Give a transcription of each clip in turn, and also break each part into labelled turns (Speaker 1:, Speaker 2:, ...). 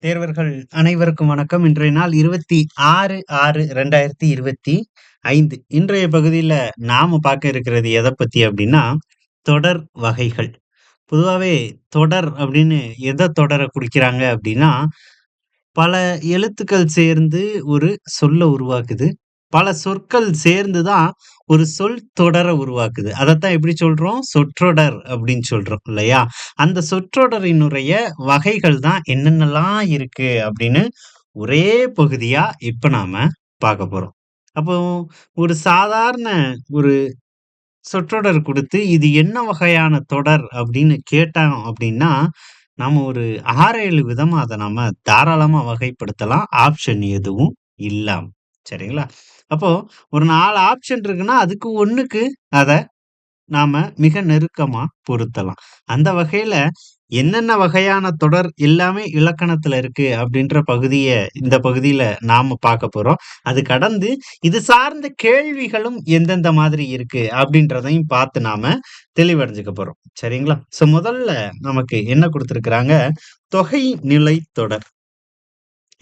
Speaker 1: தேர்வர்கள் அனைவருக்கும் வணக்கம். இன்றைய நாள் 26/6/2025. இன்றைய பகுதியில நாம பார்க்க இருக்கிறது எதை பத்தி அப்படின்னா, தொடர் வகைகள். பொதுவாவே தொடர் அப்படின்னு எத தொடர குறிக்கிறாங்க அப்படின்னா, பல எழுத்துக்கள் சேர்ந்து ஒரு சொல்ல உருவாக்குது. பல சொற்கள் சேர்ந்து தான் ஒரு சொல் தொடர உருவாக்குது. அதத்தான் எப்படி சொல்றோம்? சொற்றொடர் அப்படின்னு சொல்றோம் இல்லையா? அந்த சொற்றொடரினுடைய வகைகள் தான் என்னென்னலாம் இருக்கு அப்படின்னு ஒரே பகுதியா இப்ப நாம பார்க்க போறோம். அப்போ ஒரு சாதாரண ஒரு சொற்றொடர் குடுத்து, இது என்ன வகையான தொடர் அப்படின்னு கேட்டான் அப்படின்னா, நாம ஒரு 6, 7 விதமா அத நாம தாராளமா வகைப்படுத்தலாம். ஆப்ஷன் எதுவும் இல்லாம. சரிங்களா? அப்போ ஒரு 4 ஆப்ஷன் இருக்குன்னா, அதுக்கு 1க்கு அத நாம மிக நெருக்கமா பொருத்தலாம். அந்த வகையில என்னென்ன வகையான தொடர் எல்லாமே இலக்கணத்துல இருக்கு அப்படின்ற இந்த பகுதியில நாம பார்க்க போறோம். அது கடந்து இது சார்ந்த கேள்விகளும் எந்தெந்த மாதிரி இருக்கு அப்படின்றதையும் பார்த்து நாம தெளிவடைஞ்சுக்க போறோம். சரிங்களா? முதல்ல நமக்கு என்ன குடுத்திருக்கிறாங்க? தொகை நிலை தொடர்.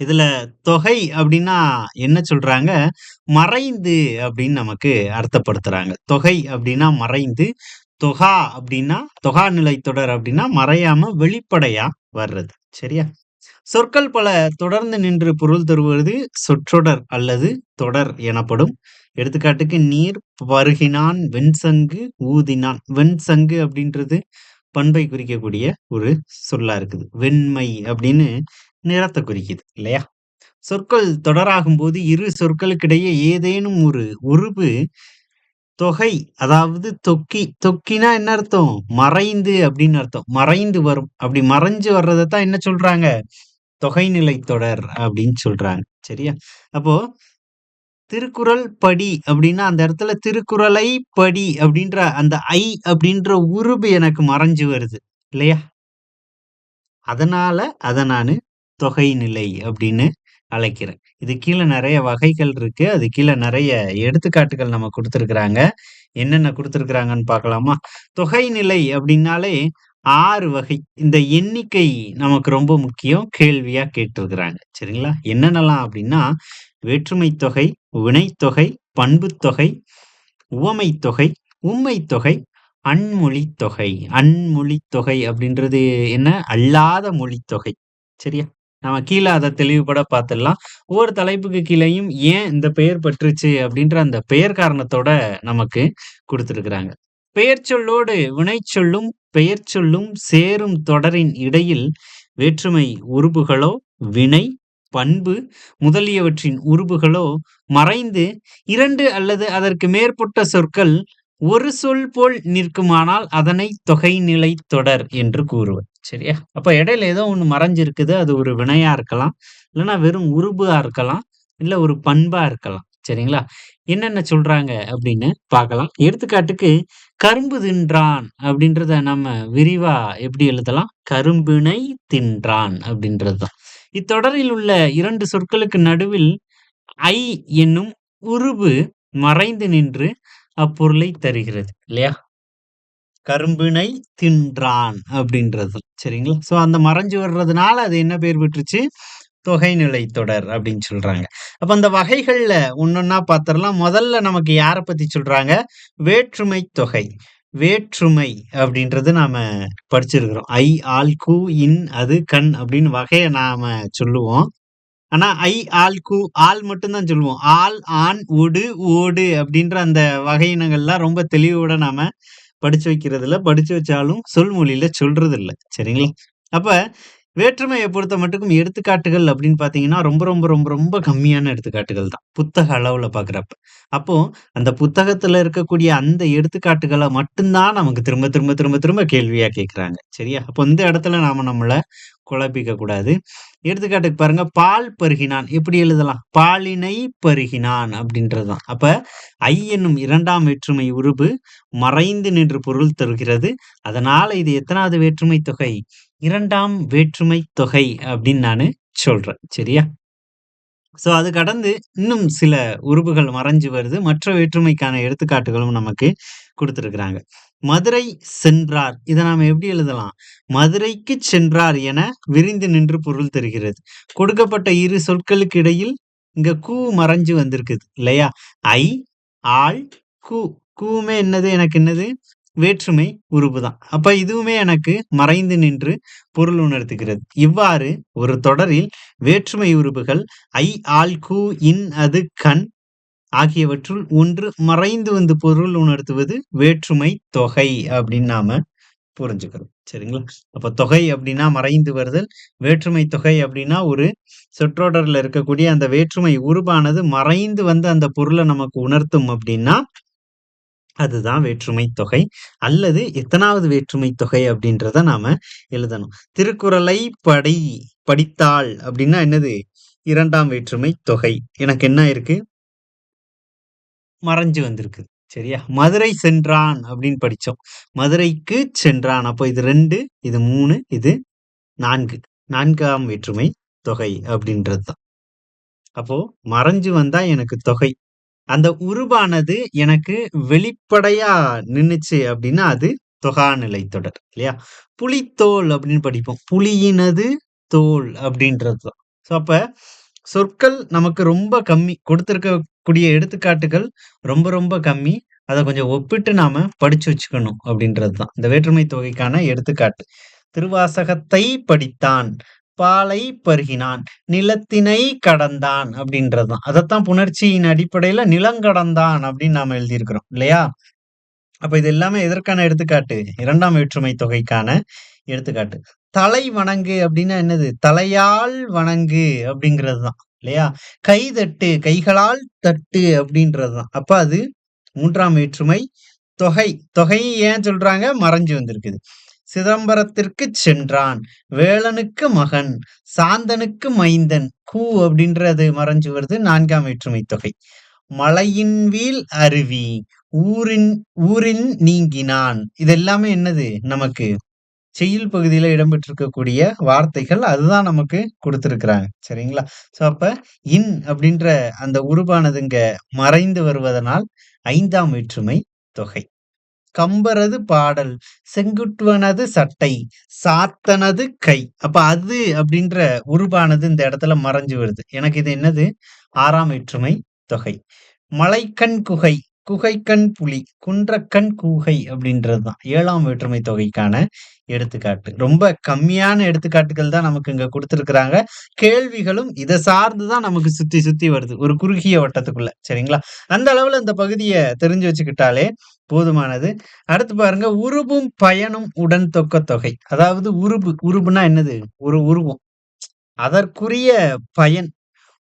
Speaker 1: இதுல தொகை அப்படின்னா என்ன சொல்றாங்க? மறைந்து அப்படின்னு நமக்கு அர்த்தப்படுத்துறாங்க. தொகை அப்படின்னா மறைந்து, தொகா அப்படின்னா தொகாநிலை தொடர் அப்படின்னா மறையாம வெளிப்படையா வர்றது. சரியா? சொற்கள் பல தொடர்ந்து நின்று பொருள் தருவது சொற்றொடர் அல்லது தொடர் எனப்படும். எடுத்துக்காட்டுக்கு நீர் பருகினான், வெண்சங்கு ஊதினான். வெண்சங்கு அப்படின்றது பண்பை குறிக்கக்கூடிய ஒரு சொல்லா இருக்குது. வெண்மை அப்படின்னு நிறத்த குறிக்குது இல்லையா? சொற்கள் தொடராகும்போது இரு சொற்களுக்கிடையே ஏதேனும் ஒரு உருபு தொகை, அதாவது தொக்கினா என்ன அர்த்தம்? மறைந்து அப்படின்னு அர்த்தம். மறைந்து வரும். அப்படி மறைஞ்சு வர்றதத்தான் என்ன சொல்றாங்க? தொகைநிலை தொடர் அப்படின்னு சொல்றாங்க. சரியா? அப்போ திருக்குறள் படி அப்படின்னா, அந்த இடத்துல திருக்குறளை படி அப்படின்ற அந்த அப்படின்ற உருபு எனக்கு மறைஞ்சு வருது. இல்லையா? அதனால அத நானு தொகைநிலை அப்படின்னு அழைக்கிறேன். இது கீழ நெறைய வகைகள் இருக்கு. அது கீழ நெறைய எடுத்துக்காட்டுகள் நம்ம குடுத்திருக்கிறாங்க. என்னென்ன குடுத்திருக்கிறாங்கன்னு பார்க்கலாமா? தொகைநிலை அப்படின்னாலே 6 வகை. இந்த எண்ணிக்கை நமக்கு ரொம்ப முக்கியம். கேள்வியா கேட்டிருக்கிறாங்க. சரிங்களா? என்னென்னலாம் அப்படின்னா, வேற்றுமைத் தொகை, வினைத்தொகை, பண்புத்தொகை, உவமைத் தொகை, உம்மைத் தொகை, அன்மொழித் தொகை. அன்மொழித் தொகை அப்படின்றது என்ன? அல்லாத மொழித்தொகை. சரியா? நம்ம கீழ அத தெளிவுபட பார்த்துடலாம். ஒவ்வொரு தலைப்புக்கு கீழயும் ஏன் இந்த பெயர் பட்டுருச்சு அப்படின்ற அந்த பெயர் காரணத்தோட நமக்கு குடுத்திருக்கிறாங்க. பெயர்ச்சொல்லோடு வினைச்சொல்லும், பெயர்ச்சொல்லும் சேரும் தொடரின் இடையில் வேற்றுமை உருபுகளோ, வினை, பண்பு முதலியவற்றின் உருபுகளோ மறைந்து 2 அல்லது அதற்கு மேற்பட்ட சொற்கள் ஒரு சொல் போல் நிற்குமானால் அதனை தொகைநிலை தொடர் என்று கூறுவர். சரியா? அப்ப இடையில ஏதோ ஒண்ணு மறைஞ்சிருக்குது. அது ஒரு வினையா இருக்கலாம். இல்லன்னா வெறும் உருபா இருக்கலாம். இல்ல ஒரு பண்பா இருக்கலாம். சரிங்களா? என்னென்ன சொல்றாங்க அப்படின்னு பார்க்கலாம். எடுத்துக்காட்டுக்கு கரும்பு தின்றான் அப்படின்றத நம்ம விரிவா எப்படி எழுதலாம்? கரும்பினை தின்றான் அப்படின்றது தான். இத்தொடரில் உள்ள 2 சொற்களுக்கு நடுவில் ஐ என்னும் உருபு மறைந்து நின்று அப்பொருளை தருகிறது. இல்லையா? கரும்பினை தின்றான் அப்படின்றது. சரிங்களா? அந்த மறைஞ்சு வர்றதுனால அது என்ன பேர் பெற்றுச்சு? தொகைநிலை தொடர் அப்படின்னு சொல்றாங்க. அப்ப அந்த வகைகள்ல ஒண்ணொண்ணா பார்த்துரலாம். முதல்ல நமக்கு யார பத்தி சொல்றாங்க? வேற்றுமை தொகை. வேற்றுமை அப்படின்றது நாம படிச்சிருக்கிறோம். ஐ, ஆல், கு, இன், அது, கண் அப்படின்னு வகைய நாம சொல்லுவோம். ஆனா ஐ, ஆல், கு, ஆல் மட்டும் தான் சொல்லுவோம். ஆல், ஆன், ஒடு, ஓடு அப்படின்ற அந்த வகையினங்கள்லாம் ரொம்ப தெளிவோட நாம படிச்சு வைக்கிறதில்ல. படிச்சு வச்சாலும் சொல்மொழியில சொல்றதில்ல. சரிங்களா? அப்ப வேற்றுமைய பொறுத்த மட்டுக்கும் எடுத்துக்காட்டுகள் அப்படின்னு பார்த்தீங்கன்னா, ரொம்ப ரொம்ப ரொம்ப ரொம்ப கம்மியான எடுத்துக்காட்டுகள் தான். புத்தக அளவுல பார்க்குறப்ப. அப்போ அந்த புத்தகத்துல இருக்கக்கூடிய அந்த எடுத்துக்காட்டுகள மட்டும் தான் நமக்கு திரும்ப திரும்ப திரும்ப திரும்ப கேள்வியா கேட்குறாங்க. சரியா? அப்போ இந்த இடத்துல நாம நம்மள குழப்பிக்க கூடாது. எடுத்துக்காட்டுக்கு பாருங்க, பால் பருகினான். எப்படி எழுதலாம்? பாலினை பருகினான் அப்படின்றது தான். அப்ப ஐ என்னும் 2ஆம் வேற்றுமை உருபு மறைந்து நின்று பொருள் தருகிறது. அதனால இது எத்தனாவது வேற்றுமை தொகை? 2ஆம் வேற்றுமை தொகை அப்படின்னு நானு சொல்றேன். சரியா? அது கடந்து இன்னும் சில உருபுகள் மறைஞ்சு வருது. மற்ற வேற்றுமைக்கான எடுத்துக்காட்டுகளும் நமக்கு குடுத்திருக்கிறாங்க. மதுரை சென்றார். இத நாம எப்படி எழுதலாம்? மதுரைக்கு சென்றார் என விரிந்து நின்று பொருள் தருகிறது. கொடுக்கப்பட்ட இரு சொற்களுக்கு இடையில் இங்க கூ மறைஞ்சு வந்திருக்குது இல்லையா? ஐ, ஆள், கூ. கூவுமே என்னது? எனக்கு என்னது? வேற்றுமை உருபு தான். அப்ப இதுவுமே எனக்கு மறைந்து நின்று பொருள் உணர்த்துகிறது. இவ்வாறு ஒரு தொடரில் வேற்றுமை உருபுகள் ஐ, ஆள், கூ, இன், அது, கண் ஆகியவற்றுள் ஒன்று மறைந்து வந்து பொருள் உணர்த்துவது வேற்றுமை தொகை அப்படின்னு நாம புரிஞ்சுக்கிறோம். சரிங்களா? அப்ப தொகை அப்படின்னா மறைந்து வருதல். வேற்றுமை தொகை அப்படின்னா ஒரு சொற்றொடர்ல இருக்கக்கூடிய அந்த வேற்றுமை உருபானது மறைந்து வந்து அந்த பொருள நமக்கு உணர்த்தும் அப்படின்னா, அதுதான் வேற்றுமை தொகை. அல்லது எத்தனாவது வேற்றுமை தொகை அப்படின்றத நாம எழுதணும். திருக்குறளை படி படித்தாள் அப்படின்னா என்னது? 2ஆம் வேற்றுமை தொகை. எனக்கு என்ன இருக்கு? மறைஞ்சு வந்திருக்கு. சரியா? மதுரை சென்றான் அப்படின்னு படிச்சோம். மதுரைக்கு சென்றான். அப்போ இது 2, இது 3, இது 4. 4ஆம் வேற்றுமை தொகை அப்படின்றது தான். அப்போ மறைஞ்சு வந்தா எனக்கு தொகை. அந்த உருபானது எனக்கு வெளிப்படையா நின்னுச்சு அப்படின்னா, அது தொகாநிலை தொடர். இல்லையா? புலித்தோல் அப்படின்னு படிப்போம். புலியினது தோல் அப்படின்றது தான். ஸோ அப்ப சொற்கள் நமக்கு ரொம்ப கம்மி. கொடுத்திருக்கக்கூடிய எடுத்துக்காட்டுகள் ரொம்ப ரொம்ப கம்மி. அத கொஞ்சம் ஒப்பிட்டு நாம படிச்சு வச்சுக்கணும் அப்படின்றது தான். இந்த வேற்றுமை தொகைக்கான எடுத்துக்காட்டு. திருவாசகத்தை படித்தான். பாலை பருகினான். நிலத்தினை கடந்தான் அப்படின்றது தான். அதத்தான் புணர்ச்சியின் அடிப்படையில நிலங்கடந்தான் அப்படின்னு நாம எழுதியிருக்கிறோம். இல்லையா? அப்ப இது எல்லாமே எதற்கான எடுத்துக்காட்டு? 2ஆம் வேற்றுமை தொகைக்கான எடுத்துக்காட்டு. தலை வணங்கு அப்படின்னா என்னது? தலையால் வணங்கு அப்படிங்கிறது தான். இல்லையா? கை தட்டு, கைகளால் தட்டு அப்படின்றது தான். அப்ப அது 3ஆம் வேற்றுமை தொகை. தொகை ஏன் சொல்றாங்க? மறைஞ்சு வந்திருக்குது. சிதம்பரத்திற்குச் சென்றான். வேலனுக்கு மகன். சாந்தனுக்கு மைந்தன். அப்படின்றது மறைஞ்சு வருது. 4ஆம் வேற்றுமை தொகை. மலையின்வீழ் அருவி. ஊரின் ஊரின் நீங்கினான். இது எல்லாமே என்னது? நமக்கு செய்யுள் பகுதியில இடம்பெற்றிருக்கக்கூடிய வார்த்தைகள். அதுதான் நமக்கு குடுத்திருக்கிறாங்க. சரிங்களா? ஸோ அப்ப அப்படின்ற அந்த உருபானது இங்க மறைந்து வருவதனால் 5ஆம் வேற்றுமை தொகை. கம்பரது பாடல், செங்குட்டுவனது சட்டை, சாத்தனது கை. அப்ப அது அப்படின்ற உருபானது இந்த இடத்துல மறைஞ்சு வருது. எனக்கு இது என்னது? 6ஆம் வேற்றுமை தொகை. மலைக்கண் குகை, குகைக்கண் புலி, குன்றக்கண் கூகை அப்படின்றது தான் 7ஆம் வேற்றுமை தொகைக்கான எடுத்துக்காட்டு. ரொம்ப கம்மியான எடுத்துக்காட்டுகள் தான் நமக்கு இங்க குடுத்திருக்கிறாங்க. கேள்விகளும் இத சார்ந்து தான் நமக்கு சுத்தி சுத்தி வருது. ஒரு குறுகிய வட்டத்துக்குள்ள. சரிங்களா? அந்த அளவுல இந்த பகுதிய தெரிஞ்சு வச்சுக்கிட்டாலே போதுமானது. அடுத்து பாருங்க, உருபும் பயனும் உடன் தொக்க தொகை. அதாவது உருபுனா என்னது? ஒரு உருவம். அதற்குரிய பயன்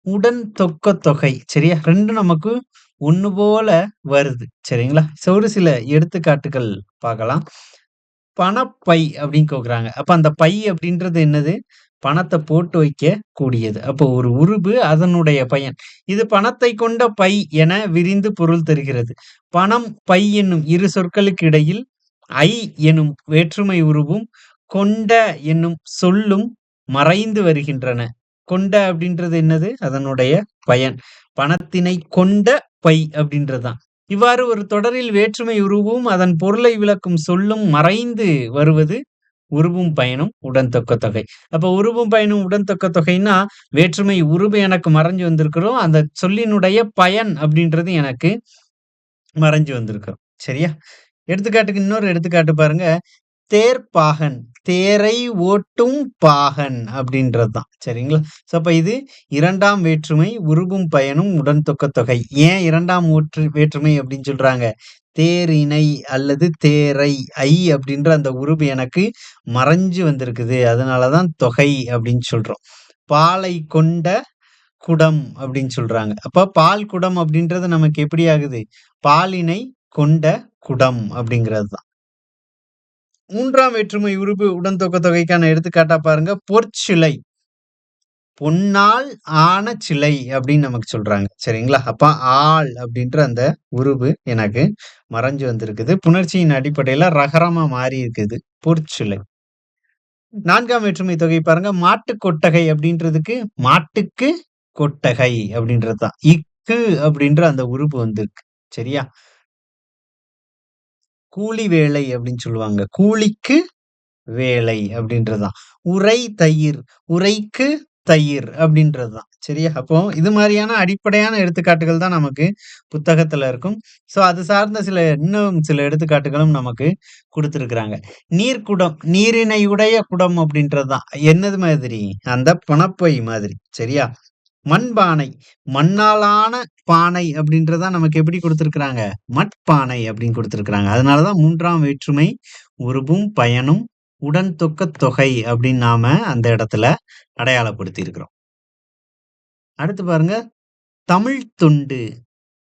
Speaker 1: உடன் தொக்க தொகை. சரியா? 2ம் நமக்கு ஒண்ணு போல வருது. சரிங்களா? ஒரு சில எடுத்துக்காட்டுகள் பார்க்கலாம். பணப்பை அப்படின்னு கேக்குறாங்க. அப்ப அந்த பை அப்படின்றது என்னது? பணத்த போட்டு வைக்க கூடியது. அப்போ ஒரு உருபு அதனுடைய பயன். இது பணத்தை கொண்ட பை என விரிந்து பொருள் தருகிறது. பணம், பை என்னும் இரு சொற்களுக்கு இடையில் ஐ எனும் வேற்றுமை உருவும், கொண்ட என்னும் சொல்லும் மறைந்து வருகின்றன. கொண்ட அப்படின்றது என்னது? அதனுடைய பயன். பணத்தினை கொண்ட பை அப்படின்றதுதான். இவ்வாறு ஒரு தொடரில் வேற்றுமை உருவும், அதன் பொருளை விளக்கும் சொல்லும் மறைந்து வருவது உருவும் பயனும் உடன் தொக்க தொகை. அப்ப உருவும் பயனும் உடன் தொக்க தொகைன்னா, வேற்றுமை உருவு எனக்கு மறைஞ்சு வந்திருக்கிறோம். அந்த சொல்லினுடைய பயன் அப்படின்றது எனக்கு மறைஞ்சு வந்திருக்கும். சரியா? எடுத்துக்காட்டுக்கு இன்னொரு எடுத்துக்காட்டு பாருங்க. தேர்ப்பாகன், தேரை ஓட்டும் பாகன் அப்படின்றது தான். சரிங்களா? ஸோ அப்ப இது 2ஆம் வேற்றுமை உருவும் பயனும் உடன் தொக்க தொகை. ஏன் 2ஆம் வேற்றுமை அப்படின்னு சொல்றாங்க? தேரினை அல்லது தேரை அப்படின்ற அந்த உருவு எனக்கு மறைஞ்சு வந்திருக்குது. அதனால தான் தொகை அப்படின்னு சொல்றோம். பாலை கொண்ட குடம் அப்படின்னு சொல்றாங்க. அப்ப பால் குடம் அப்படின்றது நமக்கு எப்படி ஆகுது? பாலினை கொண்ட குடம் அப்படிங்கிறது தான். 3ஆம் வேற்றுமை உருபு உடன் தொக்க தொகைக்கான எடுத்துக்காட்டா பாருங்க. பொற்சிலை. பொன்னால் ஆன சிலை அப்படின்னு நமக்கு சொல்றாங்க. சரிங்களா? அப்ப ஆள் அப்படின்ற அந்த உருபு எனக்கு மறைஞ்சு வந்திருக்குது. புணர்ச்சியின் அடிப்படையில ரகரமா மாறி இருக்குது. பொற்சிலை. 4ஆம் வேற்றுமை தொகை பாருங்க. மாட்டுக் கொட்டகை அப்படின்றதுக்கு மாட்டுக்கு கொட்டகை அப்படின்றது தான். இக்கு அப்படின்ற அந்த உருபு வந்திருக்கு. சரியா? கூலி வேலை அப்படின்னு சொல்லுவாங்க. கூலிக்கு வேலை அப்படின்றதுதான். உரை தயிர், உரைக்கு தயிர் அப்படின்றதுதான். சரியா? அப்போ இது மாரியான அடிப்படையான எடுத்துக்காட்டுகள் தான் நமக்கு புத்தகத்துல இருக்கும். ஸோ அது சார்ந்த இன்னும் சில எடுத்துக்காட்டுகளும் நமக்கு குடுத்திருக்கிறாங்க. நீர்க்குடம், நீரினை உடைய குடம் அப்படின்றதுதான். என்னது மாதிரி? அந்த பணப்பை மாதிரி. சரியா? மண்பானை, மண்ணால் ஆன பானை அப்படின்றத நமக்கு எப்படி குடுத்திருக்கிறாங்க? மட்பானை அப்படின்னு குடுத்திருக்கிறாங்க. அதனால தான் 3ஆம் வேற்றுமை உருபும், பயனும், உடன் தொக்க தொகை அப்படின்னு நாம அந்த இடத்துல அடையாளப்படுத்தி இருக்கிறோம். அடுத்து பாருங்க, தமிழ் தொண்டு.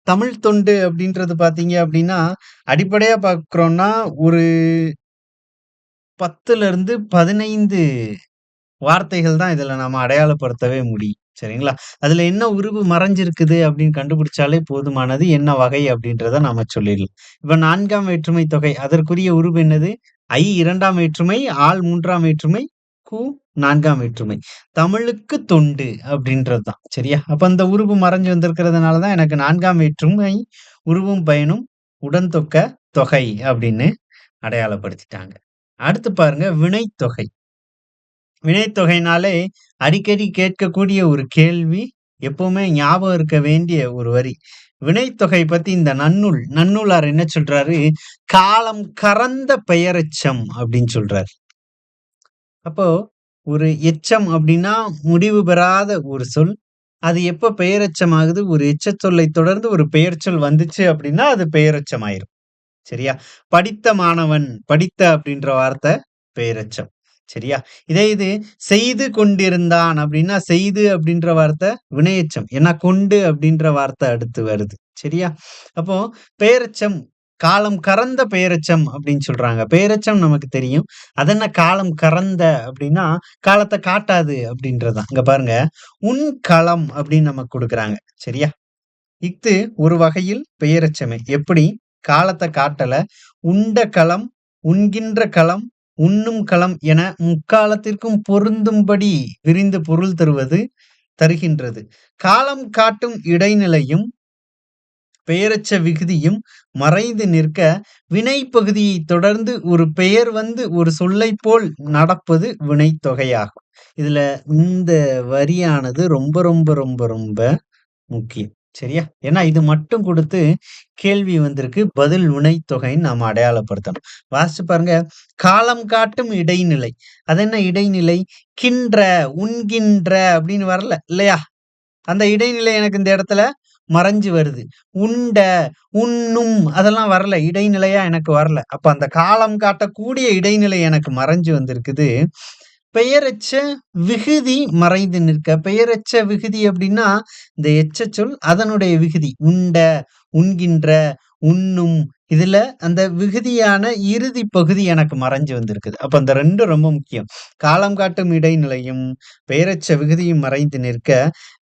Speaker 1: தமிழ் தொண்டு அப்படின்றது பார்த்தீங்க அப்படின்னா, அடிப்படையா பார்க்கிறோம்னா, ஒரு 10லிருந்து 15 வார்த்தைகள் தான் இதுல நாம அடையாளப்படுத்தவே முடியும். சரிங்களா? அதுல என்ன உருவு மறைஞ்சிருக்குது அப்படின்னு கண்டுபிடிச்சாலே போதுமானது. என்ன வகை அப்படின்றத நாம சொல்லிடலாம். இப்ப 4ஆம் வேற்றுமை தொகை. அதற்குரிய உருவு என்னது? ஐ 2ஆம் வேற்றுமை, ஆல் 3ஆம் வேற்றுமை, கு 4ஆம் வேற்றுமை. தமிழுக்கு தொண்டு அப்படின்றது தான். சரியா? அப்ப அந்த உருவு மறைஞ்சு வந்திருக்கிறதுனால தான் எனக்கு 4ஆம் வேற்றுமை உருவும் பயனும் உடன் தொக்க தொகை அப்படின்னு அடையாளப்படுத்திட்டாங்க. அடுத்து பாருங்க வினைத்தொகை. வினைத்தொகைனாலே அடிக்கடி கேட்கக்கூடிய ஒரு கேள்வி, எப்பவுமே ஞாபகம் இருக்க வேண்டிய ஒரு வரி. வினைத்தொகை பத்தி இந்த நன்னூலார் என்ன சொல்றாரு? "காலம் கறந்த பெயரெச்சம்" அப்படின்னு சொல்றாரு. அப்போ ஒரு எச்சம் அப்படின்னா முடிவு பெறாத ஒரு சொல். அது எப்ப பெயரெச்சம் ஆகுது? ஒரு எச்சச் சொல்லைத் தொடர்ந்து ஒரு பெயர்ச்சொல் வந்துச்சு அப்படின்னா, அது பெயரெச்சம் ஆயிரும். சரியா? படித்த மாணவன், படித்த அப்படின்ற வார்த்தை பெயரெச்சம். சரியா? இதே இது செய்து கொண்டிருந்தான் அப்படின்னா, செய்து அப்படின்ற வார்த்தை வினையெச்சம். ஏன்னா கொண்டு அப்படின்ற வார்த்தை அடுத்து வருது. சரியா? அப்போ பெயரெச்சம், காலம் கறந்த பெயரெச்சம் அப்படின்னு சொல்றாங்க. பெயரெச்சம் நமக்கு தெரியும். அதென்ன காலம் கறந்த அப்படின்னா, காலத்த காட்டாது அப்படின்றதுதான். இங்க பாருங்க, உன் களம் அப்படின்னு நமக்கு குடுக்குறாங்க. சரியா? இஃது ஒரு வகையில் பெயரெச்சமே. எப்படி? காலத்த காட்டல. உண்ட களம், உண்கின்ற களம், உண்ணும் களம் என முக்காலத்திற்கும் பொருந்தும்படி விரிந்து பொருள் தருகின்றது. காலம் காட்டும் இடைநிலையும், பெயரெச்ச விகுதியும் மறைந்து நிற்க, வினைப்பகுதியைத் தொடர்ந்து ஒரு பெயர் வந்து ஒரு சொல்லைப் போல் நடப்பது வினைத்தொகையாகும். இதுல இந்த வரியானது ரொம்ப ரொம்ப ரொம்ப ரொம்ப முக்கியம். சரியா? ஏன்னா இது மட்டும் குடுத்து கேள்வி வந்திருக்கு. பதில் வினைத்தொகைன்னு நாம அடையாளப்படுத்தணும். வாசிச்சு பாருங்க. காலம் காட்டும் இடைநிலை. அது என்ன இடைநிலை? கின்ற, உண்கின்ற அப்படின்னு வரல இல்லையா? அந்த இடைநிலை எனக்கு இந்த இடத்துல மறைஞ்சு வருது. உண்ட, உண்ணும் அதெல்லாம் வரல. இடைநிலையா எனக்கு வரல. அப்ப அந்த காலம் காட்டக்கூடிய இடைநிலை எனக்கு மறைஞ்சு வந்திருக்குது. பெயரெச்ச விகுதி மறைந்து நிற்க. பெயரெச்ச விகுதி அப்படின்னா, இந்த எச்சச் சொல் அதனுடைய விகுதி. உண்ட, உண்கின்ற, உண்ணும் இதுல அந்த விகுதியான இறுதி பகுதி எனக்கு மறைஞ்சு வந்திருக்குது. அப்ப அந்த 2ம் ரொம்ப முக்கியம். காலம் காட்டும் இடைநிலையும், பெயரெச்ச விகுதியும் மறைந்து நிற்க,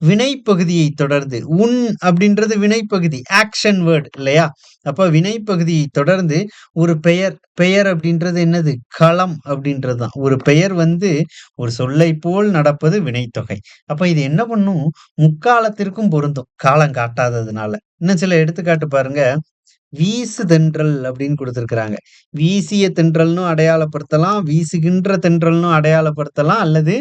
Speaker 1: வினைப்பகுதியைத் தொடர்ந்து உன் அப்படின்றது வினைப்பகுதி. ஆக்ஷன் வேர்ட் இல்லையா? அப்ப வினைப்பகுதியைத் தொடர்ந்து ஒரு பெயர். பெயர் அப்படின்றது என்னது? களம் அப்படின்றது தான். ஒரு பெயர் வந்து ஒரு சொல்லைப் போல் நடப்பது வினைத்தொகை. அப்ப இது என்ன பண்ணும்? முக்காலத்திற்கும் பொருந்தும். காலம் காட்டாததுனால. இன்னும் சில எடுத்துக்காட்டு பாருங்க. வீசு தென்றல் அப்படின்னு குடுத்திருக்கிறாங்க. வீசிய தென்றல்ன்னும் அடையாளப்படுத்தலாம். வீசுகின்ற தென்றல்ன்னும் அடையாளப்படுத்தலாம். அல்லது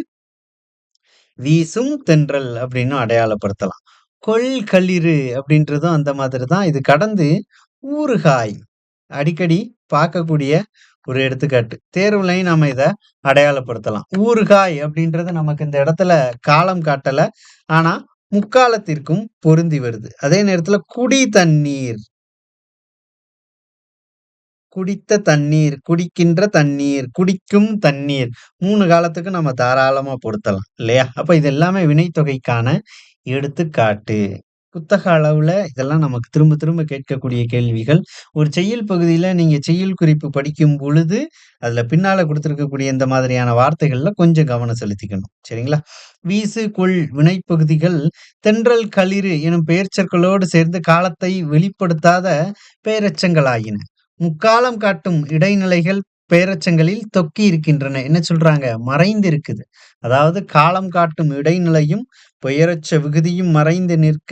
Speaker 1: வீசும் தென்றல் அப்படின்னும் அடையாளப்படுத்தலாம். கொள்களிறு அப்படின்றதும் அந்த மாதிரி தான். இது கடந்து ஊறுகாய். அடிக்கடி பார்க்கக்கூடிய ஒரு எடுத்துக்காட்டு. தேர்வுலயும் நாம இத அடையாளப்படுத்தலாம். ஊறுகாய் அப்படின்றது நமக்கு இந்த இடத்துல காலம் காட்டல. ஆனா, முக்காலத்திற்கும் பொருந்தி வருது. அதே நேரத்துல குடி தண்ணீர். குடித்த தண்ணீர், குடிக்கின்ற தண்ணீர், குடிக்கும் தண்ணீர். 3 காலத்துக்கு நம்ம தாராளமா பொருத்தலாம். இல்லையா? அப்ப இது எல்லாமே வினைத்தொகைக்கான எடுத்துக்காட்டு. புத்தக அளவுல இதெல்லாம் நமக்கு திரும்ப திரும்ப கேட்கக்கூடிய கேள்விகள். ஒரு செய்யுள் பகுதியில நீங்க செய்யுள் குறிப்பு படிக்கும் பொழுது, அதுல பின்னால குடுத்திருக்கக்கூடிய இந்த மாதிரியான வார்த்தைகள்ல கொஞ்சம் கவனம் செலுத்திக்கணும். சரிங்களா? வீசு, கொள் வினைப்பகுதிகள் தென்றல், களிறு எனும் பெயர்ச்சொற்களோடு சேர்ந்து காலத்தை வெளிப்படுத்தாத பெயரெச்சங்களாயின. முக்காலம் காட்டும் இடைநிலைகள் பெயரெச்சங்களில் தொக்கி இருக்கின்றன. என்ன சொல்றாங்க? மறைந்து இருக்குது. அதாவது காலம் காட்டும் இடைநிலையும் பெயரச்ச விகுதியும் மறைந்து நிற்க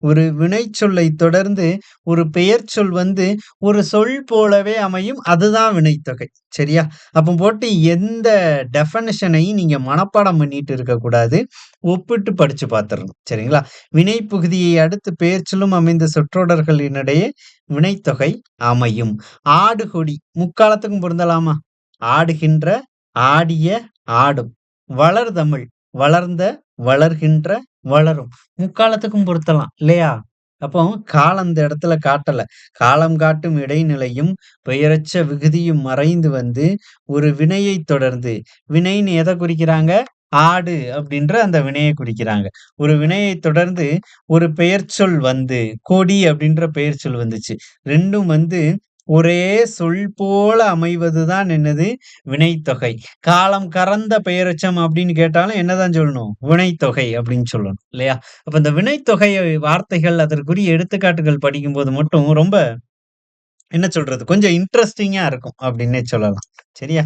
Speaker 1: ஒரு வினைச்சொல்லை தொடர்ந்து ஒரு பெயர்ச்சொல் வந்து ஒரு சொல் போலவே அமையும். அதுதான் வினைத்தொகை. சரியா? அப்ப போட்டு எந்த டெஃபனிஷனையும் நீங்க மனப்பாடம் பண்ணிட்டு இருக்கக்கூடாது. ஒப்பிட்டு படிச்சு பார்த்துறணும். சரிங்களா? வினைப்பகுதியை அடுத்து பெயர்ச்சொல்லும் அமைந்த சொற்றொடர்களினிடையே வினைத்தொகை அமையும். ஆடு, கொடி முக்காலத்துக்கும் பொருந்தலாமா? ஆடுகின்ற, ஆடிய, ஆடும். வளர்தமிழ் வளர்ந்த, வளர்கின்ற, வளரும். முக்காலத்துக்கும் பொருத்தலாம் இல்லையா? அப்போ காலம் இந்த இடத்துல காட்டல. காலம் காட்டும் இடைநிலையும் பெயரச்ச விகுதியும் மறைந்து வந்து ஒரு வினையை தொடர்ந்து, வினைன்னு எதை குறிக்கிறாங்க? ஆடு அப்படின்ற அந்த வினையை குறிக்கிறாங்க. ஒரு வினையை தொடர்ந்து ஒரு பெயர்ச்சொல் வந்து கொடி அப்படின்ற பெயர்ச்சொல் வந்துச்சு. 2ம் வந்து ஒரே சொல் போல அமைவதுதான் என்னது? வினைத்தொகை. காலம் கறந்த பெயரெச்சம் அப்படின்னு கேட்டாலும் என்னதான் சொல்லணும்? வினைத்தொகை அப்படின்னு சொல்லணும். இல்லையா? அப்ப இந்த வினைத்தொகை வார்த்தைகள் அதற்குரிய எடுத்துக்காட்டுகள் படிக்கும்போது மட்டும் ரொம்ப என்ன சொல்றது? கொஞ்சம் இன்ட்ரஸ்டிங்கா இருக்கும் அப்டின்னே சொல்லலாம். சரியா?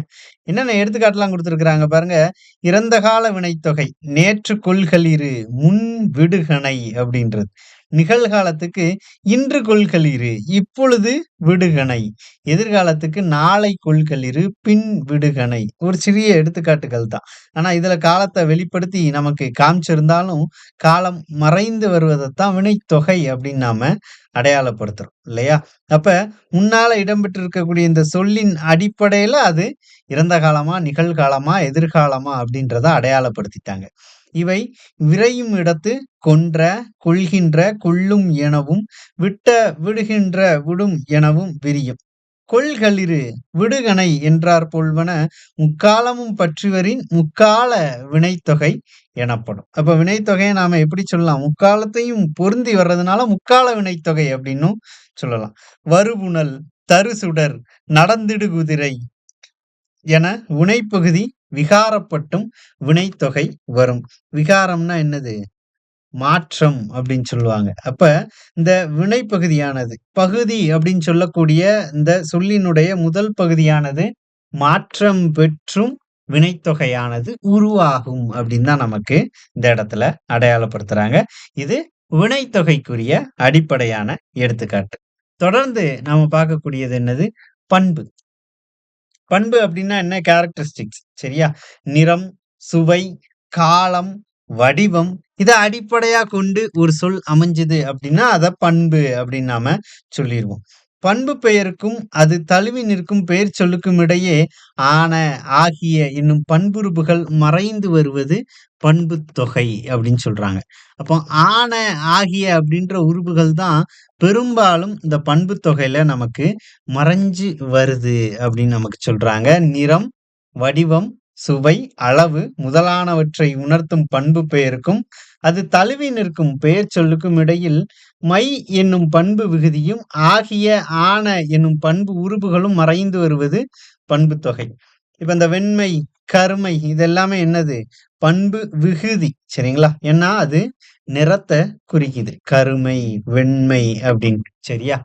Speaker 1: என்னென்ன எடுத்துக்காட்டுலாம் குடுத்திருக்கிறாங்க பாருங்க. இறந்த கால வினைத்தொகை, நேற்று கொள்களிரு, முன் விடுகணை அப்டின்றது. நிகழ்காலத்துக்கு இன்று கொள்களிரு, இப்பொழுது விடுகணை. எதிர்காலத்துக்கு நாளை கொள்களிரு, பின் விடுகணை. ஒரு சிறிய எடுத்துக்காட்டுகள் தான். ஆனா இதுல காலத்த வெளிப்படுத்தி நமக்கு காமிச்சிருந்தாலும், காலம் மறைந்து வருவதத்தான் வினைத்தொகை அப்டின்னு நாம அடையாளப்படுத்துறோம். இல்லையா? அப்ப முன்னால இடம்பெற்றிருக்கக்கூடிய இந்த சொல்லின் அடிப்படையில அது இறந்த காலமா, நிகழ்காலமா, எதிர்காலமா அப்படின்றத அடையாளப்படுத்திட்டாங்க. இவை விரையும் இடத்து கொன்ற, கொள்கின்ற, கொல்லும் எனவும், விட்ட, விடுகின்ற, விடும் எனவும் விரியும். கொள்களிரு, விடுகணை என்றார் போல்வன முக்காலமும் பற்றிவரின் முக்கால வினைத்தொகை எனப்படும். அப்ப வினைத்தொகையை நாம எப்படி சொல்லலாம்? முக்காலத்தையும் பொருந்தி வர்றதுனால முக்கால வினைத்தொகை அப்படின்னும் சொல்லலாம். வருபுனல், தருசுடர், நடந்திடு குதிரை என வினைப்பகுதி விகாரப்பட்டும் வினைத்தொகை வரும். விகாரம்னா என்னது? மாற்றம் அப்படின்னு சொல்லுவாங்க. அப்ப இந்த வினைப்பகுதியானது, பகுதி அப்படின்னு சொல்லக்கூடிய இந்த சொல்லினுடைய முதல் பகுதியானது மாற்றம் பெற்றும் வினைத்தொகையானது உருவாகும் அப்படின்னு தான் நமக்கு இந்த இடத்துல அடையாளப்படுத்துறாங்க. இது வினைத்தொகைக்குரிய அடிப்படையான எடுத்துக்காட்டு. தொடர்ந்து நாம பார்க்கக்கூடியது என்னது? பண்பு. பண்பு அப்படின்னா என்ன? கேரக்டரிஸ்டிக்ஸ். சரியா? நிறம், சுவை, காலம், வடிவம் இத அடிப்படையா கொண்டு ஒரு சொல் அமைஞ்சது அப்படின்னா, அத பண்பு அப்படின்னு நாம சொல்லிருவோம். பண்பு பெயருக்கும் அது தழுவி நிற்கும் பெயர் சொல்லுக்கும் இடையே ஆன, ஆகிய என்னும் பண்புருபுகள் மறைந்து வருவது பண்புத் தொகை அப்படின்னு சொல்றாங்க. அப்போ ஆன, ஆகிய அப்படின்ற உருபுகள் தான் பெரும்பாலும் இந்த பண்புத் தொகையில நமக்கு மறைஞ்சு வருது அப்படின்னு நமக்கு சொல்றாங்க. நிறம், வடிவம், சுவை, அளவு முதலானவற்றை உணர்த்தும் பண்பு பெயருக்கும் அது தழுவி நிற்கும் பெயர் சொல்லுக்கும் இடையில் மை என்னும் பண்பு விகுதியும் ஆகிய, ஆன என்னும் பண்பு உருபுகளும் மறைந்து வருவது பண்பு தொகை. இப்ப இந்த வெண்மை, கருமை இதெல்லாமே என்னது? பண்பு விகுதி. சரிங்களா? ஏன்னா அது நிறத்தை குறிக்குது. கருமை, வெண்மை அப்படின்னு. சரியா?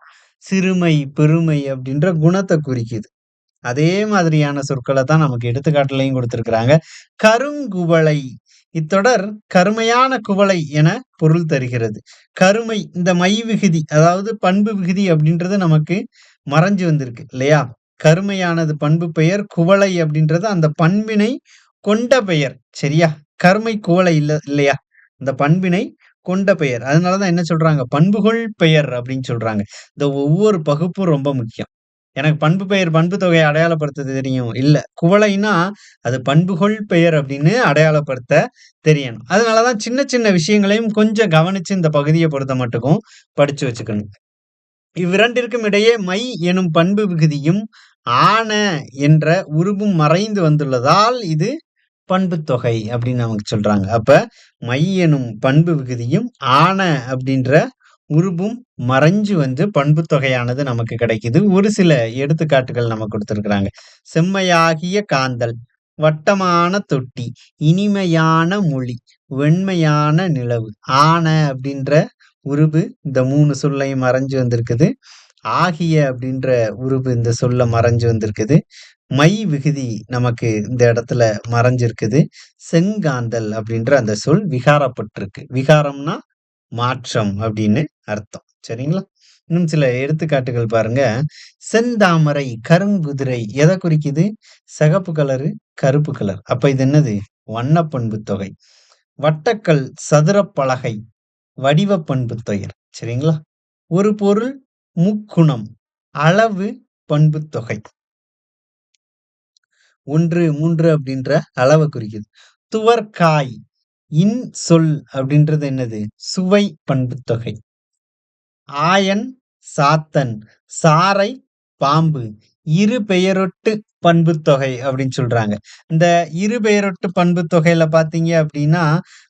Speaker 1: சிறுமை, பெருமை அப்படின்ற குணத்தை குறிக்குது. அதே மாதிரியான சொற்கள தான் நமக்கு எடுத்துக்காட்டுலயும் குடுத்திருக்கிறாங்க. கருங்குவளை இத்தொடர் கருமையான குவளை என பொருள் தருகிறது. கருமை இந்த மை விகுதி, அதாவது பண்பு விகுதி அப்படின்றது நமக்கு மறைஞ்சு வந்திருக்கு இல்லையா? கருமையானது பண்பு பெயர், குவளை அப்படின்றது அந்த பண்பினை கொண்ட பெயர். சரியா? கருமை குவளை இல்லையா? இந்த பண்பினை கொண்ட பெயர். அதனாலதான் என்ன சொல்றாங்க? பண்புகொள் பெயர் அப்படின்னு சொல்றாங்க. இந்த ஒவ்வொரு பகுப்பும் ரொம்ப முக்கியம். எனக்கு பண்பு பெயர், பண்பு தொகையை அடையாளப்படுத்த தெரியும். இல்ல. குவளைன்னா, அது பண்புகொள் பெயர் அப்படின்னு அடையாளப்படுத்த தெரியணும். அதனாலதான் சின்ன சின்ன விஷயங்களையும் கொஞ்சம் கவனிச்சு இந்த பகுதிய பொறுத்த மட்டுக்கும் படிச்சு வச்சுக்கணும். இவ்விரண்டிற்கும் இடையே மை எனும் பண்பு விகுதியும், ஆன என்ற உருபும் மறைந்து வந்துள்ளதால் இது பண்புத் தொகை அப்படின்னு நமக்கு சொல்றாங்க. அப்ப மை எனும் பண்பு விகுதியும், ஆன அப்படின்ற உருபும் மறைஞ்சு வந்து பண்புத் தொகையானது நமக்கு கிடைக்குது. ஒரு சில எடுத்துக்காட்டுகள் நமக்கு குடுத்திருக்கிறாங்க. செம்மையாகிய காந்தல், வட்டமான தொட்டி, இனிமையான மொழி, வெண்மையான நிலவு. ஆன அப்படின்ற உருபு இந்த 3 சொல்லையும் மறைஞ்சு வந்திருக்குது. ஆகிய அப்படின்ற உருபு இந்த சொல்ல மறைஞ்சு வந்திருக்குது. மை விகுதி நமக்கு இந்த இடத்துல மறைஞ்சிருக்குது. செங்காந்தல் அப்படின்ற அந்த சொல் விகாரப்பட்டிருக்கு. விகாரம்னா மாற்றம் அப்படின்னு அர்த்தம். சரிங்களா? இன்னும் சில எடுத்துக்காட்டுகள் பாருங்க. செந்தாமரை, கருங்குதிரை எத குறிக்குது? சிகப்பு கலரு, கருப்பு கலர். அப்ப இது என்னது? வண்ணப் பண்புத் தொகை. வட்டக்கல், சதுரப் பலகை, வடிவப் பண்புத் தொகை. சரிங்களா? ஒரு பொருள், முக்குணம், அளவு, பண்புத் தொகை. 1, 3 அப்படின்ற அளவ குறிக்குது. துவர்க்காய், இன்சொல் அப்படின்றது என்னது? சுவை பண்புத் தொகை. ஆயன், சாத்தன், சாறை, பாம்பு, இரு பெயரொட்டு பண்புத்தொகை அப்படின்னு சொல்றாங்க. இந்த இரு பெயரொட்டு பண்புத்தொகையில பார்த்தீங்க அப்படின்னா,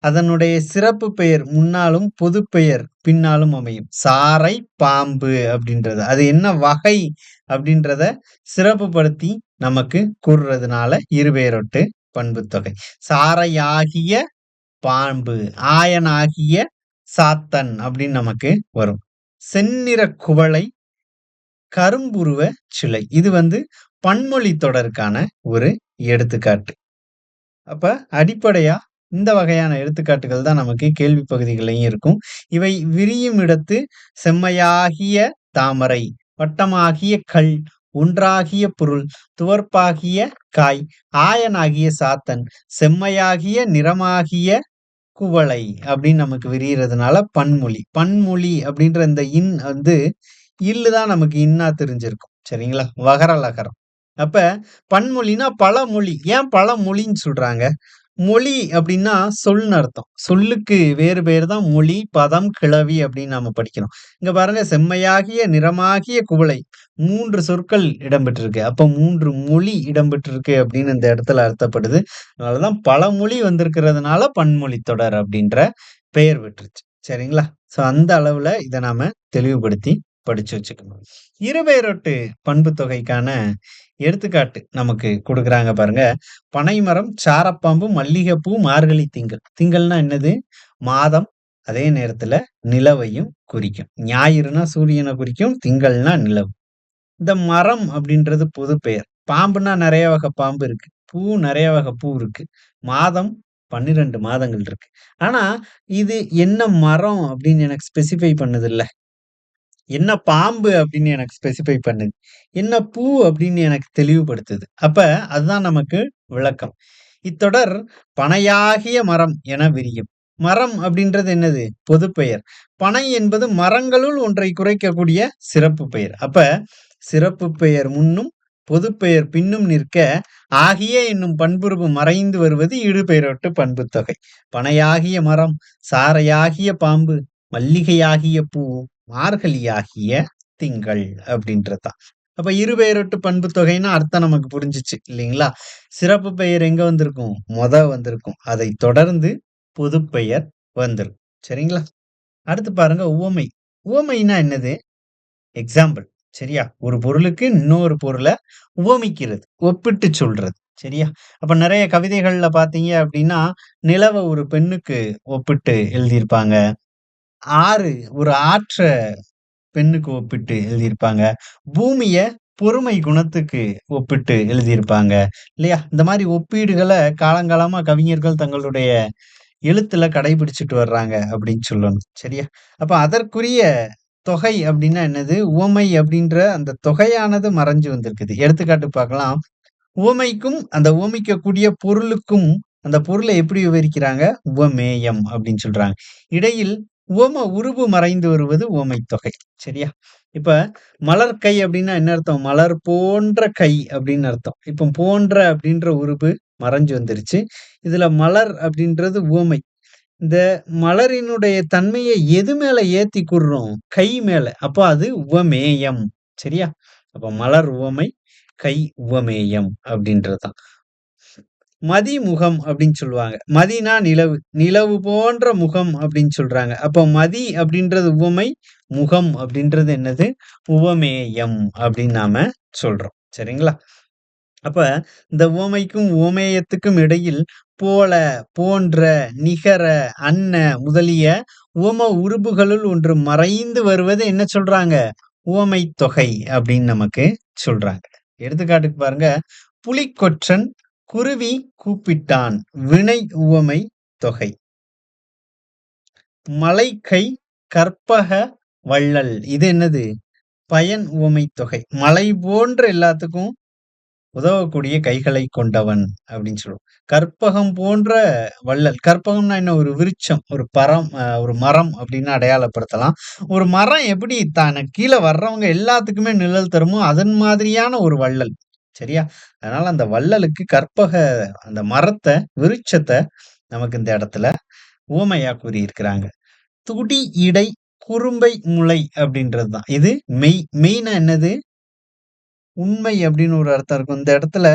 Speaker 1: அதனுடைய சிறப்பு பெயர் முன்னாலும், பொதுப்பெயர் பின்னாலும் அமையும். சாறை, பாம்பு அப்படின்றது. அது என்ன வகை அப்படின்றத சிறப்புப்படுத்தி நமக்கு கூறுறதுனால இரு பெயரொட்டு பண்புத்தொகை. சாறையாகிய பாம்பு, ஆயனாகிய சாத்தன் அப்படின்னு நமக்கு வரும். செந்நிற குவளை, கரும்புருவ சிலை. இது பன்மொழி தொடருக்கான ஒரு எடுத்துக்காட்டு. அப்ப அடிப்படையா இந்த வகையான எடுத்துக்காட்டுகள் தான் நமக்கு கேள்வி பகுதிகள்லயும் இருக்கும். இவை விரியும் இடத்து செம்மையாகிய தாமரை, வட்டமாகிய கல், ஒன்றாகிய பொருள், துவர்ப்பாகிய காய், ஆயனாகிய சாத்தன், செம்மையாகிய நிறமாகிய குவளை அப்படின்னு நமக்கு விரியிறதுனால பன்மொழி. பன்மொழி அப்படின்ற இந்த இன் இல்லு தான் நமக்கு இன்னா தெரிஞ்சிருக்கும். சரிங்களா? வகர, லகரம். அப்ப பன்மொழின்னா பழமொழி. ஏன் பழமொழின்னு சொல்றாங்க? மொழி அப்படின்னா சொல்னு அர்த்தம். சொல்லுக்கு வேறு பெயர் தான் மொழி, பதம், கிளவி அப்படின்னு நாம படிக்கிறோம். இங்க பாருங்க செம்மையாகிய, நிறமாகிய குவளை 3 சொற்கள் இடம்பெற்றிருக்கு. அப்ப 3 மொழி இடம்பெற்றிருக்கு அப்படின்னு இந்த இடத்துல அர்த்தப்படுது. அதனாலதான் பழமொழி வந்திருக்கிறதுனால பன்மொழி தொடர் அப்படின்ற பெயர் பெற்றுச்சு. சரிங்களா? சோ அந்த அளவுல இத நாம தெளிவுபடுத்தி படிச்சு வச்சுக்கணும். இருபெயரொட்டு பண்புத் தொகைக்கான எடுத்துக்காட்டு நமக்கு குடுக்குறாங்க பாருங்க. பனைமரம், சாரப்பாம்பு, மல்லிகைப்பூ, மார்கழி திங்கள். திங்கள்னா என்னது? மாதம். அதே நேரத்துல நிலவையும் குறிக்கும். ஞாயிறுனா சூரியனை குறிக்கும். திங்கள்னா நிலவு. இந்த மரம் அப்படின்றது பொது பெயர். பாம்புனா நெறைய வகை பாம்பு இருக்கு. பூ நெறைய வகை பூ இருக்கு. மாதம் 12 மாதங்கள் இருக்கு. ஆனா, இது என்ன மரம் அப்படின்னு எனக்கு ஸ்பெசிஃபை பண்ணுதுல்ல. என்ன பாம்பு அப்படின்னு எனக்கு ஸ்பெசிஃபை பண்ணுது. என்ன பூ அப்படின்னு எனக்கு தெளிவுபடுத்துது. அப்ப அதுதான் நமக்கு விளக்கம். இத்தொடர் பனையாகிய மரம் என விரியும். மரம் அப்படின்றது என்னது? பொதுப்பெயர். பனை என்பது மரங்களுள் ஒன்றை குறைக்கக்கூடிய சிறப்பு பெயர். அப்ப சிறப்பு பெயர் முன்னும், பொதுப்பெயர் பின்னும் நிற்க, ஆகிய என்னும் பண்புருவு மறைந்து வருவது இடுபெயரொட்டு பண்புத்தொகை. பனையாகிய மரம், சாறையாகிய பாம்பு, மல்லிகையாகிய பூ, மார்கழியாகிய திங்கள் அப்படின்றதுதான். அப்ப இருபெயரொட்டு பண்புத் தொகைன்னா அர்த்தம் நமக்கு புரிஞ்சுச்சு இல்லைங்களா? சிறப்பு பெயர் எங்க வந்திருக்கும்? வந்திருக்கும். அதைத் தொடர்ந்து பொதுப்பெயர் வந்துரும். சரிங்களா? அடுத்து பாருங்க உவமை. உவமைன்னா என்னது? எக்ஸாம்பிள். சரியா? ஒரு பொருளுக்கு இன்னொரு பொருள உவமிக்கிறது. ஒப்பிட்டு சொல்றது. சரியா? அப்ப நெறைய கவிதைகள்ல பார்த்தீங்க அப்படின்னா, நிலவ ஒரு பெண்ணுக்கு ஒப்பிட்டு எழுதியிருப்பாங்க. ஒரு ஆற்ற பெண்ணுக்கு ஒப்பிட்டு எழுதியிருப்பாங்க. பூமிய பொறுமை குணத்துக்கு ஒப்பிட்டு எழுதியிருப்பாங்க. இல்லையா? இந்த மாரி ஒப்பீடுகள காலங்காலமா கவிஞர்கள் தங்களுடைய எழுத்துல கடைபிடிச்சுட்டு வர்றாங்க அப்படின்னு சொல்லணும். சரியா? அப்ப அதற்குரிய தொகை அப்படின்னா என்னது? உவமை அப்படின்ற அந்த தொகையானது மறைஞ்சு வந்திருக்குது. எடுத்துக்காட்டு பார்க்கலாம். உவமைக்கும், அந்த உவமிக்கக்கூடிய பொருளுக்கும், அந்த பொருள எப்படி விவரிக்கிறாங்க? உவமேயம் அப்படின்னு சொல்றாங்க. இடையில் உவம உருபு மறைந்து வருவது உவமைத் தொகை. சரியா? இப்ப மலர் கை அப்படின்னா என்ன அர்த்தம்? மலர் போன்ற கை அப்படின்னு அர்த்தம். இப்ப போன்ற அப்படின்ற உருபு மறைஞ்சு வந்துருச்சு. இதுல மலர் அப்படின்றது உவமை. இந்த மலரினுடைய தன்மைய எது மேல ஏத்தி கூறுறோம்? கை மேல. அப்ப அது உவமேயம். சரியா? அப்ப மலர் உவமை, கை உவமேயம் அப்படின்றதுதான். மதிமுகம் அப்படின்னு சொல்லுவாங்க. மதினா நிலவு. நிலவு போன்ற முகம் அப்படின்னு சொல்றாங்க. அப்ப மதி அப்படின்றது உவமை, முகம் அப்படின்றது என்னது? உவமேயம் அப்படின்னு நாம சொல்றோம். சரிங்களா? அப்ப இந்த உவமைக்கும் உவமேயத்துக்கும் இடையில் போல, போன்ற, நிகர, அன்ன முதலிய உவம உருபுகளுள் ஒன்று மறைந்து வருவது என்ன சொல்றாங்க? உவமை தொகை அப்படின்னு நமக்கு சொல்றாங்க. எடுத்துக்காட்டுக்கு பாருங்க, புலிக்கொற்றன் குருவி கூப்பிட்டான் வினை உவமை தொகை. மலைக்கை கற்பக வள்ளல் இது என்னது? பயன் உவமை தொகை. மலை போன்ற எல்லாத்துக்கும் உதவக்கூடிய கைகளை கொண்டவன் அப்படின்னு சொல்லுவோம். கற்பகம் போன்ற வள்ளல். கற்பகம்னா என்ன? ஒரு விருட்சம், ஒரு மரம் அப்படின்னு அடையாளப்படுத்தலாம். ஒரு மரம் எப்படி தனக்கு கீழ வர்றவங்க எல்லாத்துக்குமே நிழல் தருமோ, அதன் மாதிரியான ஒரு வள்ளல். சரியா? அதனால அந்த வள்ளலுக்கு அந்த மரத்த, விருட்சத்த நமக்கு இந்த இடத்துல உவமையா கூறியிருக்கிறாங்க. துடி இடை குறும்பை முளை அப்படின்றது தான். இது மெய்னா என்னது? உண்மை அப்படின்னு ஒரு அர்த்தம் இருக்கும். இந்த இடத்துல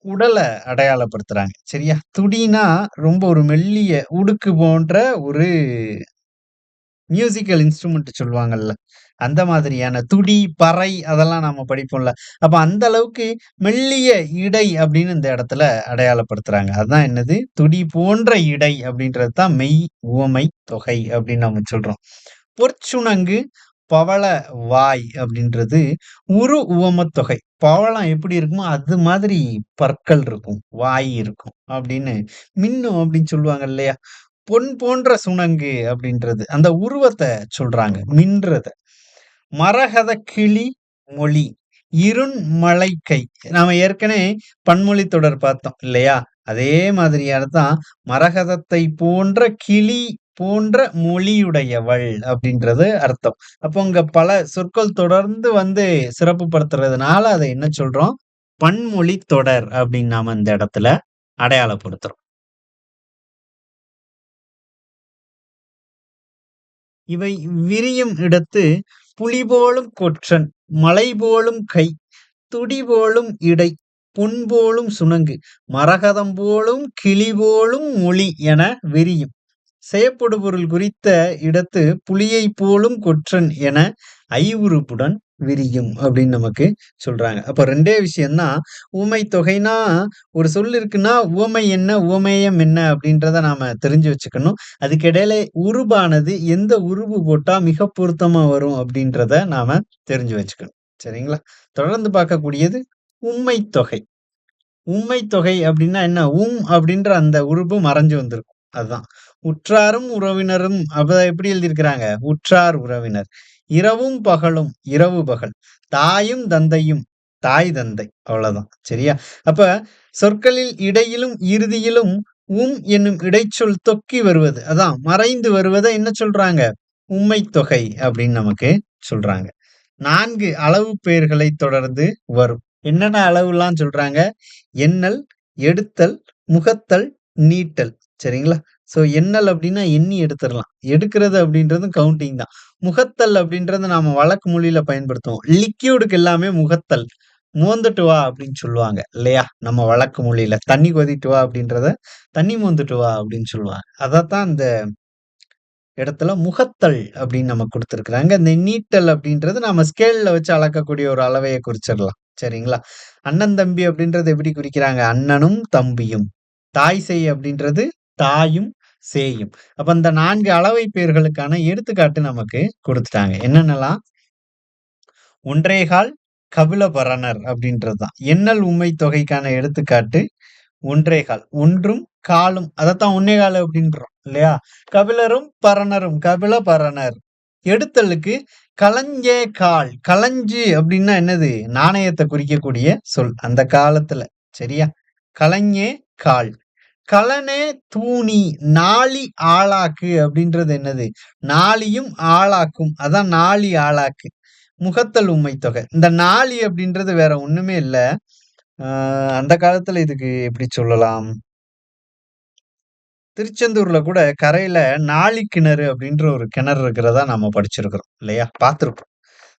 Speaker 1: உடல அடையாளப்படுத்துறாங்க. சரியா? துடினா ரொம்ப ஒரு மெல்லிய உடுக்கு போன்ற ஒரு மியூசிக்கல் இன்ஸ்ட்ருமெண்ட் சொல்லுவாங்கல்ல. அந்த மாதிரியான துடி, பறை அதெல்லாம் நாம படிப்போம்ல. அப்ப அந்த அளவுக்கு மெல்லிய இடை அப்படின்னு இந்த இடத்துல அடையாளப்படுத்துறாங்க. அதான் என்னது? துடி போன்ற இடை அப்படின்றது தான் மெய் உவமை தொகை அப்படின்னு நம்ம சொல்றோம். பொற்சுணங்கு பவள வாய் அப்படின்றது உவமத் தொகை. பவளம் எப்படி இருக்குமோ அது மாதிரி பற்கள் இருக்கும், வாய் இருக்கும் அப்படின்னு மின்னும் அப்படின்னு சொல்லுவாங்க இல்லையா? பொன் போன்ற சுணங்கு அப்படின்றது அந்த உருவத்த சொல்றாங்க, மின்றத. மரகத கிளி மொழி, இருண்மலைக்கை. நாம ஏற்கனவே பன்மொழி தொடர் பார்த்தோம் இல்லையா? அதே மாதிரியான தான் மரகதத்தை போன்ற கிளி போன்ற மொழியுடையவள் அப்படின்றது அர்த்தம். அப்போ இங்க பல சொற்கள் தொடர்ந்து வந்து சிறப்பு படுத்துறதுனால அதை என்ன சொல்றோம்? பன்மொழி தொடர் அப்படின்னு நாம இந்த இடத்துல அடையாளப்படுத்துறோம். இவை விரியும் இடத்து புலி போலும் கொற்றன், மலை போலும் கை, துடி போலும் இடை, பொன் போலும் சுணங்கு, மரகதம் போலும் கிளி போலும் மொழி என விரியும். செயப்படுபொருள் குறித்த இடத்து புலியைப் போலும் கொற்றன் என ஐவுறுப்புடன் விரியும் அப்படின்னு நமக்கு சொல்றாங்க. அப்ப 2டே விஷயம் தான். உவமை தொகைனா ஒரு சொல் இருக்குன்னா, உவமை என்ன, உவமேயம் என்ன அப்படின்றத நாம தெரிஞ்சு வச்சுக்கணும். அதுக்கு இடையில உருபானது எந்த உருபு போட்டா மிக பொருத்தமா வரும் அப்படின்றத நாம தெரிஞ்சு வச்சுக்கணும். சரிங்களா? தொடர்ந்து பார்க்கக்கூடியது உம்மை தொகை. உம்மை தொகை அப்படின்னா என்ன? அப்படின்ற அந்த உருபு மறைஞ்சு வந்திருக்கும். அதுதான். உற்றாரும் உறவினரும் அப்ப எப்படி எழுதியிருக்கிறாங்க? உற்றார் உறவினர். இரவும் பகலும் இரவு பகல். தாயும் தந்தையும் தாய் தந்தை. அவ்வளவுதான். சரியா? அப்ப சொற்களில் இடையிலும் இறுதியிலும் என்னும் இடைச்சொல் தொக்கி வருவது. அதான் மறைந்து வருவத என்ன சொல்றாங்க? உம்மை தொகை அப்படின்னு நமக்கு சொல்றாங்க. 4 அளவு பெயர்களை தொடர்ந்து வரும். என்னென்ன அளவுலாம் சொல்றாங்க? எண்ணல், எடுத்தல், முகத்தல், நீட்டல். சரிங்களா? எண்ணல் அப்படின்னா எண்ணி எடுத்துறலாம். எடுக்கிறது அப்படின்றதும் கவுண்டிங் தான். முகத்தல் அப்படின்றத நாம வழக்கு மொழியில பயன்படுத்துவோம். லிக்யூடுக்கு எல்லாமே முகத்தல். மோந்துட்டு வா அப்படின்னு சொல்லுவாங்க இல்லையா? நம்ம வழக்கு மொழியில. தண்ணி கொதிட்டு வா அப்படின்றத தண்ணி மோந்துட்டு வா அப்படின்னு சொல்லுவாங்க. அதத்தான் இந்த இடத்துல முகத்தல் அப்படின்னு நமக்கு குடுத்திருக்கிறாங்க. இந்த நீட்டல் அப்படின்றது நம்ம ஸ்கேல்ல வச்சு அளக்கக்கூடிய ஒரு அளவைய குறிச்சிடலாம். சரிங்களா? அண்ணன், தம்பி அப்படின்றது எப்படி குறிக்கிறாங்க? அண்ணனும், தம்பியும். தாய் சேய் அப்படின்றது தாயும், சேயும். அப்ப இந்த 4 அளவை பெயர்களுக்கான எடுத்துக்காட்டு நமக்கு குடுத்துட்டாங்க. என்னென்னலாம்? 1 1/4 கபிலபரணர் அப்படின்றது தான். எண்ணல் உம்மை தொகைக்கான எடுத்துக்காட்டு 1 1/4 1ம் காலும் அதத்தான் 1 1/4 அப்படின்றோம் இல்லையா? கபிலரும் பரணரும் கபில பரணர். எடுத்தலுக்கு களஞ்சே கால். களஞ்சு அப்படின்னா என்னது? நாணயத்தை குறிக்கக்கூடிய சொல் அந்த காலத்துல. சரியா? களஞே கால். களனே தூணி நாளி ஆளாக்கு அப்படின்றது என்னது? நாளியும் ஆளாக்கும். அதான் நாளி ஆளாக்கு. முகத்தல் உம்மை தொகை. இந்த நாளி அப்படின்றது வேற ஒண்ணுமே இல்ல. அந்த காலத்துல இதுக்கு எப்படி சொல்லலாம்? திருச்செந்தூர்ல கூட கரையில நாழி கிணறு அப்படின்ற ஒரு கிணறு இருக்கிறதா நம்ம படிச்சிருக்கிறோம் இல்லையா? பார்த்திருப்போம்.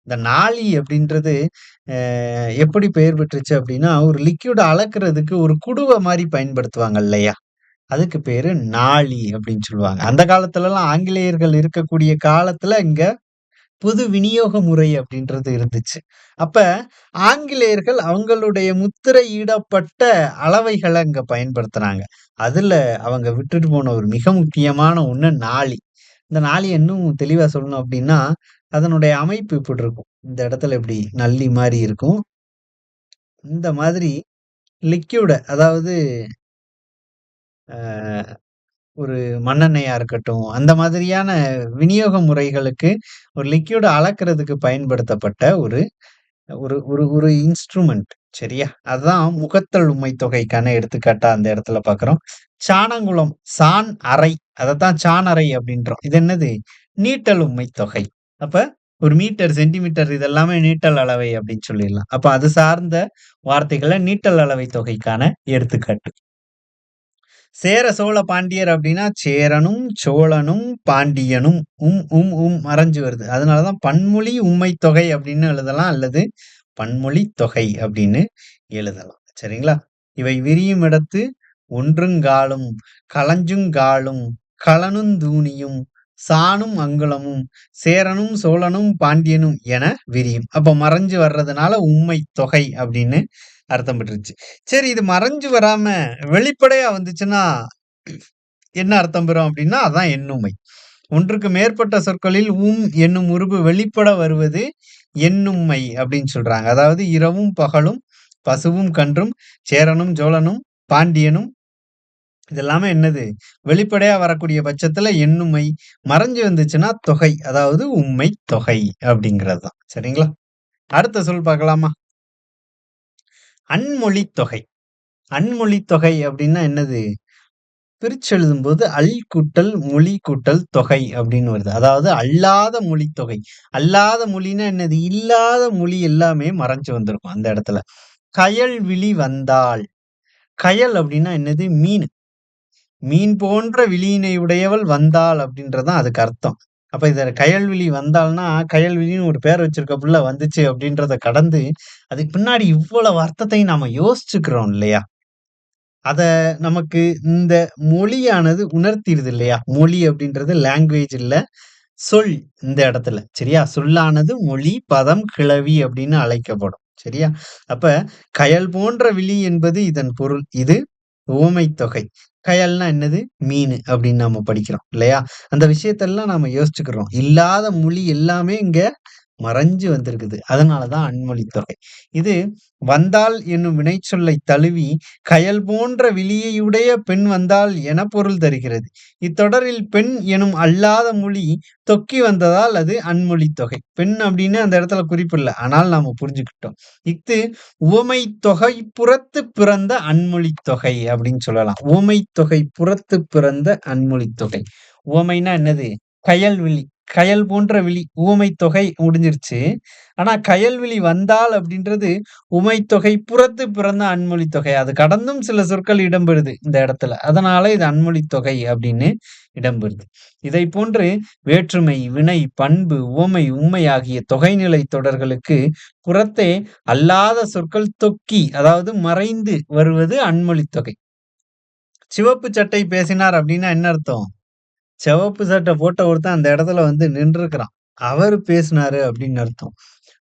Speaker 1: இந்த நாழி அப்படின்றது அ எப்படி பெயர் பெற்றுச்சு அப்படின்னா, ஒரு லிக்விட அளக்கிறதுக்கு ஒரு குடுவ மாரி பயன்படுத்துவாங்க இல்லையா? அதுக்கு பேரு நாழி அப்படின்னு சொல்லுவாங்க. அந்த காலத்துலலாம் ஆங்கிலேயர்கள் இருக்கக்கூடிய காலத்துல இங்க பொது விநியோக முறை அப்படின்றது இருந்துச்சு. அப்ப ஆங்கிலேயர்கள் அவங்களுடைய முத்திரையிடப்பட்ட அளவைகள அங்க பயன்படுத்துனாங்க. அதுல அவங்க விட்டுட்டு போன ஒரு மிக முக்கியமான ஒண்ணு நாழி. இந்த நாழிய இன்னும் தெளிவா சொல்லணும் அப்படின்னா, அதனுடைய அமைப்பு இப்படி இருக்கும். இந்த இடத்துல இப்படி நல்லி மாரி இருக்கும். இந்த மாதிரி லிக்விட அதாவது அ ஒரு மண்ணெண்ணெயா இருக்கட்டும், அந்த மாதிரியான விநியோக முறைகளுக்கு ஒரு லிக்விட அளக்கிறதுக்கு பயன்படுத்தப்பட்ட ஒரு ஒரு ஒரு ஒரு இன்ஸ்ட்ருமெண்ட். சரியா? அதான் முகத்தள் உம்மை தொகைக்கான எடுத்துக்காட்டா அந்த இடத்துல பார்க்கிறோம். சாணங்குளம், சாண் அறை. அதத்தான் சாணறை அப்படின்றோம். இது என்னது? நீட்டல் உம்மை தொகை. அப்ப ஒரு மீட்டர், சென்டிமீட்டர் இதெல்லாமே நீட்டல் அளவை அப்படின்னு சொல்லிடலாம். அப்ப அது சார்ந்த வார்த்தைகள நீட்டல் அளவை தொகைக்கான எடுத்துக்காட்டு. சேர சோழ பாண்டியர் அப்படின்னா சேரனும் சோழனும் பாண்டியனும் மறைஞ்சு வருது. அதனாலதான் பன்மொழி உம்மை தொகை அப்படின்னு எழுதலாம் அல்லது பன்மொழி தொகை அப்படின்னு எழுதலாம். சரிங்களா? இவை விரியும் இடத்து ஒன்றுங்காலும் களஞ்சுங்காலும் களனுந் தூணியும் சாணும் அங்குளமும் சேரனும் சோழனும் பாண்டியனும் என விரியும். அப்ப மறைஞ்சு வர்றதுனால உம்மை தொகை அப்படின்னு அர்த்தம் பெற்றுச்சு. சரி இது மறைஞ்சு வராம வெளிப்படையா வந்துச்சுன்னா என்ன அர்த்தம் பெறும் அப்படின்னா, அதான் எண்ணுமை. ஒன்றுக்கு மேற்பட்ட சொற்களில் என்னும் உருபு வெளிப்பட வருவது எண்ணும்மை அப்படின்னு சொல்றாங்க. அதாவது இரவும் பகலும், பசுவும் கன்றும், சேரனும் சோழனும், பாண்டியனும் இதெல்லாமே என்னது? வெளிப்படையா வரக்கூடிய பட்சத்துல எண்ணுமை. மறைஞ்சு வந்துச்சுன்னா தொகை. அதாவது உம்மை தொகை அப்படிங்கிறது தான். சரிங்களா? அடுத்த சொல் பார்க்கலாமா? அன்மொழித் தொகை. அன்மொழித் தொகை அப்படின்னா என்னது? பிரிச்செழுதும்போது அல் கூட்டல் மொழி கூட்டல் தொகை அப்படின்னு வருது. அதாவது அல்லாத மொழி தொகை. அல்லாத மொழின்னா என்னது? இல்லாத மொழி எல்லாமே மறைஞ்சு வந்திருக்கும் அந்த இடத்துல. கயல் விழி வந்தாள். கயல் அப்படின்னா என்னது? மீன். மீன் போன்ற விழியினை உடையவள் வந்தாள் அப்படின்றதுதான் அதுக்கு அர்த்தம். அப்ப இத கயல்விழி வந்தாள்னா, கயல்விழின்னு ஒரு பேர் வச்சிருக்க புள்ள வந்துச்சு அப்படின்றத கடந்து, அதுக்கு பின்னாடி இவ்வளவு அர்த்தத்தையும் நாம யோசிச்சுக்கிறோம் இல்லையா? அத நமக்கு இந்த மொழியானது உணர்த்திருது இல்லையா? மொழி அப்படின்றது லாங்குவேஜ் இல்ல. சொல் இந்த இடத்துல. சரியா? சொல்லானது மொழி, பதம், கிளவி அப்படின்னு அழைக்கப்படும். சரியா? அப்ப கயல் போன்ற விழி என்பது இதன் பொருள். இது உவமைத் தொகை. கயல்னா என்னது? மீனு அப்படின்னு நாம படிக்கிறோம். இல்லையா? அந்த விஷயத்தெல்லாம் நாம யோசிச்சுக்கிறோம். இல்லாத மொழி எல்லாமே இங்க மறைஞ்சு வந்திருக்குது. அதனாலதான் அன்மொழித் தொகை. இது வந்தாள் என்னும் வினைச்சொல்லைத் தழுவி கயல் போன்ற விழியையுடைய பெண் வந்தாள் எனப் பொருள் தருகிறது. இத்தொடரில் பெண் எனும் அல்லாத மொழி தொக்கி வந்ததால் அது அன்மொழித் தொகை. பெண் அப்படின்னு அந்த இடத்துல குறிப்பிடல. ஆனால் நாம புரிஞ்சுக்கிட்டோம். இஃது உவமைத் தொகை புறத்துப் பிறந்த அன்மொழித் தொகை அப்படின்னு சொல்லலாம். உவமைத் தொகை புறத்துப் பிறந்த அன்மொழித் தொகை. உவமைன்னா என்னது? கயல்விழி. கயல் போன்ற விழி. உவமைத் தொகை முடிஞ்சிருச்சு. ஆனா கயல்விழி வந்தாள் அப்படின்றது உமைத்தொகை புறத்து பிறந்த அன்மொழித் தொகை. அது கடந்தும் சில சொற்கள் இடம்பெறுது இந்த இடத்துல. அதனால இது அன்மொழித் தொகை அப்படின்னு இடம்பெறுது. இதைப் போன்று வேற்றுமை, வினை, பண்பு, உவமை, உம்மை ஆகிய தொகைநிலை தொடர்களுக்கு புறத்தே அல்லாத சொற்கள் தொக்கி அதாவது மறைந்து வருவது அன்மொழித் தொகை. சிவப்பு சட்டை பேசினார் அப்படின்னா என்ன அர்த்தம்? சிவப்பு சட்டை போட்ட ஒருத்தன் அந்த இடத்துல வந்து நின்றுக்கிறான். அவரு பேசினாரு அப்படின்னு அர்த்தம்.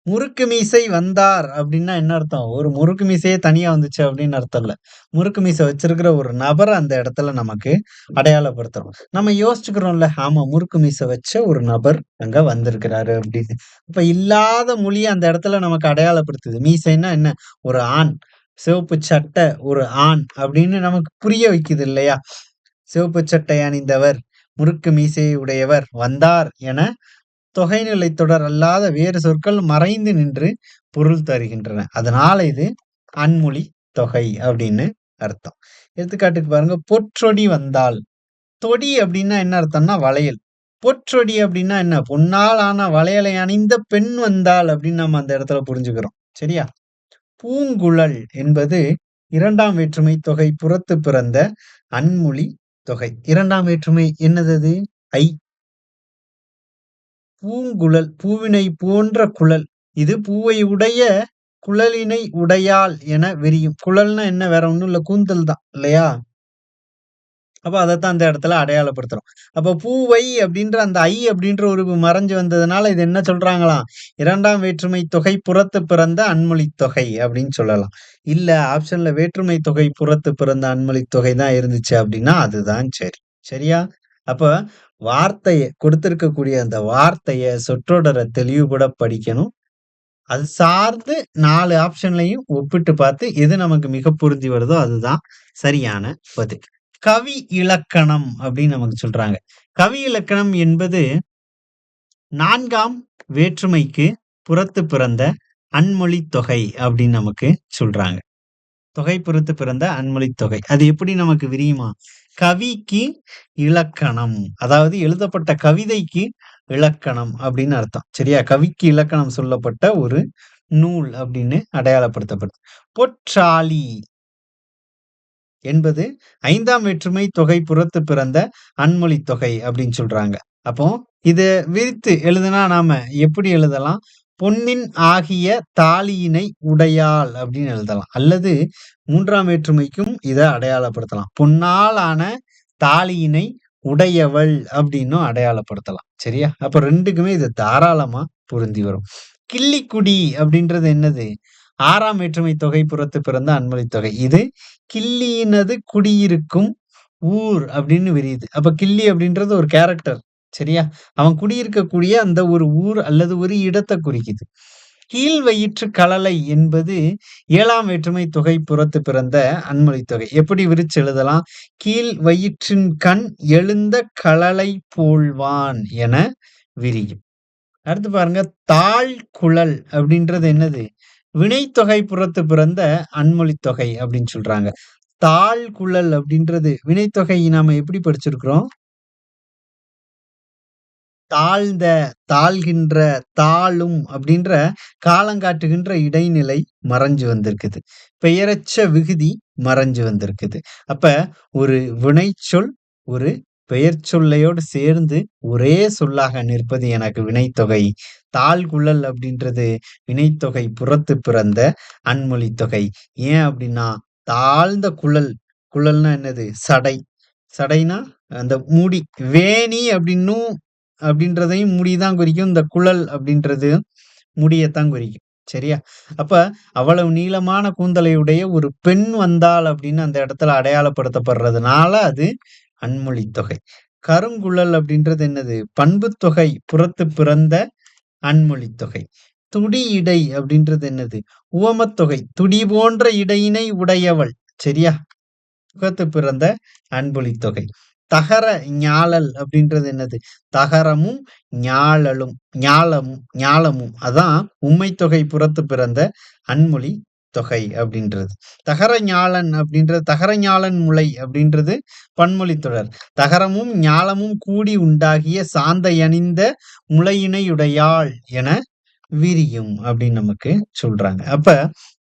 Speaker 1: முறுக்கு மீசை வந்தார் அப்படின்னா என்ன அர்த்தம்? ஒரு முறுக்கு மீசையே தனியா வந்துச்சு அப்படின்னு அர்த்தம் இல்ல. முறுக்கு மீசை வச்சிருக்கிற ஒரு நபர அந்த இடத்துல நமக்கு அடையாளப்படுத்துறோம். நம்ம யோசிச்சுக்கிறோம்ல, ஆமா முறுக்கு மீசை வச்ச ஒரு நபர் அங்க வந்திருக்கிறாரு அப்படின்னு. அப்ப இல்லாத மொழிய அந்த இடத்துல நமக்கு அடையாளப்படுத்துது. மீசைன்னா என்ன? ஒரு ஆண். சிவப்பு சட்டை ஒரு ஆண் அப்படின்னு நமக்கு புரிய வைக்குது இல்லையா? சிவப்பு சட்டை அணிந்தவர், முறுக்கு மீசையை உடையவர் வந்தார் என தொகைநிலைத் தொடர் அல்லாத வேறு சொற்கள் மறைந்து நின்று பொருள் தருகின்றன. அதனால இது அன்மொழி தொகை அப்படின்னு அர்த்தம். எடுத்துக்காட்டுக்கு பாருங்க, பொற்றொடி வந்தால். தொடி அப்படின்னா என்ன அர்த்தம்னா வளையல். பொற்றொடி அப்படின்னா என்ன? பொன்னால் ஆன வளையலை அணிந்த பெண் வந்தாள் அப்படின்னு நம்ம அந்த இடத்துல புரிஞ்சுக்கிறோம். சரியா? பூங்குழல் என்பது இரண்டாம் வேற்றுமை தொகை புறத்து பிறந்த அன்மொழி தொகை. இரண்டாம் வேற்றுமை என்னது அது? ஐ. பூங்குழல் பூவினை போன்ற குழல். இது பூவை உடைய குழலினை உடையாள் என விரியும். குழல்னா என்ன? வேற ஒண்ணும் இல்ல. கூந்தல் தான் இல்லையா? அப்ப அதத்தான் அந்த இடத்துல அடையாளப்படுத்துறோம். அப்ப பூவை அப்படின்ற அந்த ஐ அப்படின்ற ஒரு மறைஞ்சு வந்ததுனால இது என்ன சொல்றாங்களாம்? இரண்டாம் வேற்றுமை தொகை புறத்து பிறந்த அன்மொழித் தொகை அப்படின்னு சொல்லலாம். இல்ல ஆப்ஷன்ல வேற்றுமை தொகை புறத்து பிறந்த அன்மொழித் தொகை தான் இருந்துச்சு அப்படின்னா அதுதான் சரி. சரியா? அப்ப வார்த்தைய கொடுத்திருக்கக்கூடிய அந்த வார்த்தைய, சொற்றொடர தெளிவுபட படிக்கணும். அது சார்ந்து 4 ஆப்ஷன்லயும் ஒப்பிட்டு பார்த்து, எது நமக்கு மிக பொருந்தி வருதோ அதுதான் சரியான பதில். கவி இலக்கணம் அப்படின்னு நமக்கு சொல்றாங்க. கவி இலக்கணம் என்பது 4ஆம் வேற்றுமைக்கு புறத்து பிறந்த அன்மொழித் தொகை அப்படின்னு நமக்கு சொல்றாங்க. தொகை பொறுத்து பிறந்த அன்மொழித் தொகை. அது எப்படி நமக்கு விரியுமா? கவிக்கு இலக்கணம். அதாவது எழுதப்பட்ட கவிதைக்கு இலக்கணம் அப்படின்னு அர்த்தம். சரியா? கவிக்கு இலக்கணம் சொல்லப்பட்ட ஒரு நூல் அப்படின்னு அடையாளப்படுத்தப்படுது. பொற்றாழி என்பது 5ஆம் வேற்றுமை தொகை புறத்து பிறந்த அன்மொழித் தொகை அப்படின்னு சொல்றாங்க. அப்போ இத விரித்து எழுதுனா நாம எப்படி எழுதலாம்? பொன்னின் ஆகிய தாளியினை உடையாள் அப்படின்னு எழுதலாம். அல்லது 3ஆம் வேற்றுமைக்கும் இத அடையாளப்படுத்தலாம். பொன்னால் ஆன தாளியினை உடையவள் அப்படின்னும் அடையாளப்படுத்தலாம். சரியா? அப்ப 2க்குமே இது தாராளமா பொருந்தி வரும். கிள்ளிக்குடி அப்படின்றது என்னது? 6ஆம் வேற்றுமை தொகை புறத்து பிறந்த அன்மொழித் தொகை. இது கிள்ளியினது குடியிருக்கும் ஊர் அப்படின்னு விரியுது. அப்ப கிள்ளி அப்படின்றது ஒரு கேரக்டர். சரியா? அவன் குடியிருக்கக்கூடிய அந்த ஒரு ஊர் அல்லது ஒரு இடத்த குறிக்குது. கீழ் வயிற்று கழலை என்பது 7ஆம் வேற்றுமை தொகை புறத்து பிறந்த அன்மொழித் தொகை. எப்படி விரிச்சு எழுதலாம்? கீழ் வயிற்றின் கண் எழுந்த கழலை போல்வான் என விரியும். அடுத்து பாருங்க, தாழ் குழல் அப்படின்றது என்னது? வினைத்தொகை புறத்து பிறந்த அன்மொழித் தொகை அப்படின்னு சொல்றாங்க. தாழ் குழல் அப்படின்றது வினைத்தொகை நாம எப்படி படிச்சிருக்கிறோம்? தாழ்ந்த, தாழ்கின்ற, தாழும் அப்படின்ற காலங்காட்டுகின்ற இடைநிலை மறைஞ்சு வந்திருக்குது. பெயரச்ச விகுதி மறைஞ்சு வந்திருக்குது. அப்ப ஒரு வினைச்சொல், ஒரு பெயர்ச்சொல்லையோடு சேர்ந்து ஒரே சொல்லாக நிற்பது எனக்கு வினைத்தொகை. தாழ்குழல் அப்படின்றது வினைத்தொகை புறத்து பிறந்த அன்மொழித் தொகை. ஏன் அப்படின்னா, தாழ்ந்த குழல், குழல்னா என்னது? சடை. சடைனா அந்த முடி. வேணி அப்படின்றதையும் முடிதான் குறிக்கும். இந்த குழல் அப்படின்றது முடியத்தான் குறிக்கும். சரியா? அப்ப அவ்வளவு நீளமான கூந்தலையுடைய ஒரு பெண் வந்தாள் அப்படின்னு அந்த இடத்துல அடையாளப்படுத்தப்படுறதுனால அது அன்மொழித் தொகை. கருங்குழல் அப்படின்றது என்னது? பண்புத்தொகை புறத்து பிறந்த அன்மொழித் தொகை. துடி இடை அப்படின்றது என்னது? உவமத்தொகை. துடி போன்ற இடையினை உடையவள். சரியா? புறத்து பிறந்த அன்மொழித் தொகை. தகர ஞாழல் அப்படின்றது என்னது? தகரமும் ஞாழலும் ஞாலமும் அதான் உம்மைத்தொகை புறத்து பிறந்த அன்மொழி தொகை அப்படின்றது. தகர ஞாழன் அப்படின்றது தகர ஞாழன் முலை அப்படின்றது பன்மொழித் தொடர். தகரமும் ஞாலமும் கூடி உண்டாகிய சாந்தையணிந்த முலையினையுடையாள் என விரியும் அப்படின்னு நமக்கு சொல்றாங்க. அப்ப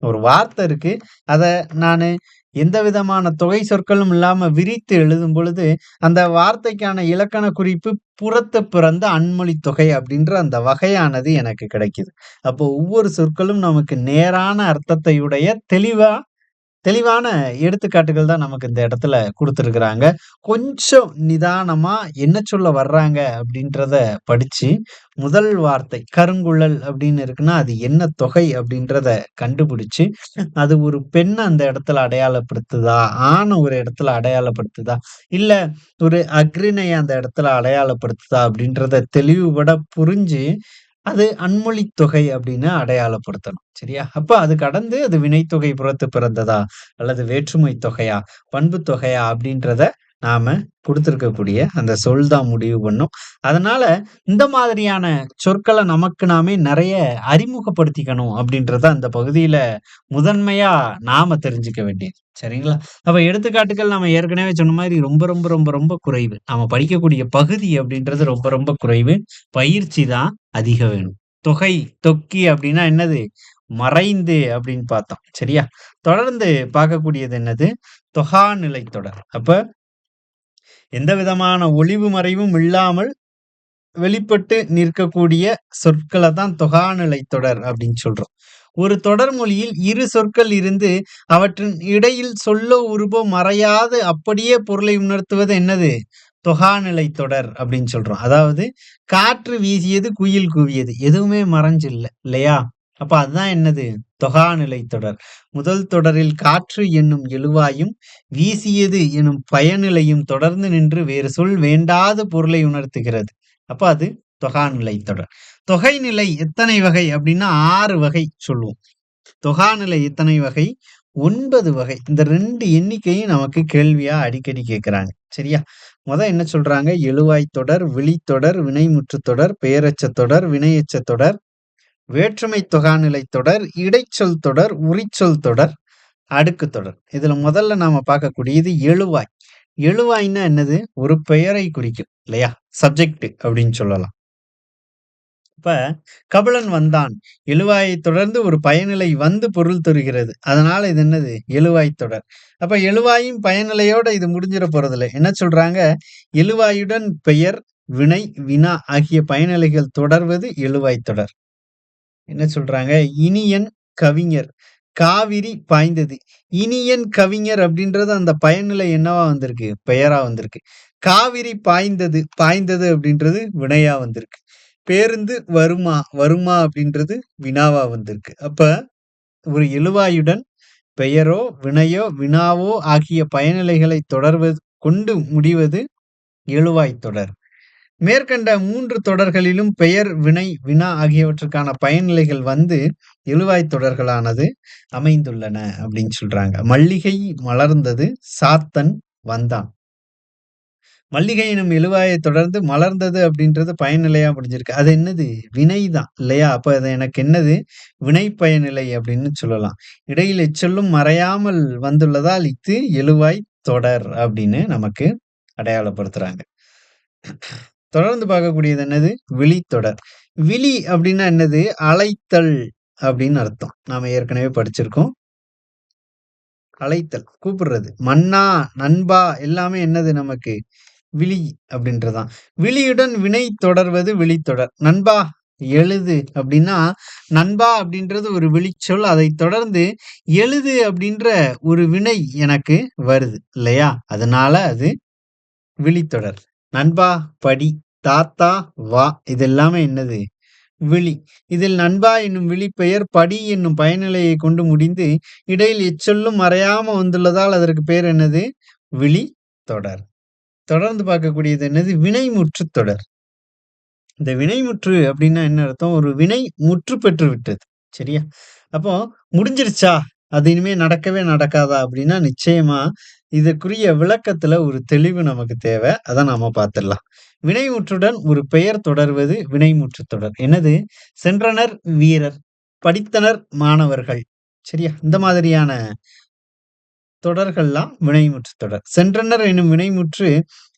Speaker 1: ஒரு வார்த்தை இருக்கு. அத நானு எந்த விதமான தொகை சொற்களும் இல்லாம விரித்து எழுதும் பொழுது, அந்த வார்த்தைக்கான இலக்கண குறிப்பு புறத்து பிறந்த அன்மொழித் தொகை அப்படின்ற அந்த வகையானது எனக்கு கிடைக்குது. அப்போ ஒவ்வொரு சொற்களும் நமக்கு நேரான அர்த்தத்தையுடைய தெளிவான எடுத்துக்காட்டுகள் தான் நமக்கு இந்த இடத்துல குடுத்திருக்கிறாங்க. கொஞ்சம் நிதானமா என்ன சொல்ல வர்றாங்க அப்படின்றத படிச்சு, முதல் வார்த்தை கருங்குழல் அப்படின்னு இருக்குன்னா, அது என்ன தொகை அப்படின்றத கண்டுபிடிச்சு, அது ஒரு பெண்ண அந்த இடத்துல அடையாளப்படுத்துதா? ஆண ஒரு இடத்துல அடையாளப்படுத்துதா? இல்ல ஒரு அஃறிணைய அந்த இடத்துல அடையாளப்படுத்துதா? அப்படின்றத தெளிவுபட புரிஞ்சு, அது அன்மொழித் தொகை அப்படின்னு அடையாளப்படுத்தணும். சரியா? அப்ப அது கடந்து அது வினைத்தொகை புறத்து பிறந்ததா? அல்லது வேற்றுமை தொகையா? பண்புத் தொகையா? அப்படின்றத நாம குடுத்திருக்கக்கூடிய அந்த சொல் தான் முடிவு பண்ணும். அதனால இந்த மாதிரியான சொற்கள நமக்கு நாமே நெறைய அறிமுகப்படுத்திக்கணும் அப்படின்றத அந்த பகுதியில முதன்மையா நாம தெரிஞ்சுக்க வேண்டியது. சரிங்களா? அப்ப எடுத்துக்காட்டுகள் நாம ஏற்கனவே சொன்ன மாரி ரொம்ப, ரொம்ப, ரொம்ப, ரொம்ப குறைவு. நாம படிக்கக்கூடிய பகுதி அப்படின்றது ரொம்ப, ரொம்ப குறைவு. பயிற்சி தான் அதிகம் வேணும். தொகை, தொக்கி அப்படின்னா என்னது? மறைந்து அப்படின்னு பார்த்தோம். சரியா? தொடர்ந்து பார்க்கக்கூடியது என்னது? தொகாநிலைத் தொடர். அப்ப எந்த விதமான ஒளிவு மறைவும் இல்லாமல் வெளிப்பட்டு நிற்கக்கூடிய சொற்கள தான் தொகாநிலைத் தொடர் அப்படின்னு சொல்றோம். ஒரு தொடர்மொழியில் இரு சொற்கள் இருந்து அவற்றின் இடையில் சொல்லோ உருபோ மறையாது அப்படியே பொருளை உணர்த்துவது என்னது? தொகாநிலைத் தொடர் அப்படின்னு சொல்றோம். அதாவது காற்று வீசியது, குயில் கூவியது. எதுவுமே மறைஞ்சு இல்ல. இல்லையா? அப்ப அதுதான் என்னது? தொகாநிலை தொடர். முதல் தொடரில் காற்று என்னும் எழுவாயும் வீசியது எனும் பயனிலையும் தொடர்ந்து நின்று வேறு சொல் வேண்டாத பொருளை உணர்த்துகிறது. அப்ப அது தொகாநிலை தொடர். தொகைநிலை எத்தனை வகை அப்படின்னா 6 வகை சொல்லுவோம். தொகாநிலை எத்தனை வகை? 9 வகை. இந்த 2 எண்ணிக்கையும் நமக்கு கேள்வியா அடிக்கடி கேட்கிறாங்க. சரியா? என்ன சொல்றாங்க? எழுவாய்த் தொடர், விழித்தொடர், வினைமுற்றுத் தொடர், பெயரெச்சத் தொடர், வினையெச்சத் தொடர், வேற்றுமைத் தொகாநிலை தொடர், இடைச்சொல் தொடர், உரிச்சொல் தொடர், அடுக்குத் தொடர். இதுல முதல்ல நாம பார்க்கக்கூடியது எழுவாய். எழுவாய்ன்னா என்னது? ஒரு பெயரை குறிக்கும் இல்லையா? சப்ஜெக்ட் அப்படின்னு சொல்லலாம். இப்ப கபிலன் வந்தான். எழுவாயைத் தொடர்ந்து ஒரு பயனிலை வந்து பொருள் தருகிறது. அதனால இது என்னது? எழுவாய்த் தொடர். அப்ப எழுவாயும் பயனிலையோட இது முடிஞ்சிட போறதில்ல. என்ன சொல்றாங்க? எழுவாயுடன் பெயர், வினை, வினா ஆகிய பயனிலைகள் தொடர்வது எழுவாய்த் தொடர். என்ன சொல்றாங்க? இனியன் கவிஞர், காவிரி பாய்ந்தது. இனியன் கவிஞர் அப்படின்றது அந்த பயனிலை என்னவா வந்திருக்கு? பெயரா வந்திருக்கு. காவிரி பாய்ந்தது, பாய்ந்தது அப்படின்றது வினையா வந்திருக்கு. பேருந்து வருமா, வருமா அப்படின்றது வினாவா வந்திருக்கு. அப்ப ஒரு எழுவாயுடன் பெயரோ, வினையோ, வினாவோ ஆகிய பயனிலைகளை தொடர்வது கொண்டு முடிவது எழுவாய்த் தொடர். மேற்கண்ட 3 தொடர்களிலும் பெயர், வினை, வினா ஆகியவற்றுக்கான பயனிலைகள் வந்து எழுவாய்த் தொடர்களானது அமைந்துள்ளன அப்படின்னு சொல்றாங்க. மல்லிகை மலர்ந்தது, சாத்தன் வந்தான். மல்லிகை எனும் எழுவாயைத் தொடர்ந்து மலர்ந்தது அப்படின்றது பயனிலையா முடிஞ்சிருக்கு. அது என்னது? வினைதான் இல்லையா? அப்ப அது எனக்கு என்னது? வினை பயனிலை அப்படின்னு சொல்லலாம். இடையில் எச்சொல்லும் மறையாமல் வந்துள்ளதால் இஃது எழுவாய் தொடர் அப்படின்னு நமக்கு அடையாளப்படுத்துறாங்க. தொடர்ந்து பார்க்கக்கூடியது என்னது? விழித்தொடர். விழி அப்படின்னா என்னது? அழைத்தல் அப்படின்னு அர்த்தம். நாம ஏற்கனவே படிச்சிருக்கோம். அழைத்தல், கூப்பிடுறது. மன்னா, நண்பா எல்லாமே என்னது நமக்கு? விழி அப்படின்றதான். விழியுடன் வினை தொடர்வது விழித்தொடர். நண்பா எழுது அப்படின்னா, நண்பா அப்படின்றது ஒரு விழிச்சொல். அதைத் தொடர்ந்து எழுது அப்படின்ற ஒரு வினை எனக்கு வருது இல்லையா? அதனால அது விழித்தொடர். நண்பா படி, தாத்தா வா இதெல்லாமே என்னது? விழி. இதில் நண்பா என்னும் விழிப்பெயர் படி என்னும் பயனிலையை கொண்டு முடிந்து இடையில் எச்சொல்லும் மறையாம வந்துள்ளதால் அதற்கு பேர் என்னது? விழி தொடர். தொடர்ந்து பார்க்கக்கூடியது என்னது? வினைமுற்றுத் தொடர். இந்த வினைமுற்று அப்படின்னா என்ன அர்த்தம்? ஒரு வினை முற்று பெற்று விட்டது. சரியா? அப்போ முடிஞ்சிருச்சா? அது இனிமே நடக்கவே நடக்காதா? அப்படின்னா நிச்சயமா இதற்குரிய விளக்கத்துல ஒரு தெளிவு நமக்கு தேவை. அத நாம பார்த்துடலாம். வினைமுற்றுடன் ஒரு பெயர் தொடர்வது வினைமுற்றுத் தொடர். என்னது? சென்றனர் வீரர், படித்தனர் மாணவர்கள். சரியா? இந்த மாதிரியான தொடர்கள்லாம் வினைமுற்றுத் தொடர். சென்றனர் எனும் வினைமுற்று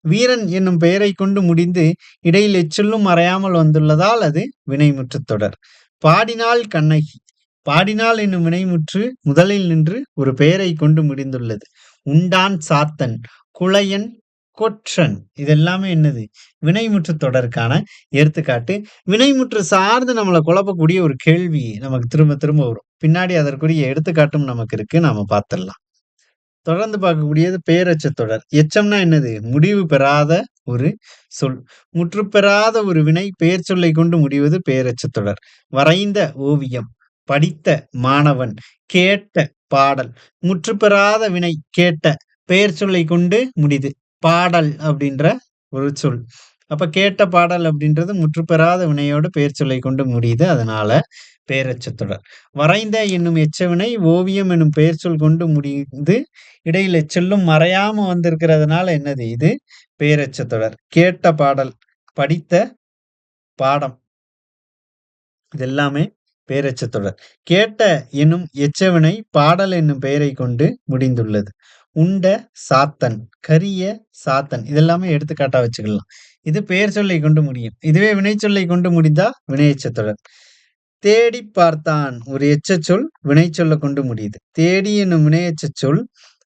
Speaker 1: வீரன் என்னும் பெயரைக் கொண்டு முடிந்து இடையில் எச்சொல்லும் மறையாமல் வந்துள்ளதால் அது வினைமுற்றுத் தொடர். பாடினாள் கண்ணகி. பாடினாள் என்னும் வினைமுற்று முதலில் நின்று ஒரு பெயரைக் கொண்டு முடிந்துள்ளது. உண்டான் சாத்தன், குளையன் கொற்றன். இதெல்லாமே என்னது? வினைமுற்றுத் தொடருக்கான எடுத்துக்காட்டு. வினைமுற்று சார்ந்து நம்மள குழப்பக்கூடிய ஒரு கேள்வி நமக்கு திரும்ப திரும்ப வரும். பின்னாடி அதற்குரிய எடுத்துக்காட்டும் நமக்கு இருக்கு. நாம பார்த்துடலாம். தொடர்ந்து பார்க்கக்கூடியது பெயரெச்சத் தொடர். எச்சம்னா என்னது? முடிவு பெறாத ஒரு சொல். முற்றுப்பெறாத ஒரு வினை பெயர் சொல்லை கொண்டு முடிவது பெயரெச்சத் தொடர். வரைந்த ஓவியம், படித்த மாணவன், கேட்ட பாடல். முற்றுப்பெறாத வினை கேட்ட பெயர் சொல்லை கொண்டு முடிது பாடல் அப்படின்ற ஒரு சொல். அப்ப கேட்ட பாடல் அப்படின்றது முற்றுப்பெறாத வினையோடு பெயர் சொல்லை கொண்டு முடியுது. அதனால பெயரெச்சத் தொடர். வரைந்த என்னும் எச்சவினை ஓவியம் என்னும் பெயர் சொல் கொண்டு முடிந்து இடையில் எச்சொல்லும் மறையாம வந்திருக்கிறதுனால என்னது? இது பெயரெச்சத் தொடர். கேட்ட பாடல், படித்த பாடம் இதெல்லாமே பெயரெச்சத் தொடர். கேட்ட என்னும் எச்சவினை பாடல் என்னும் பெயரை கொண்டு முடிந்துள்ளது. உண்ட சாத்தன், கரிய சாத்தன் இதெல்லாமே எடுத்துக்காட்டா வச்சுக்கலாம். இது பெயர் சொல்லை கொண்டு முடியும். இதுவே வினை சொல்லை கொண்டு முடிந்தா வினையெச்சத் தொடர். தேடி பார்த்தான் ஒரு எச்சச் சொல் வினை சொல்ல கொண்டு முடியுது. தேடி என்னும் வினையெச்சச் சொல்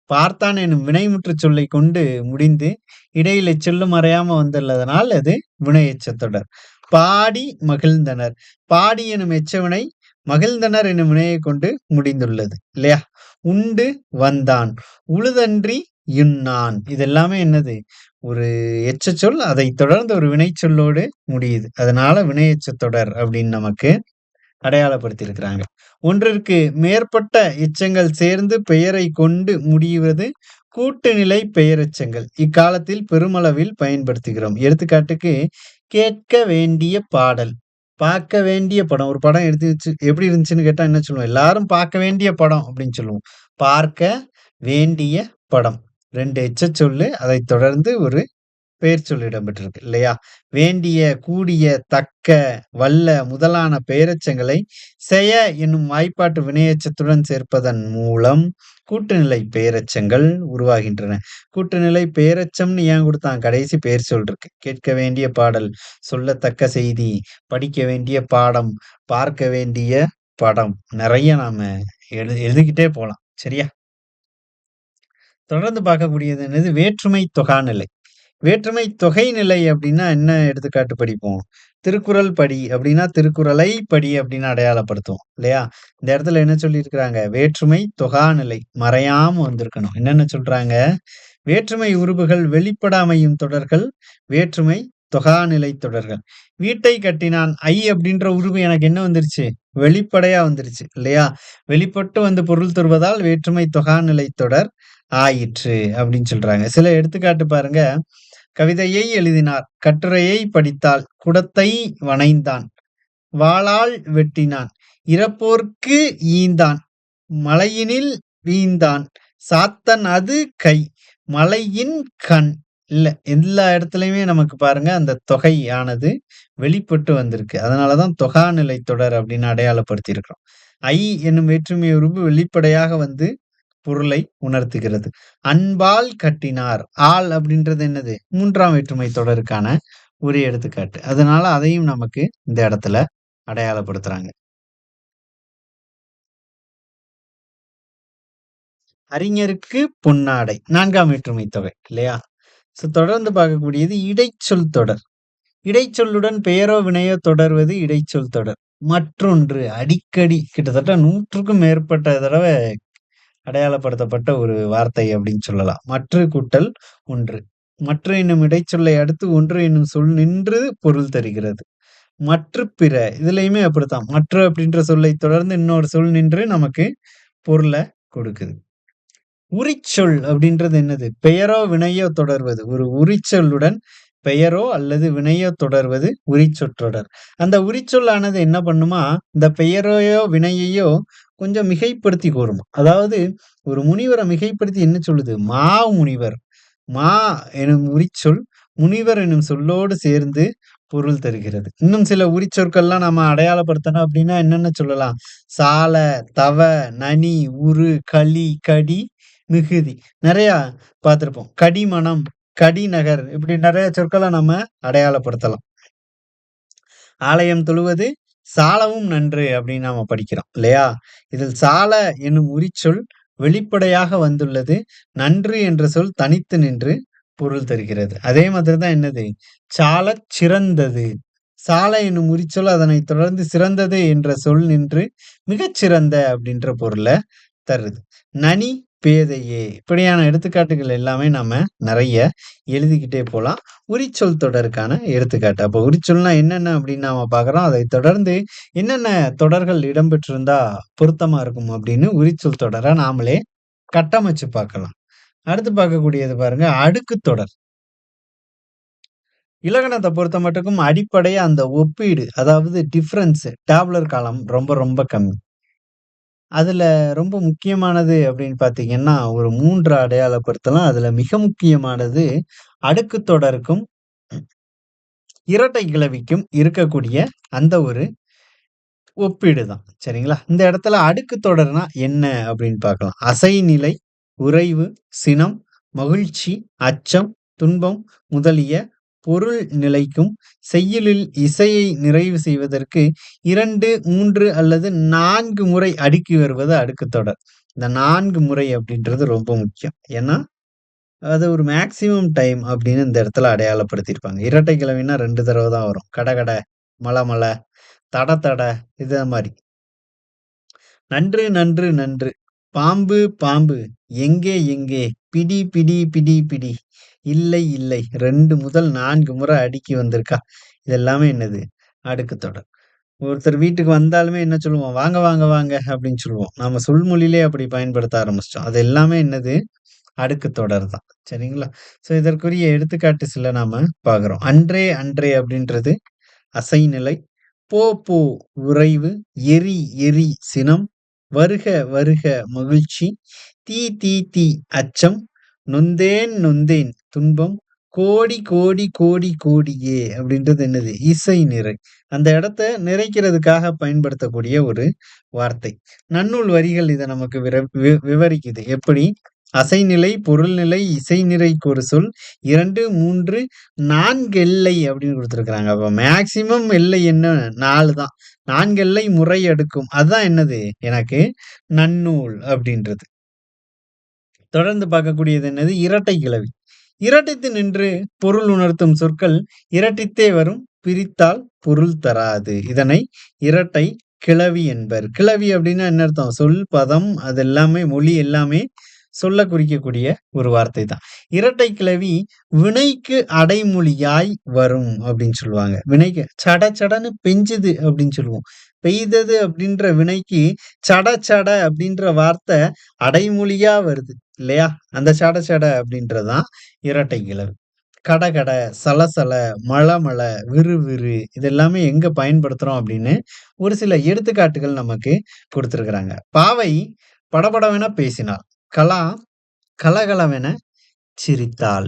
Speaker 1: பார்த்தான் என்னும் வினைமுற்றுச் சொல்லை கொண்டு முடிந்து இடையில் எச்சொல்லும் மறையாம வந்துள்ளதனால் அது வினையெச்சத் தொடர். பாடி மகிழ்ந்தனர். பாடி எனும் எச்சவினை மகிழ்ந்தனர் என்னும் வினையை கொண்டு முடிந்துள்ளது இல்லையா? உண்டு வந்தான், உழுதன்றி யுண்ணான். இதெல்லாமே என்னது? ஒரு எச்சச் சொல் அதை தொடர்ந்து ஒரு வினை சொல்லோடு முடியுது. அதனால வினையெச்சத் தொடர் அப்படின்னு நமக்கு அடையாளப்படுத்தியிருக்கிறாங்க. ஒன்றிற்கு மேற்பட்ட எச்சங்கள் சேர்ந்து பெயரைக் கொண்டு முடிவது கூட்டுநிலை பெயரெச்சங்கள். இக்காலத்தில் பெருமளவில் பயன்படுத்துகிறோம். எடுத்துக்காட்டுக்கு, கேட்க வேண்டிய பாடல், பார்க்க வேண்டிய படம். ஒரு படம் எடுத்து எப்படி இருந்துச்சுன்னு கேட்டா என்ன சொல்லுவோம்? எல்லாரும் பார்க்க வேண்டிய படம் அப்படின்னு சொல்லுவோம். பார்க்க வேண்டிய படம். 2 எச்சச் சொல்லு. அதைத் தொடர்ந்து ஒரு பெயர்ச்சொல் இடம்பெற்றிருக்கு இல்லையா? வேண்டிய, கூடிய, தக்க, வல்ல முதலான பெயரெச்சங்களை செய என்னும் வாய்ப்பாட்டு வினையெச்சத்துடன் சேர்ப்பதன் மூலம் கூட்டுநிலை பெயரெச்சங்கள் உருவாகின்றன. கூட்டுநிலை பெயரெச்சம்னு ஏன் குடுத்தான்? கடைசி பெயர்ச்சொல் இருக்கு. கேட்க வேண்டிய பாடல், சொல்லத்தக்க செய்தி, படிக்க வேண்டிய பாடம், பார்க்க வேண்டிய படம். நெறைய நாம எழுதிக்கிட்டே போலாம். சரியா? தொடர்ந்து பார்க்கக்கூடியது என்னது? வேற்றுமை தொகாநிலை. வேற்றுமை தொகைநிலை அப்படின்னா என்ன எடுத்துக்காட்டு படிப்போம்? திருக்குறள் படி அப்படின்னா, திருக்குறளை படி அப்படின்னு அடையாளப்படுத்துவோம். இல்லையா? இந்த இடத்துல என்ன சொல்லியிருக்கிறாங்க? வேற்றுமை தொகாநிலை. மறையாம வந்திருக்கணும். என்னென்ன சொல்றாங்க? வேற்றுமை உருபுகள் வெளிப்பட அமையும் தொடர்கள், வேற்றுமை தொகாநிலை தொடர்கள். வீட்டை கட்டினான். அப்படின்ற உருபு எனக்கு என்ன வந்துருச்சு? வெளிப்படையா வந்துருச்சு. இல்லையா? வெளிப்பட்டு வந்து பொருள் தருவதால் வேற்றுமை தொகாநிலை தொடர் ஆயிற்று அப்படின்னு சொல்றாங்க. சில எடுத்துக்காட்டு பாருங்க. கவிதையை எழுதினார். கட்டுரையை படித்தாள். குடத்தை வனைந்தான். வாளால் வெட்டினான். இரப்போர்க்கு ஈந்தான். மலையினில் வீழ்ந்தான். சாத்தன் அது கை. மலையின் கண். இல்ல எல்லா இடத்துலயுமே நமக்கு பாருங்க அந்த தொகை ஆனது வெளிப்பட்டு வந்திருக்கு. அதனாலதான் தொகாநிலை தொடர் அப்படின்னு அடையாளப்படுத்தி இருக்கிறோம். என்னும் வேற்றுமை உருபு வெளிப்படையாக வந்து பொருளை உணர்த்துகிறது. அன்பால் கட்டினார். அப்படின்றது என்னது? 3ஆம் வேற்றுமை தொடருக்கான ஒரு எடுத்துக்காட்டு. அதனால அதையும் நமக்கு இந்த இடத்துல அடையாளப்படுத்துறாங்க. அறிஞருக்கு பொன்னாடை 4ஆம் வேற்றுமை தொகை இல்லையா? தொடர்ந்து பார்க்கக்கூடியது இடைச்சொல் தொடர். இடைச்சொல்லுடன் பெயரோ வினையோ தொடர்வது இடைச்சொல் தொடர். மற்றொன்று அடிக்கடி கிட்டத்தட்ட 100க்கும் மேற்பட்ட தடவை அடையாளப்படுத்தப்பட்ட ஒரு வார்த்தை அப்படின்னு சொல்லலாம். மற்று கூட்டல் ஒன்று. மற்று என்னும் இடைச்சொல்லை அடுத்து ஒன்று என்னும் சொல் நின்று பொருள் தருகிறது. மற்று பிற இதுலயுமே அப்படித்தான். மற்று அப்படின்ற சொல்லை தொடர்ந்து இன்னொரு சொல் நின்று நமக்கு பொருளை கொடுக்குது. உரிச்சொல் அப்படின்றது என்னது? பெயரோ வினையோ தொடர்வது. ஒரு உரிச்சொல்லுடன் பெயரோ அல்லது வினையோ தொடர்வது உரிச்சொற்றொடர். அந்த உரிச்சொல்லானது என்ன பண்ணுமா? இந்த பெயரையோ வினையையோ கொஞ்சம் மிகைப்படுத்தி கூறும். அதாவது ஒரு முனிவரை மிகைப்படுத்தி என்ன சொல்லுது? முனிவர். மா எனும் உரிச்சொல் முனிவர் எனும் சொல்லோடு சேர்ந்து பொருள் தருகிறது. இன்னும் சில உரிச்சொற்கள்லாம் நம்ம அடையாளப்படுத்தணும் அப்படின்னா என்னென்ன சொல்லலாம்? சால, தவ, நனி, உரு, களி, கடி, மிகுதி. நிறைய பார்த்திருப்போம். கடிமணம், கடிநகர் இப்படி நிறைய சொற்களை நம்ம அடையாளப்படுத்தலாம். ஆலயம் தொழுவது சாலவும் நன்று அப்படின்னு நாம படிக்கிறோம் இல்லையா? இதில் சால என்னும் உரிச்சொல் வெளிப்படையாக வந்துள்ளது. நன்று என்ற சொல் தனித்து நின்று பொருள் தருகிறது. அதே மாதிரிதான் என்னது? சாலச் சிறந்தது. சால என்னும் உரிச்சொல் அதனைத் தொடர்ந்து சிறந்தது என்ற சொல் நின்று மிகச்சிறந்த அப்படின்ற பொருளை தருது. நனி, பேதையே இப்படியான எடுத்துக்காட்டுகள் எல்லாமே நாம நிறைய எழுதிக்கிட்டே போலாம். உரிச்சொல் தொடருக்கான எடுத்துக்காட்டு. அப்ப உரிச்சொல்னா என்னென்ன அப்படின்னு நாம பார்க்கிறோம். அதைத் தொடர்ந்து என்னென்ன தொடர்கள் இடம்பெற்றிருந்தா பொருத்தமா இருக்கும் அப்படின்னு உரிச்சொல் தொடரை நாமளே கட்டமைச்சு பார்க்கலாம். அடுத்து பார்க்கக்கூடியது பாருங்க, அடுக்கு தொடர். இலக்கணத்தை பொறுத்த மட்டுக்கும் அடிப்படையா அந்த ஒப்பீடு, அதாவது டிஃபரன்ஸ் டேபுலர் காலம் ரொம்ப ரொம்ப கம்மி. அதுல ரொம்ப முக்கியமானது அப்படின்னு பார்த்தீங்கன்னா, ஒரு 3 அடையாளப்படுத்தலாம். அதுல மிக முக்கியமானது அடுக்கு தொடருக்கும், இரட்டை கிளவிக்கும் இருக்கக்கூடிய அந்த ஒரு ஒப்பீடு தான். சரிங்களா? இந்த இடத்துல அடுக்கு தொடர்னா என்ன அப்படின்னு பார்க்கலாம். அசைநிலை, உறைவு, சினம், மகிழ்ச்சி, அச்சம், துன்பம் முதலிய பொருள் நிலைக்கும் செய்யுளில் இசையை நிறைவு செய்வதற்கு 2, 3 அல்லது 4 முறை அடுக்கி வருவது அடுக்கு தொடர். இந்த 4 முறை அப்படின்றது ரொம்ப முக்கியம். ஏன்னா, அது ஒரு மேக்ஸிமம் டைம் அப்படின்னு இந்த இடத்துல அடையாளப்படுத்தியிருப்பாங்க. இரட்டை கிளவின்னா 2 தடவ தான் வரும். கட கட, மல மல, தட தட இத மாரி. நன்று நன்று நன்று. பாம்பு பாம்பு. எங்கே எங்கே. பிடி பிடி பிடி பிடி. இல்லை இல்லை. 2 முதல் 4 முறை அடுக்கி வந்திருக்கா? இது எல்லாமே என்னது? அடுக்கு தொடர். ஒருத்தர் வீட்டுக்கு வந்தாலுமே என்ன சொல்லுவோம்? "வாங்க, வாங்க, வாங்க" அப்படின்னு சொல்லுவோம். நாம சொல்மொழியிலே அப்படி பயன்படுத்த ஆரம்பிச்சுட்டோம். அது எல்லாமே என்னது? அடுக்கு தொடர் தான். சரிங்களா? ஸோ இதற்குரிய எடுத்துக்காட்டு சில நாம பார்க்குறோம். "அன்றே அன்றே" அப்படின்றது அசைநிலை. "போ போ" விரைவு. "எரி எரி" சினம். "வருக வருக" மகிழ்ச்சி. "தீ தீ தீ" அச்சம். "நொந்தேன் நொந்தேன்" துன்பம். "கோடி கோடி கோடி கோடியே" அப்படின்றது என்னது? இசை நிறை. அந்த இடத்த நிறைக்கிறதுக்காக பயன்படுத்தக்கூடிய ஒரு வார்த்தை. நன்னூல் வரிகள் இத நமக்கு விவரிக்குது. எப்படி? "அசைநிலை, பொருள்நிலை, இசைநிறைக்கு ஒரு சொல். 2, 3, 4 எல்லை" அப்படின்னு குடுத்திருக்காங்க. அப்ப மேக்ஸிமம் எல்லை என்ன? 4 தான். 4 எல்லை முறை அடுக்கும். அதான் என்னது? எனக்கு நன்னூல் அப்படின்றது. தொடர்ந்து பார்க்கக்கூடியது என்னது? இரட்டை கிளவி. இரட்டித்து நின்று பொருள் உணர்த்தும் சொற்கள் இரட்டித்தே வரும். பிரித்தால் பொருள் தராது. இதனை இரட்டை கிளவி என்பர். கிளவி அப்படின்னா என்ன அர்த்தம்? சொல், பதம் அது எல்லாமே மொழி எல்லாமே சொல்ல குறிக்கக்கூடிய ஒரு வார்த்தை தான். இரட்டை கிளவி வினைக்கு அடைமொழியாய் வரும் அப்படின்னு சொல்லுவாங்க. வினைக்கு சட சடன்னு பெஞ்சுது அப்படின்னு சொல்லுவோம். பெய்தது அப்படின்ற வினைக்கு சட சட அப்படின்ற வார்த்தை அடைமொழியா வருது இல்லையா? அந்த சட சட அப்படின்றது தான் இரட்டை கிளவி. கடகட, சலசல, மளமள, விறுவிறு இது எல்லாமே எங்க பயன்படுத்துறோம் அப்படின்னு ஒரு சில எடுத்துக்காட்டுகள் நமக்கு குடுத்திருக்கிறாங்க. பாவை படபடவென பேசினாள். கலா கலகலவென சிரித்தாள்.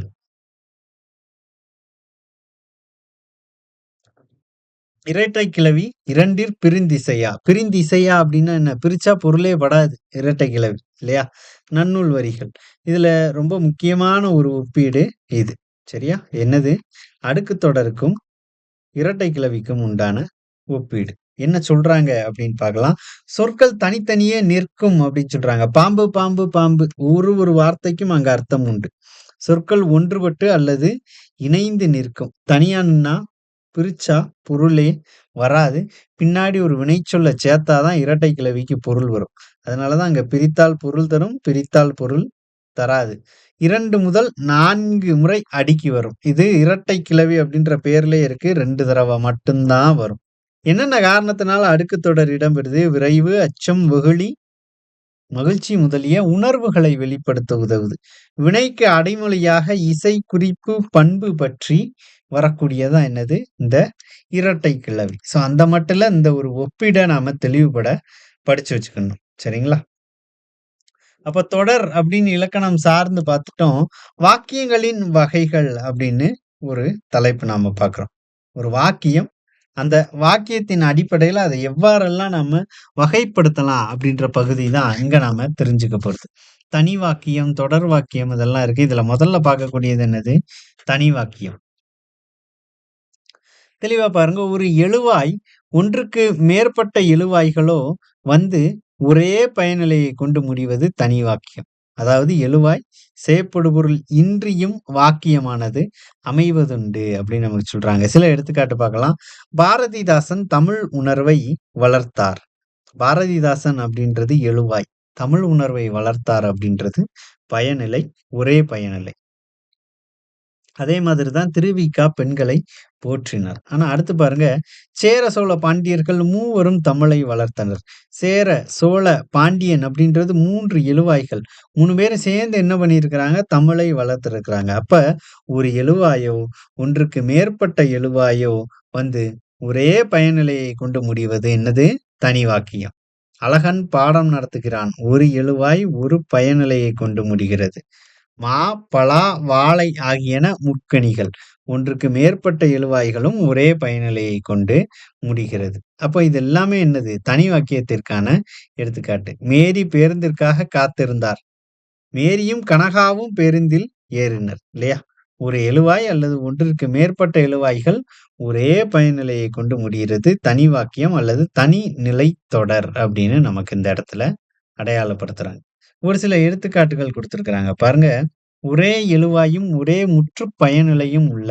Speaker 1: இரட்டை கிளவி இரண்டிற் பிரிந்திசையா. பிரிந்திசையா அப்படின்னா என்ன? பிரிச்சா பொருளே படாது. இரட்டை கிளவி இல்லையா? நன்னூல் வரிகள். இதுல ரொம்ப முக்கியமான ஒரு ஒப்பீடு இது. சரியா? என்னது? அடுக்குத் தொடருக்கும், இரட்டை கிளவிக்கும் உண்டான ஒப்பீடு. என்ன சொல்றாங்க அப்படின்னு பார்க்கலாம். சொற்கள் தனித்தனியே நிற்கும் அப்படின்னு சொல்றாங்க. பாம்பு, பாம்பு, பாம்பு ஒரு வார்த்தைக்கும் அங்க அர்த்தம் உண்டு. சொற்கள் ஒன்றுபட்டு அல்லது இணைந்து நிற்கும். தனியா நின்னா பிரிச்சா பொருளே வராது. பின்னாடி ஒரு வினைச்சொல்ல சேர்த்தா தான் இரட்டை கிளவிக்கு பொருள் வரும். அதனால தான் அங்க பிரித்தால் பொருள் தரும், பிரித்தால் பொருள் தராது. 2 முதல் 4 முறை அடுக்கி வரும். இது இரட்டை கிளவி அப்படின்ற பெயர்லயே இருக்கு. 2 தடவ மட்டும் தான் வரும். என்னென்ன காரணத்தினால அடுக்குத் தொடர் இடம்பெறுது? விரைவு, அச்சம், வெகுளி, மகிழ்ச்சி முதலிய உணர்வுகளை வெளிப்படுத்த உதவுது. வினைக்கு அடைமொழியாக இசை, குறிப்பு, பண்பு பற்றி வரக்கூடியதா என்னது? இந்த இரட்டை கிளவி. ஸோ அந்த மட்டுல இந்த ஒரு ஒப்பீட நாம தெளிவுபட படிச்சு வச்சுக்கணும். சரிங்களா? அப்ப தொடர் அப்படின்னு இலக்கணம் சார்ந்து பார்த்துட்டோம். வாக்கியங்களின் வகைகள் அப்படின்னு ஒரு தலைப்பு நாம பார்க்கிறோம். ஒரு வாக்கியம், அந்த வாக்கியத்தின் அடிப்படையில அதை எவ்வாறெல்லாம் நம்ம வகைப்படுத்தலாம் அப்படின்ற பகுதி தான் இங்க நாம தெரிஞ்சுக்க போறது. தனி வாக்கியம், தொடர் வாக்கியம் இதெல்லாம் இருக்கு. இதுல முதல்ல பார்க்கக்கூடியது என்னது? தனி வாக்கியம். தெளிவா பாருங்க. ஒரு எழுவாய், ஒன்றுக்கு மேற்பட்ட எழுவாய்களோ வந்து ஒரே பயனிலையை கொண்டு முடிவது தனி வாக்கியம். அதாவது எழுவாய், செயப்படுபொருள் இன்றியும் வாக்கியமானது அமைவதுண்டு அப்படின்னு நமக்கு சொல்றாங்க. சில எடுத்துக்காட்டு பார்க்கலாம். பாரதிதாசன் தமிழ் உணர்வை வளர்த்தார். பாரதிதாசன் அப்படின்றது எழுவாய். தமிழ் உணர்வை வளர்த்தார் அப்படின்றது பயனிலை, ஒரே பயனிலை. அதே மாதிரி தான் திருவிக பெண்களை போற்றினார். ஆனா அடுத்து பாருங்க, சேர சோழ பாண்டியர்கள் மூவரும் தமிழை வளர்த்தனர். சேர, சோழ, பாண்டியன் அப்படின்றது 3 எழுவாய்கள். 3 பேரும் சேர்ந்து என்ன பண்ணியிருக்கிறாங்க? தமிழை வளர்த்திருக்கிறாங்க. அப்ப ஒரு எழுவாயோ, ஒன்றுக்கு மேற்பட்ட எழுவாயோ வந்து ஒரே பயனிலையை கொண்டு முடிவது என்னது? தனி வாக்கியம். அழகன் பாடம் நடத்துகிறான். ஒரு எழுவாய் ஒரு பயனிலையை கொண்டு முடிகிறது. மா, பலா, வாழை ஆகியன முக்கணிகள். ஒன்றுக்கு மேற்பட்ட எழுவாய்களும் ஒரே பயனிலையை கொண்டு முடிகிறது. அப்ப இது எல்லாமே என்னது? தனி வாக்கியத்திற்கான எடுத்துக்காட்டு. மேரி பேருந்திற்காக காத்திருந்தார். மேரியும் கனகாவும் பேருந்தில் ஏறினர். இல்லையா? ஒரு எழுவாய் அல்லது ஒன்றிற்கு மேற்பட்ட எழுவாய்கள் ஒரே பயனிலையை கொண்டு முடிகிறது. தனி வாக்கியம் அல்லது தனி நிலை தொடர் அப்படின்னு நமக்கு இந்த இடத்துல அடையாளப்படுத்துறாங்க. ஒரு சில எடுத்துக்காட்டுகள் குடுத்திருக்கிறாங்க. பாருங்க. ஒரே எழுவாயும், ஒரே முற்றுப் பயனிலையும் உள்ள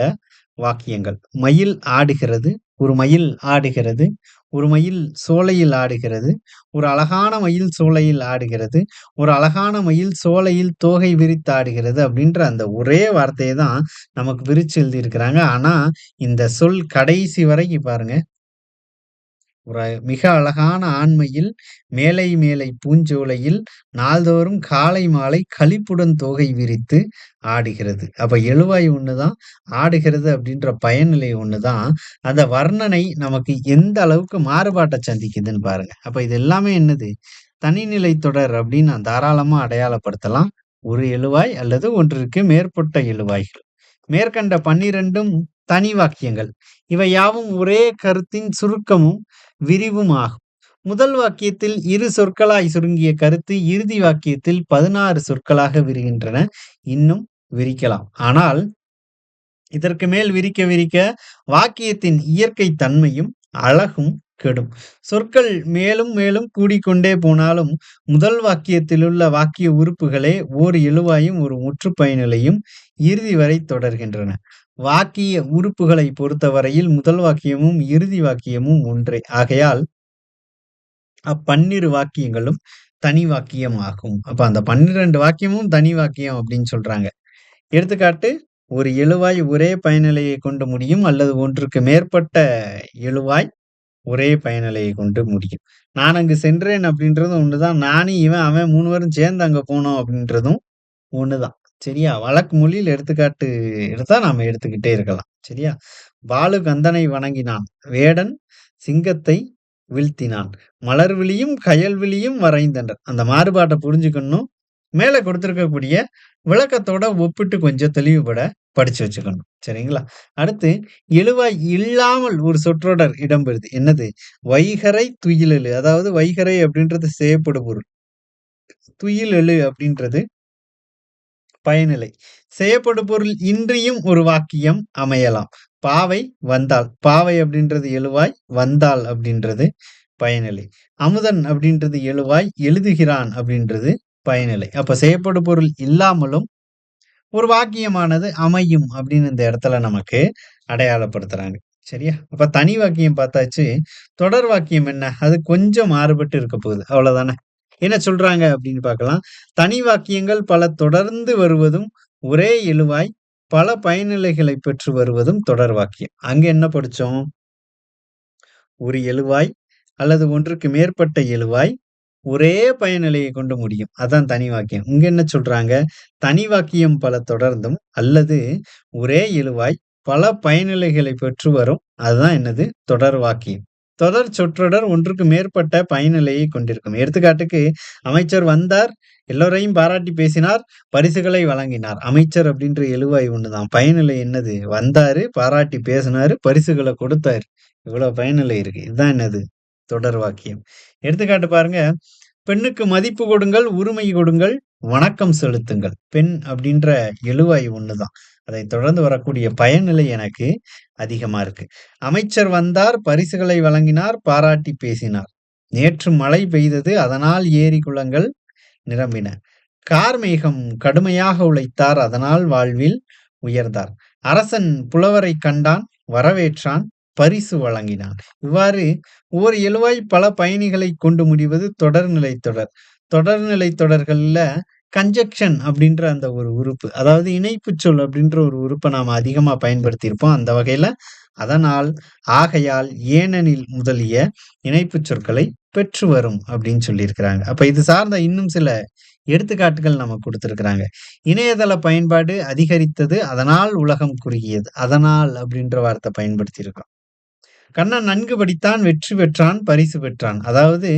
Speaker 1: வாக்கியங்கள். மயில் ஆடுகிறது, ஒரு மயில் ஆடுகிறது, ஒரு மயில் சோலையில் ஆடுகிறது, ஒரு அழகான மயில் சோலையில் ஆடுகிறது, ஒரு அழகான மயில் சோலையில் தோகை விரித்து ஆடுகிறது அப்படின்ற அந்த ஒரே வார்த்தைய தான் நமக்கு விரிச்சு எழுதியிருக்கிறாங்க. ஆனா, இந்த சொல் கடைசி வரைக்கும் பாருங்க ஒரு மிக அழகான ஆண்மையில் மேலை மேலை பூஞ்சோலையில் நாள்தோறும் காலை மாலை களிப்புடன் தோகை விரித்து ஆடுகிறது. அப்ப எழுவாய் ஒண்ணுதான், ஆடுகிறது அப்படின்ற பயனிலை ஒண்ணுதான். அந்த வர்ணனை நமக்கு எந்த அளவுக்கு மாறுபாட்ட சந்திக்குதுன்னு பாருங்க. அப்ப இது எல்லாமே என்னது? தனிநிலை தொடர் அப்படின்னு நான் தாராளமா அடையாளப்படுத்தலாம். ஒரு எழுவாய் அல்லது ஒன்றிற்கு மேற்பட்ட எழுவாய்கள். மேற்கண்ட 12ம் தனி வாக்கியங்கள். இவை யாவும் ஒரே கருத்தின் சுருக்கமும் விரிவும் ஆகும். முதல் வாக்கியத்தில் இரு சொற்களாய் சுருங்கிய கருத்து இறுதி வாக்கியத்தில் 16 சொற்களாக விரிகின்றன. இன்னும் விரிக்கலாம். ஆனால் இதற்கு மேல் விரிக்க விரிக்க வாக்கியத்தின் இயற்கை தன்மையும் அழகும் கெடும். சொற்கள் மேலும் மேலும் கூடிக்கொண்டே போனாலும் முதல் வாக்கியத்திலுள்ள வாக்கிய உறுப்புகளே ஓர் எழுவாயும் ஒரு முற்றுப்பயனிலையும் இறுதி வரை தொடர்கின்றன. வாக்கிய உறுப்புகளை பொறுத்தவரையில் முதல் வாக்கியமும் இறுதி வாக்கியமும் ஒன்றே. ஆகையால் அப்பன்னிரு வாக்கியங்களும் தனி வாக்கியம் ஆகும். அப்ப அந்த 12 வாக்கியமும் தனி வாக்கியம் அப்படின்னு சொல்றாங்க. எடுத்துக்காட்டு, ஒரு எழுவாய் ஒரே பயனிலையை கொண்டு முடியும் அல்லது ஒன்றுக்கு மேற்பட்ட எழுவாய் ஒரே பயனிலையை கொண்டு முடியும். நான் அங்கு சென்றேன் அப்படின்றதும் ஒண்ணுதான். நானு, இவன், அவன் 3 பேரும் சேர்ந்து அங்க போனோம் அப்படின்றதும் ஒண்ணுதான். சரியா? வழக்கு மொழியில் எடுத்துக்காட்டு எடுத்தா நாம எடுத்துக்கிட்டே இருக்கலாம். சரியா? பாலு கந்தனை வணங்கினான். வேடன் சிங்கத்தை வீழ்த்தினான். மலர்விழியும் கயல்விழியும் வரைந்தனர். அந்த மாறுபாட்ட புரிஞ்சுக்கணும். மேல கொடுத்திருக்கக்கூடிய விளக்கத்தோட ஒப்பிட்டு கொஞ்சம் தெளிவுபட படிச்சு வச்சுக்கணும். சரிங்களா? அடுத்து எழுவாய் இல்லாமல் ஒரு சொற்றொடர் இடம்பெறுது. என்னது? வைகறை துயிலெழு. அதாவது வைகறை அப்படின்றது செயப்படு பொருள். துயிலெழு அப்படின்றது பயனிலை. செயப்படு பொருள் இன்றியும் ஒரு வாக்கியம் அமையலாம். பாவை வந்தாள். பாவை அப்படின்றது எழுவாய், வந்தாள் அப்படின்றது பயனிலை. அமுதன் அப்படின்றது எழுவாய், எழுதுகிறான் அப்படின்றது பயனிலை. அப்ப செயப்படு பொருள் இல்லாமலும் ஒரு வாக்கியமானது அமையும் அப்படின்னு இந்த இடத்துல நமக்கு அடையாளப்படுத்துறாங்க. சரியா? அப்ப தனி வாக்கியம் பார்த்தாச்சு. தொடர் வாக்கியம் என்ன? அது கொஞ்சம் மாறுபட்டு இருக்க போகுது. அவ்வளவுதானே? என்ன சொல்றாங்க அப்படின்னு பார்க்கலாம். தனி வாக்கியங்கள் பல தொடர்ந்து வருவதும் ஒரே எழுவாய் பல பயனிலைகளை பெற்று வருவதும் தொடர் வாக்கியம். அங்க என்ன படிச்சோம்? ஒரு எழுவாய் அல்லது ஒன்றுக்கு மேற்பட்ட எழுவாய் ஒரே பயனிலையை கொண்டு முடியும். அதான் தனி வாக்கியம். இங்க என்ன சொல்றாங்க? தனி வாக்கியம் பல தொடர்ந்தும் அல்லது ஒரே எழுவாய் பல பயனிலைகளை பெற்று வரும். அதுதான் என்னது? தொடர் வாக்கியம். தொடர் சொற்றொடர் ஒன்றுக்கு மேற்பட்ட பயனிலையை கொண்டிருக்கும். எடுத்துக்காட்டுக்கு, அமைச்சர் வந்தார், எல்லோரையும் பாராட்டி பேசினார், பரிசுகளை வழங்கினார். அமைச்சர் அப்படின்ற எழுவாய் ஒண்ணுதான். பயனிலை என்னது? வந்தாரு, பாராட்டி பேசினாரு, பரிசுகளை கொடுத்தாரு. இவ்வளவு பயனிலை இருக்கு. இதுதான் என்னது? தொடர் வாக்கியம். எடுத்துக்காட்டு பாருங்க. பெண்ணுக்கு மதிப்பு கொடுங்கள், உரிமை கொடுங்கள், வணக்கம் செலுத்துங்கள். பெண் அப்படின்ற எழுவாய் ஒண்ணுதான். அதை தொடர்ந்து வரக்கூடிய பயனிலை எனக்கு அதிகமா இருக்கு. அமைச்சர் வந்தார், பரிசுகளை வழங்கினார், பாராட்டி பேசினார். நேற்று மழை பெய்தது, அதனால் ஏரி குளங்கள் நிரம்பின. கார்மேகம் கடுமையாக உழைத்தார், அதனால் வாழ்வில் உயர்ந்தார். அரசன் புலவரை கண்டான், வரவேற்றான், பரிசு வழங்கினான். இவ்வாறு ஓர் எழுவாய் பல பயணிகளை கொண்டு முடிவது தொடர்நிலை தொடர். தொடர்நிலை தொடர்கள்ல கன்ஜக்ஷன் அப்படின்ற அந்த ஒரு உறுப்பு, அதாவது இணைப்பு சொல் அப்படின்ற ஒரு உறுப்பை நாம அதிகமா பயன்படுத்தி இருப்போம். அந்த வகையில அதனால், ஆகையால், ஏனெனில் முதலிய இணைப்பு சொற்களை பெற்று வரும் அப்படின்னு சொல்லியிருக்கிறாங்க. அப்ப இது சார்ந்த இன்னும் சில எடுத்துக்காட்டுகள் நமக்கு கொடுத்திருக்கிறாங்க. இணையதள பயன்பாடு அதிகரித்தது, அதனால் உலகம் குறுகியது. அதனால் அப்படின்ற வார்த்தை பயன்படுத்தி இருக்கோம். கண்ணன் நன்கு படித்தான், வெற்றி பெற்றான், பரிசு பெற்றான். அதாவது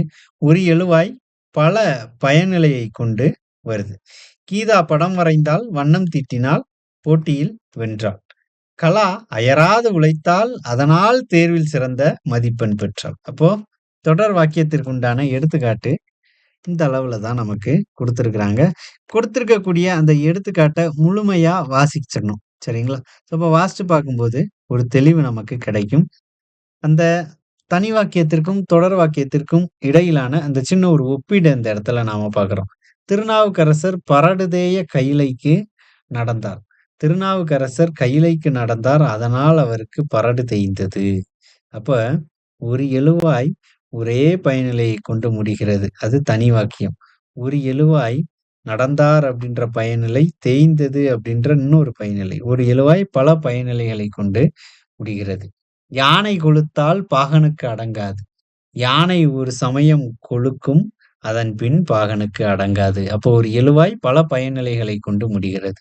Speaker 1: ஒரு எழுவாய் பல பயனிலையை கொண்டு வருது. கீதா படம் வரைந்தால், வண்ணம் தீட்டினால், போட்டியில் வென்றாள். கலா அயராது உழைத்தால், அதனால் தேர்வில் சிறந்த மதிப்பெண் பெற்றாள். அப்போ தொடர் வாக்கியத்திற்கு உண்டான எடுத்துக்காட்டு இந்த அளவுல தான் நமக்கு கொடுத்திருக்கிறாங்க. கொடுத்திருக்கக்கூடிய அந்த எடுத்துக்காட்டை முழுமையா வாசிச்சிடணும். சரிங்களா? அப்ப வாசிச்சு பார்க்கும்போது ஒரு தெளிவு நமக்கு கிடைக்கும். அந்த தனி வாக்கியத்திற்கும் தொடர் வாக்கியத்திற்கும் இடையிலான அந்த சின்ன ஒரு ஒப்பீடு இந்த இடத்துல நாம பார்க்கிறோம். திருநாவுக்கரசர் பரடுதேய கையிலைக்கு நடந்தார். திருநாவுக்கரசர் கையிலைக்கு நடந்தார், அதனால் அவருக்கு பரடு தேய்ந்தது. அப்ப ஒரு எழுவாய் ஒரே பயனிலையை கொண்டு முடிகிறது. அது தனி வாக்கியம். ஒரு எழுவாய் நடந்தார் அப்படின்ற பயனிலை, தேய்ந்தது அப்படின்ற இன்னொரு பயனிலை. ஒரு எழுவாய் பல பயனிலைகளை கொண்டு முடிகிறது. யானை கொழுத்தால் பாகனுக்கு அடங்காது. யானை ஒரு சமயம் கொழுக்கும் அதன் பின் பாகனுக்கு அடங்காது. அப்போ ஒரு எழுவாய் பல பயனிலைகளை கொண்டு முடிகிறது.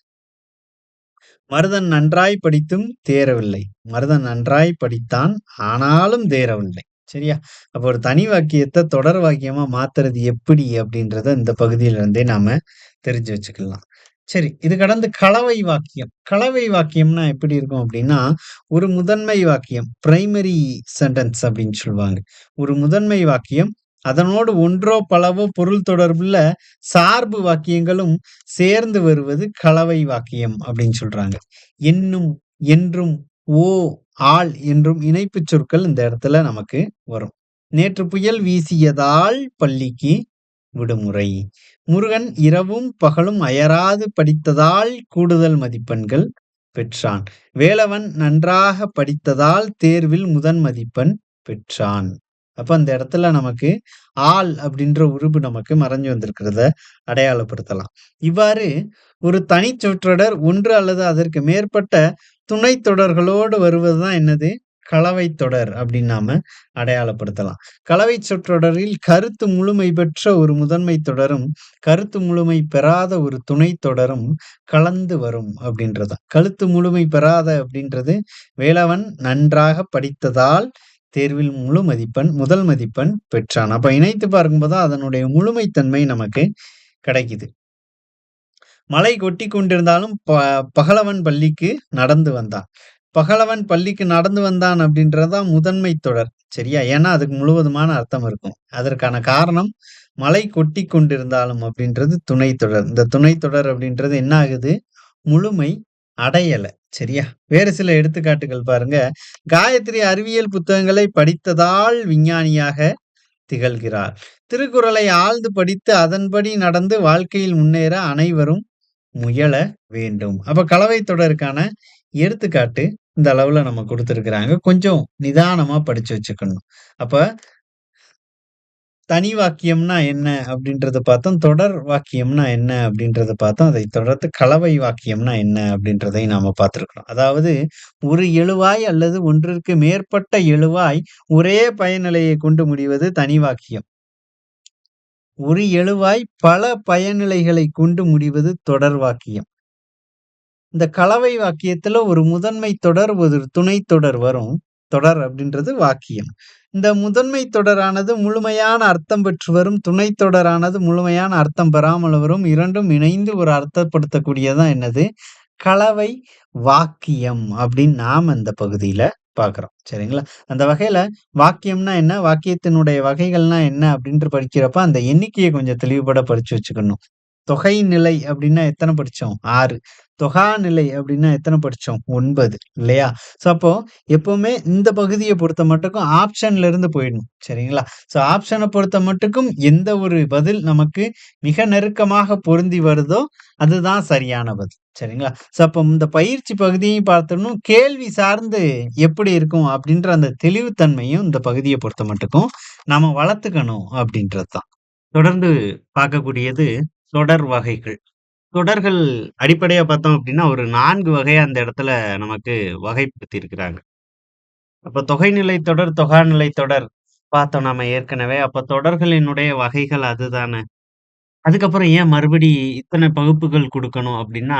Speaker 1: மருதன் நன்றாய் படித்தும் தேறவில்லை. மருதன் நன்றாய் படித்தான், ஆனாலும் தேறவில்லை. சரியா? அப்போ ஒரு தனி வாக்கியத்த தொடர் வாக்கியமா மாத்துறது எப்படி அப்படின்றத இந்த பகுதியில இருந்தே நாம தெரிஞ்சு வச்சுக்கலாம். சரி, இது கடந்து கலவை வாக்கியம். கலவை வாக்கியம்னா எப்படி இருக்கும் அப்படின்னா, ஒரு முதன்மை வாக்கியம் பிரைமரி சென்டென்ஸ் அப்படின்னு சொல்லுவாங்க. ஒரு முதன்மை வாக்கியம், அதனோடு ஒன்றோ பலவோ பொருள் தொடர்புள்ள சார்பு வாக்கியங்களும் சேர்ந்து வருவது கலவை வாக்கியம் அப்படின்னு சொல்றாங்க. என்னும், என்றும், ஓ, ஆல் என்றும் இணைப்புச் சொற்கள் இந்த இடத்துல நமக்கு வரும். நேற்று புயல் வீசியதால் பள்ளிக்கு விடுமுறை. முருகன் இரவும் பகலும் அயராது படித்ததால் கூடுதல் மதிப்பெண்கள் பெற்றான். வேலவன் நன்றாக படித்ததால் தேர்வில் முதன் மதிப்பெண் பெற்றான். அப்ப அந்த இடத்துல நமக்கு ஆல் அப்படின்ற உருபு நமக்கு மறைஞ்சு வந்திருக்கிறத அடையாளப்படுத்தலாம். இவ்வாறு ஒரு தனிச் சொற்றொடர் ஒன்று அல்லது அதற்கு மேற்பட்ட துணைத் தொடர்களோடு வருவதுதான் என்னது? கலவைத் தொடர் அப்படின்னு நாம அடையாளப்படுத்தலாம். கலவைச் சொற்றொடரில் கருத்து முழுமை பெற்ற ஒரு முதன்மைத் தொடரும், கருத்து முழுமை பெறாத ஒரு துணைத் தொடரும் கலந்து வரும் அப்படின்றதுதான். கருத்து முழுமை பெறாத அப்படின்றது வேலவன் நன்றாக படித்ததால் தேர்வில் முதல் மதிப்பெண் பெற்றான். அப்ப இணைத்து பார்க்கும்போது அதனுடைய முழுமைத்தன்மை நமக்கு கிடைக்குது. மழை கொட்டிக் கொண்டிருந்தாலும் பகலவன் பள்ளிக்கு நடந்து வந்தான். பகலவன் பள்ளிக்கு நடந்து வந்தான் அப்படின்றதுதான் முதன்மை தொடர். சரியா? ஏன்னா அதுக்கு முழுவதுமான அர்த்தம் இருக்கும். அதற்கான காரணம் மழை கொட்டிக் கொண்டிருந்தாலும் அப்படின்றது துணை தொடர். இந்த துணை தொடர் அப்படின்றது என்ன ஆகுது? முழுமை அடையல. சரியா? வேறு சில எடுத்துக்காட்டுகள் பாருங்க. காயத்ரி அறிவியல் புத்தகங்களை படித்ததால் விஞ்ஞானியாக திகழ்கிறார். திருக்குறளை ஆழ்ந்து படித்து அதன்படி நடந்து வாழ்க்கையில் முன்னேற அனைவரும் முயல வேண்டும். அப்ப கலவை தொடருக்கான எடுத்துக்காட்டு இந்த அளவுல நம்ம கொடுத்திருக்கிறாங்க. கொஞ்சம் நிதானமா படிச்சு வச்சுக்கணும். அப்ப தனி வாக்கியம்னா என்ன அப்படின்றத பார்த்தோம். தொடர் வாக்கியம்னா என்ன அப்படின்றத பார்த்தோம். அதைத் தொடர்ந்து கலவை வாக்கியம்னா என்ன அப்படின்றதையும் நாம பார்த்திருக்கிறோம். அதாவது ஒரு எழுவாய் அல்லது ஒன்றிற்கு மேற்பட்ட எழுவாய் ஒரே பயனிலையை கொண்டு முடிவது தனி வாக்கியம். ஒரு எழுவாய் பல பயனிலைகளை கொண்டு முடிவது தொடர் வாக்கியம். இந்த கலவை வாக்கியத்துல ஒரு முதன்மை தொடர், ஒரு துணை தொடர் வரும். தொடர் அப்படின்றது வாக்கியம். இந்த முதன்மை தொடரானது முழுமையான அர்த்தம் பெற்று வரும். துணை தொடரானது முழுமையான அர்த்தம் பெறாமல் வரும். இரண்டும் இணைந்து ஒரு அர்த்தப்படுத்தக்கூடியதான் என்னது? கலவை வாக்கியம் அப்படின்னு நாம இந்த பகுதியில பார்க்கிறோம். சரிங்களா? அந்த வகையில வாக்கியம்னா என்ன? வாக்கியத்தினுடைய வகைகள்னா என்ன அப்படின்ட்டு படிக்கிறப்ப அந்த எண்ணிக்கையை கொஞ்சம் தெளிவுபட படிச்சு வச்சுக்கணும். தொகை நிலை அப்படின்னா எத்தனை படிச்சோம்? 6. தொகாநிலை அப்படின்னா எத்தனை படிச்சோம்? 9 இல்லையா? ஸோ அப்போ எப்பவுமே இந்த பகுதிய பொறுத்த மட்டுக்கும் ஆப்ஷன்ல இருந்து போயிடணும். சரிங்களா? ஸோ ஆப்ஷன பொறுத்த மட்டுக்கும் எந்த ஒரு பதில் நமக்கு மிக நெருக்கமாக பொருந்தி வருதோ அதுதான் சரியான பதில். சரிங்களா? ஸோ அப்ப இந்த பயிற்சி பகுதியையும் பார்த்தோம்னா கேள்வி சார்ந்து எப்படி இருக்கும் அப்படின்ற அந்த தெளிவுத்தன்மையும் இந்த பகுதிய பொறுத்த மட்டுக்கும் நாம வளர்த்துக்கணும் அப்படின்றது தான். தொடர்ந்து பார்க்கக்கூடியது தொடர் வகைகள். தொடர்கள் அடிப்படையா பார்த்தோம் அப்படின்னா, ஒரு 4 வகையா அந்த இடத்துல நமக்கு வகைப்படுத்தி இருக்கிறாங்க. அப்ப தொகைநிலை தொடர், தொகாநிலை தொடர் பார்த்தோம் நாம ஏற்கனவே. அப்ப தொடர்களினுடைய வகைகள் அதுதானே. அதுக்கப்புறம் ஏன் மறுபடி இத்தனை பகுப்புகள் குடுக்கணும் அப்படின்னா,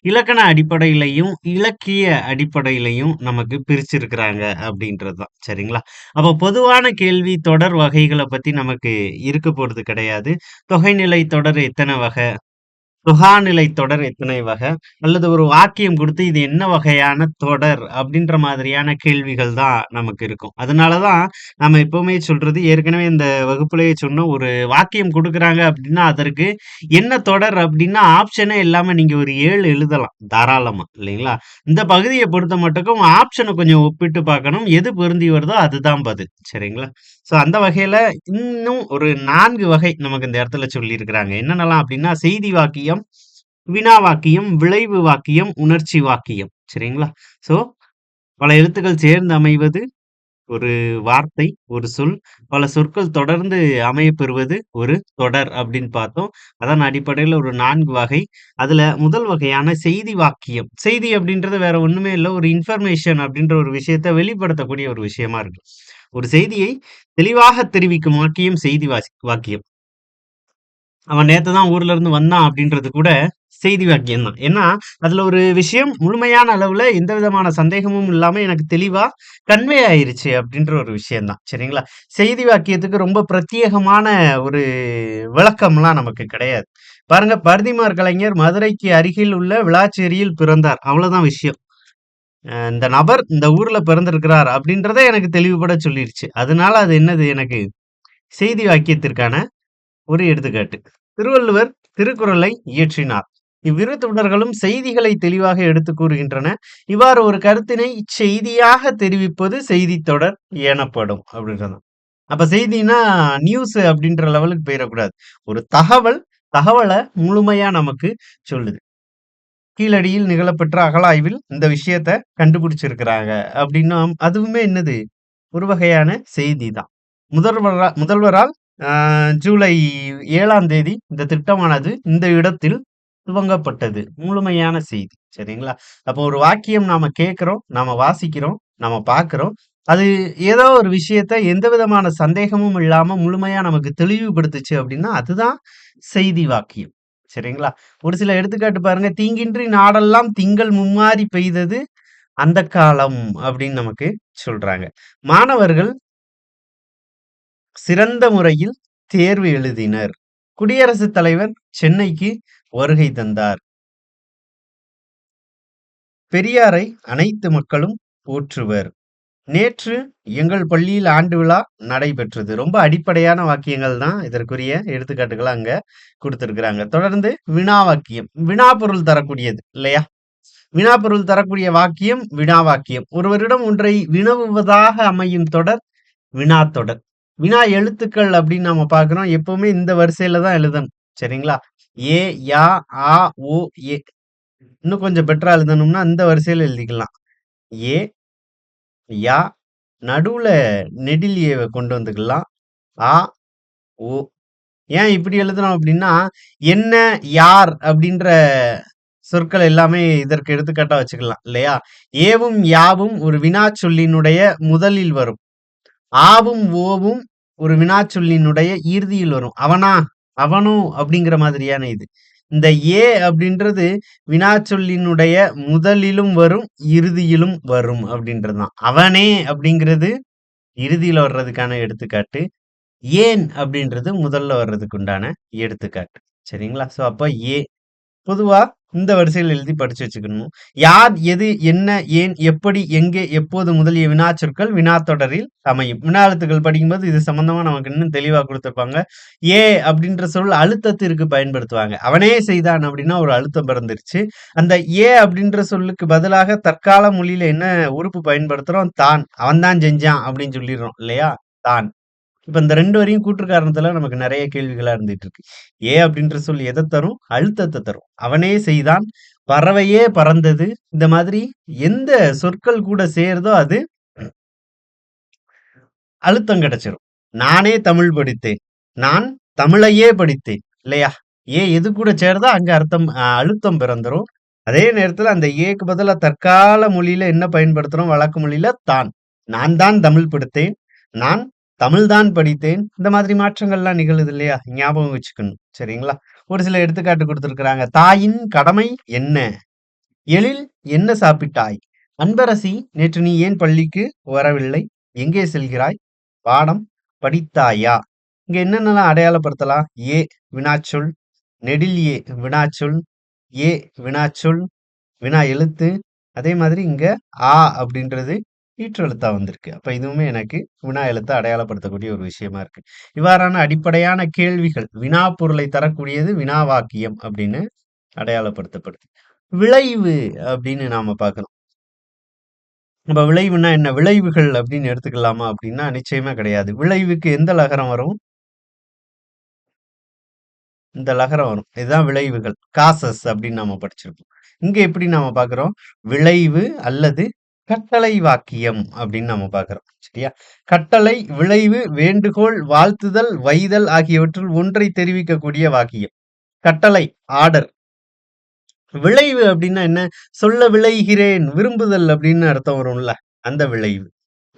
Speaker 1: இலக்கண அடிப்படையிலயும், இலக்கிய அடிப்படையிலயும் நமக்கு பிரிச்சிருக்கிறாங்க அப்படின்றது தான். சரிங்களா? அப்ப பொதுவான கேள்வி தொடர் வகைகள பத்தி நமக்கு இருக்க போறது கிடையாது. தொகைநிலை தொடர் எத்தன வகை? சுகாநிலை தொடர் எத்தனை வகை? அல்லது ஒரு வாக்கியம் குடுத்து, இது என்ன வகையான தொடர்? அப்படின்ற மாதிரியான கேள்விகள் தான் நமக்கு இருக்கும். அதனால தான் நம்ம எப்பவுமே சொல்றது, ஏற்கனவே இந்த வகுப்பிலேயே சொன்னோம். ஒரு வாக்கியம் குடுக்குறாங்க அப்படின்னா, அதற்கு என்ன தொடர் அப்படின்னா, ஆப்ஷனே இல்லாம நீங்க ஒரு 7 எழுதலாம். தாராளமா. இல்லைங்களா? இந்த பகுதிய பொறுத்த மட்டுக்கும் ஆப்ஷன கொஞ்சம் ஒப்பிட்டு பார்க்கணும். எது பொருந்தி வருதோ அதுதான் பதில். சரிங்களா? ஸோ அந்த வகையில இன்னும் ஒரு 4 வகை நமக்கு இந்த இடத்துல சொல்லியிருக்கிறாங்க. என்னென்னலாம் அப்படின்னா, செய்தி வாக்கியம், வினா வாக்கியம், விளைவு வாக்கியம், உணர்ச்சி வாக்கியம். சரிங்களா? ஸோ பல எழுத்துக்கள் சேர்ந்து அமைவது ஒரு வார்த்தை, ஒரு சொல், பல சொற்கள் தொடர்ந்து அமையப்பெறுவது ஒரு தொடர் அப்படின்னு பார்த்தோம். அதன் அடிப்படையில ஒரு 4 வகை. அதுல முதல் வகையான செய்தி வாக்கியம். செய்தி அப்படின்றது வேற ஒண்ணுமே இல்ல. ஒரு இன்ஃபர்மேஷன் அப்படின்ற ஒரு விஷயத்த வெளிப்படுத்தக்கூடிய ஒரு விஷயமா இருக்கு. ஒரு செய்தியை தெளிவாக தெரிவிக்கும் வாக்கியம் செய்தி வாக்கியம். அவன் நேத்து தான் ஊர்ல இருந்து வந்தான் அப்படின்றது கூட செய்தி வாக்கியம் தான். ஏன்னா, அதுல ஒரு விஷயம் முழுமையான அளவுல எந்த விதமான சந்தேகமும் இல்லாம எனக்கு தெளிவா கன்வே ஆயிருச்சு அப்படின்ற ஒரு விஷயம் தான். சரிங்களா? செய்தி வாக்கியத்துக்கு ரொம்ப பிரத்யேகமான ஒரு விளக்கம்லாம் நமக்கு கிடையாது. பாருங்க, பரிதிமாற் கலைஞர் மதுரைக்கு அருகில் உள்ள விளாச்சேரியில் பிறந்தார். அவ்வளவுதான் விஷயம். இந்த நபர் இந்த ஊர்ல பிறந்திருக்கிறார் அப்படின்றத எனக்கு தெளிவுபட சொல்லிருச்சு. அதனால அது என்னது எனக்கு செய்தி வாக்கியத்திற்கான ஒரு எடுத்துக்காட்டு. திருவள்ளுவர் திருக்குறளை இயற்றினார். இவ்விரு தொடர்களும் செய்திகளை தெளிவாக எடுத்துக் கூறுகின்றன. இவ்வாறு ஒரு கருத்தினை செய்தியாக தெரிவிப்பது செய்தித் தொடர் எனப்படும் அப்படின்றது. அப்ப செய்தின்னா நியூஸ் அப்படின்ற லெவலுக்கு போயிடக்கூடாது. ஒரு தகவல முழுமையா நமக்கு சொல்லுது. கீழடியில் நிகழப்பெற்ற அகழாய்வில் இந்த விஷயத்த கண்டுபிடிச்சிருக்கிறாங்க அப்படின்னா அதுவுமே என்னது ஒரு வகையான செய்தி தான். முதல்வரால் ஜூலை 7ஆம் தேதி இந்த திட்டமானது இந்த இடத்தில் துவங்கப்பட்டது. முழுமையான செய்தி. சரிங்களா? அப்போ ஒரு வாக்கியம் நாம கேட்கிறோம், நாம வாசிக்கிறோம், நாம பார்க்கிறோம். அது ஏதோ ஒரு விஷயத்த எந்த விதமான சந்தேகமும் இல்லாம முழுமையா நமக்கு தெளிவுபடுத்துச்சு அப்படின்னா, அதுதான் செய்தி வாக்கியம். சரிங்களா? ஒரு சில எடுத்துக்காட்டு பாருங்க. "தீங்கின்றி நாடெல்லாம் திங்கள் மும்மாரி பெய்தது அந்தக் காலம்" அப்படின்னு நமக்கு சொல்றாங்க. மாணவர்கள் சிறந்த முறையில் தேர்வு எழுதினர். குடியரசுத் தலைவர் சென்னைக்கு வருகை தந்தார். பெரியாரை அனைத்து மக்களும் போற்றுவர். நேற்று எங்கள் பள்ளியில் ஆண்டு விழா நடைபெற்றது. ரொம்ப அடிப்படையான வாக்கியங்கள் தான் இதற்குரிய எடுத்துக்காட்டுகளா அங்க குடுத்திருக்கிறாங்க. தொடர்ந்து வினா வாக்கியம். வினா பொருள் தரக்கூடியது இல்லையா? வினா பொருள் தரக்கூடிய வாக்கியம் வினா வாக்கியம். ஒருவரிடம் ஒன்றை வினவுவதாக அமையும் தொடர் வினாத்தொடர். வினா எழுத்துக்கள் அப்படின்னு நாம பார்க்கிறோம். எப்பவுமே இந்த வரிசையில தான் எழுதணும். சரிங்களா? ஏ, யா, ஆ, ஓ, ஏ. இன்னும் கொஞ்சம் பெட்டரா எழுதணும்னா இந்த வரிசையில எழுதிக்கலாம். ஏ, யா, நடுவுல நெடில் ஏவ கொண்டு வந்துக்கலாம். ஆ, ஓ. ஏன் இப்படி எழுதுறோம் அப்படின்னா, என்ன, யார் அப்படின்ற சொற்கள் எல்லாமே இதற்கு எடுத்துக்காட்டா வச்சுக்கலாம் இல்லையா? ஏவும், யாவும் ஒரு வினாச்சொல்லினுடைய முதலில் வரும். ஆவும், ஓவும் ஒரு வினாச்சொல்லினுடைய இறுதியில் வரும். அவனா, அவனோ அப்படிங்கிற மாதிரியான இது. இந்த ஏ அப்படின்றது வினாச்சொல்லினுடைய முதலிலும் வரும், இறுதியிலும் வரும் அப்படின்றதுதான். அவனே அப்படிங்கிறது இறுதியில வர்றதுக்கான எடுத்துக்காட்டு. ஏன் அப்படின்றது முதல்ல வர்றதுக்கு உண்டான எடுத்துக்காட்டு. சரிங்களா? ஸோ அப்ப ஏ பொதுவா இந்த வரிசையில் எழுதி படிச்சு வச்சுக்கணும். யார், எது, என்ன, ஏன், எப்படி, எங்கே, எப்போது முதலிய வினாச்சொற்கள் வினாத்தொடரில் அமையும். வினா எழுத்துக்கள் படிக்கும்போது இது சம்பந்தமா நமக்கு இன்னும் தெளிவா குடுத்திருப்பாங்க. ஏ அப்படின்ற சொல் அழுத்தத்திற்கு பயன்படுத்துவாங்க. அவனே செய்தான் அப்படின்னா ஒரு அழுத்தம் பிறந்துருச்சு. அந்த ஏ அப்படின்ற சொல்லுக்கு பதிலாக தற்கால மொழியில என்ன உறுப்பு பயன்படுத்துறோம்? தான். அவன் தான் செஞ்சான் அப்படின்னு சொல்லிடுறோம் இல்லையா? தான். இப்ப இந்த 2 வரியும் கூற்று காரணத்துல நமக்கு நெறைய கேள்விகளா இருந்துட்டு இருக்கு. ஏ அப்படின்ற சொல் எத தரும்? அழுத்தத்த தரும். அவனே செய்தான், பறவையே பறந்தது. இந்த மாதிரி எந்த சொற்கள் கூட சேருதோ அது அழுத்தம் கிடைச்சிரும். நானே தமிழ் படித்தேன். நான் தமிழையே படித்தேன். இல்லையா? ஏ எது கூட சேருதோ அங்க அர்த்தம் அழுத்தம் பிறந்துரும். அதே நேரத்துல அந்த ஏக்கு பதிலா தற்கால மொழியில என்ன பயன்படுத்துறோம்? வழக்கு மொழியில தான். நான் தான் தமிழ் படித்தேன். நான் தமிழ் தான் படித்தேன். இந்த மாதிரி மாற்றங்கள்லாம் நிகழுது இல்லையா? ஞாபகம் வச்சுக்கணும். சரிங்களா? ஒரு சில எடுத்துக்காட்டு குடுத்திருக்கிறாங்க. தாயின் கடமை என்ன? எழில் என்ன சாப்பிட்டாய்? அன்பரசி, நேற்று நீ ஏன் பள்ளிக்கு வரவில்லை? எங்கே செல்கிறாய்? பாடம் படித்தாயா? இங்க என்னென்னலாம் அடையாளப்படுத்தலாம்? ஏ வினாச்சொல், நெடில் ஏ வினாச்சொல், ஏ வினாச்சொல், வினா எழுத்து. அதே மாதிரி இங்க ஆ அப்படின்றது ஈற்றெழுத்தா வந்திருக்கு. அப்ப இதுவுமே எனக்கு வினா எழுத்த அடையாளப்படுத்தக்கூடிய ஒரு விஷயமா இருக்கு. இவ்வாறான அடிப்படையான கேள்விகள், வினா பொருளை தரக்கூடியது வினா வாக்கியம் அப்படின்னு அடையாளப்படுத்தப்படுது. விளைவு அப்படின்னு நாம பார்க்கிறோம். அப்ப விளைவுன்னா என்ன? விளைவுகள் அப்படின்னு எடுத்துக்கலாமா அப்படின்னா, நிச்சயமா கிடையாது. விளைவுக்கு எந்த லகரம் வரும்? இந்த லகரம் வரும். இதுதான் விளைவுகள். காசஸ் அப்படின்னு நாம படிச்சிருப்போம். இங்க எப்படி நாம பார்க்கிறோம்? விளைவு அல்லது கட்டளை வாக்கியம் அப்படின்னு நம்ம பார்க்கிறோம். சரியா? கட்டளை, விளைவு, வேண்டுகோள், வாழ்த்துதல், வைதல் ஆகியவற்றுள் ஒன்றை தெரிவிக்கக்கூடிய வாக்கியம். கட்டளை, ஆர்டர். விளைவு அப்படின்னா என்ன? சொல்ல விளைகிறேன், விரும்புதல் அப்படின்னு அர்த்தம் வரும்ல. அந்த விளைவு.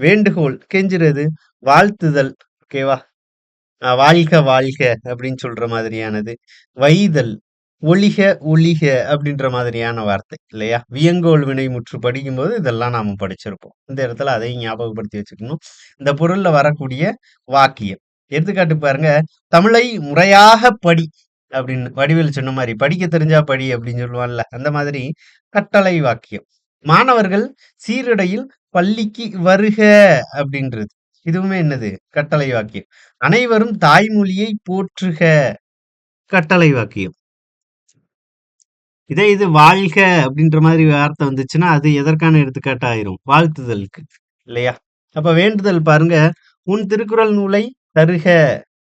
Speaker 1: வேண்டுகோள், கெஞ்சுறது. வாழ்த்துதல், ஓகேவா? வாழ்க வாழ்க அப்படின்னு சொல்ற மாதிரியானது. வைதல், ஒழிக ஒழிக அப்படின்ற மாதிரியான வார்த்தை இல்லையா? வியங்கோள் வினைமுற்று படிக்கும்போது இதெல்லாம் நாம படிச்சிருப்போம். இந்த இடத்துல அதையும் ஞாபகப்படுத்தி வச்சுக்கணும். இந்த பொருள்ல வரக்கூடிய வாக்கியம். எடுத்துக்காட்டு பாருங்க, தமிழை முறையாக படி அப்படின்னு வடிவேலு சொன்ன மாதிரி, படிக்க தெரிஞ்சா படி அப்படின்னு சொல்லுவான்ல, அந்த மாதிரி கட்டளை வாக்கியம். மாணவர்கள் சீருடையில் பள்ளிக்கு வருக அப்படின்றது. இதுவுமே என்னது? கட்டளை வாக்கியம். அனைவரும் தாய்மொழியை போற்றுக, கட்டளை வாக்கியம். இதே இது வாழ்க அப்படின்ற மாதிரி வார்த்தை வந்துச்சுன்னா, அது எதற்கான எடுத்துக்காட்டு ஆயிரும்? வாழ்த்துதலுக்கு இல்லையா? அப்ப வேண்டுதல் பாருங்க, உன் திருக்குறள் நூலை தருக,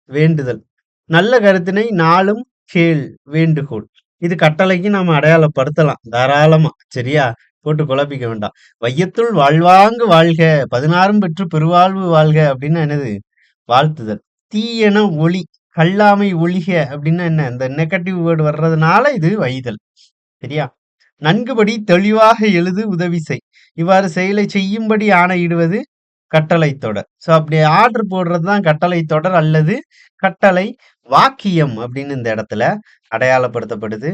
Speaker 1: வேண்டுதல். நல்ல கருத்தினை நாளும் கேள், வேண்டுகோள். இது கட்டளைக்கு நாம அடையாளப்படுத்தலாம் தாராளமா. சரியா? போட்டு குழப்பிக்க வேண்டாம். வையத்துள் வாழ்வாங்கு வாழ்க, 16ம் பெற்று பெருவாழ்வு வாழ்க அப்படின்னா என்னது? வாழ்த்துதல். தீயென ஒளி, கல்லாமை ஒழிக அப்படின்னா என்ன? இந்த நெகட்டிவ் வேர்டு வர்றதுனால இது வைதல். சரியா? நன்குபடி தெளிவாக எழுது, உதவி செய். இவ்வாறு செயலை செய்யும்படி ஆணையிடுவது கட்டளை தொடர். சோ அப்படி ஆர்டர் போடுறதுதான் கட்டளை தொடர் அல்லது கட்டளை வாக்கியம் அப்படின்னு இந்த இடத்துல அடையாளப்படுத்தப்படுது.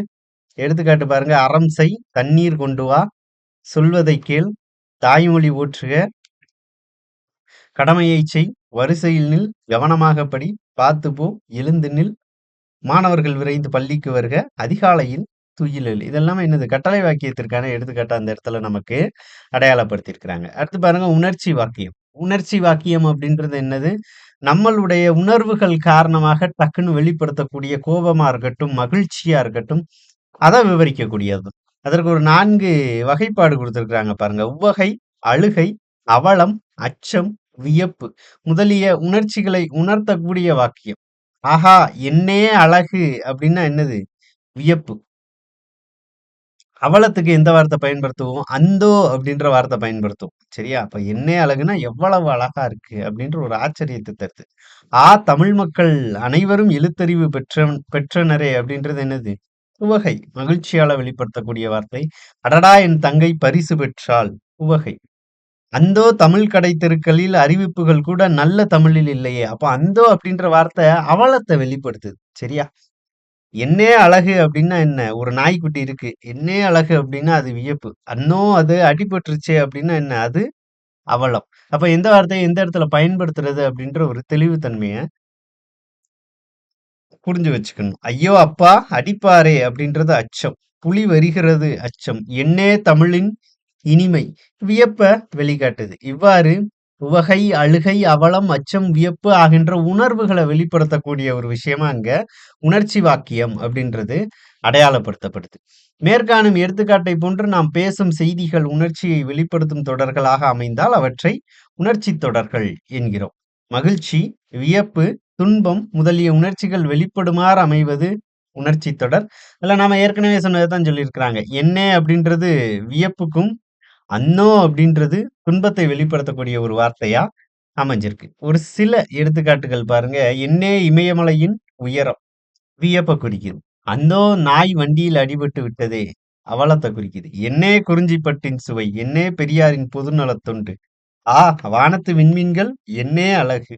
Speaker 1: எடுத்துக்காட்டு பாருங்க, அறம் செய், தண்ணீர் கொண்டு வா, சொல்வதை கேள், தாய்மொழி போற்றுக, கடமையை செய், வரிசையில் நில், கவனமாக படி, பார்த்து போ, எழுந்து நில், மாணவர்கள் விரைந்து பள்ளிக்கு வருக, அதிகாலையில் துயிலெழு. இதெல்லாமே என்னது? கட்டளை வாக்கியத்திற்கான எடுத்துக்காட்டு அந்த இடத்துல நமக்கு அடையாளப்படுத்தியிருக்கிறாங்க. அடுத்து பாருங்க, உணர்ச்சி வாக்கியம். உணர்ச்சி வாக்கியம் அப்படின்றது என்னது? நம்மளுடைய உணர்வுகள் காரணமாக டக்குன்னு வெளிப்படுத்தக்கூடிய கோபமா இருக்கட்டும், மகிழ்ச்சியா இருக்கட்டும், அதை விவரிக்கக்கூடியது. அதற்கு ஒரு 4 வகைப்பாடு கொடுத்திருக்கிறாங்க பாருங்க. உவகை, அழுகை, அவலம், அச்சம், வியப்பு முதலிய உணர்ச்சிகளை உணர்த்தக்கூடிய வாக்கியம். ஆஹா, என்னே அழகு அப்படின்னா என்னது? வியப்பு. அவலத்துக்கு எந்த வார்த்தை பயன்படுத்துவோம்? அந்தோ அப்படின்ற வார்த்தை பயன்படுத்துவோம். சரியா? அப்ப என்னே அழகுனா எவ்வளவு அழகா இருக்கு அப்படின்ற ஒரு ஆச்சரியத்தை தருது. தமிழ் மக்கள் அனைவரும் எழுத்தறிவு பெற்றனரே அப்படின்றது என்னது? உவகை. மகிழ்ச்சியால வெளிப்படுத்தக்கூடிய வார்த்தை. அடடா, என் தங்கை பரிசு பெற்றாள். உவகை. அந்தோ தமிழ் கடை தெருக்களில் அறிவிப்புகள் கூட நல்ல தமிழில் இல்லையே. அப்ப அந்தோ அப்படின்ற வார்த்தை அவலத்தை வெளிப்படுத்துது. சரியா? என்னே அழகு அப்படின்னா என்ன? ஒரு நாய்க்குட்டி இருக்கு. என்னே அழகு அப்படின்னா அது வியப்பு. அன்னோ அது அடிபட்டுருச்சே அப்படின்னா என்ன? அது அவலம். அப்ப எந்த வார்த்தைய எந்த இடத்துல பயன்படுத்துறது அப்படின்ற ஒரு தெளிவுத்தன்மைய புரிஞ்சு வச்சுக்கணும். ஐயோ அப்பா அடிப்பாரே அப்படின்றது அச்சம். புலி வருகிறது அச்சம். என்னே தமிழின் இனிமை. வியப்ப வெளிக்காட்டுது. இவ்வாறு உவகை, அழுகை, அவலம், அச்சம், வியப்பு ஆகின்ற உணர்வுகளை வெளிப்படுத்தக்கூடிய ஒரு விஷயமா அங்க உணர்ச்சி வாக்கியம் அப்படின்றது அடையாளப்படுத்தப்படுது. மேற்காணும் எடுத்துக்காட்டை போன்று நாம் பேசும் செய்திகள் உணர்ச்சியை வெளிப்படுத்தும் தொடர்களாக அமைந்தால் அவற்றை உணர்ச்சி தொடர்கள் என்கிறோம். மகிழ்ச்சி, வியப்பு, துன்பம் முதலிய உணர்ச்சிகள் வெளிப்படுமாறு அமைவது உணர்ச்சி தொடர். இல்ல நாம ஏற்கனவே சொன்னதைத்தான் சொல்லியிருக்கிறாங்க. என்ன அப்படின்றது வியப்புக்கும், அன்னோ அப்படின்றது துன்பத்தை வெளிப்படுத்தக்கூடிய ஒரு வார்த்தையா அமைஞ்சிருக்கு. ஒரு சில எடுத்துக்காட்டுகள் பாருங்க. என்னே இமயமலையின் உயரம், வியப்ப குறிக்குது. அந்தோ நாய் வண்டியில் அடிபட்டு விட்டதே, அவலத்தை குறிக்குது. என்னே குறிஞ்சிப்பட்டின் சுவை, என்னே பெரியாரின் பொதுநலத் தொண்டு, வானத்து விண்மீன்கள், என்னே அழகு.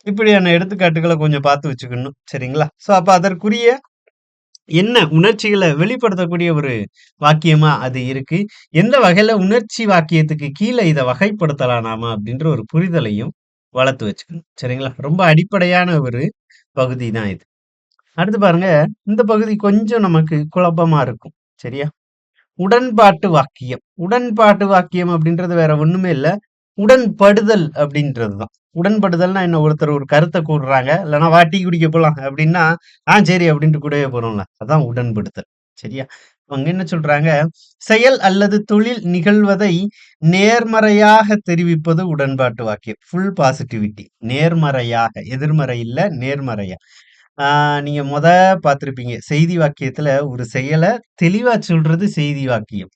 Speaker 1: இப்படியான எடுத்துக்காட்டுகளை கொஞ்சம் பார்த்து வச்சுக்கணும். சரிங்களா? சோ அப்ப அதற்குரிய என்ன உணர்ச்சிகளை வெளிப்படுத்தக்கூடிய ஒரு வாக்கியமா அது இருக்கு. எந்த வகையில உணர்ச்சி வாக்கியத்துக்கு கீழ இத வகைப்படுத்தலாம் நாம அப்படின்ற ஒரு புரிதலையும் வளர்த்து வச்சுக்கணும். சரிங்களா? ரொம்ப அடிப்படையான ஒரு பகுதி தான் இது. அடுத்து பாருங்க, இந்த பகுதி கொஞ்சம் நமக்கு குழப்பமா இருக்கும். சரியா? உடன்பாட்டு வாக்கியம். உடன்பாட்டு வாக்கியம் அப்படின்றது வேற ஒண்ணுமே இல்ல. உடன்படுதல் அப்படின்றதுதான். உடன்படுதல்னா என்ன? ஒருத்தர் ஒரு கருத்தை கூறுறாங்க. இல்லன்னா வா டீ குடிக்க போலாம் அப்படின்னா, சரி அப்படின்ட்டு கூடவே போறோம்ல. அதான் உடன்படுத்தல். சரியா? அங்க என்ன சொல்றாங்க? செயல் அல்லது தொழில் நிகழ்வதை நேர்மறையாக தெரிவிப்பது உடன்பாட்டு வாக்கியம். Full positivity. நேர்மறையாக, எதிர்மறை இல்ல, நேர்மறையா. நீங்க பார்த்திருப்பீங்க. செய்தி வாக்கியத்துல ஒரு செயல தெளிவா சொல்றது செய்தி வாக்கியம்.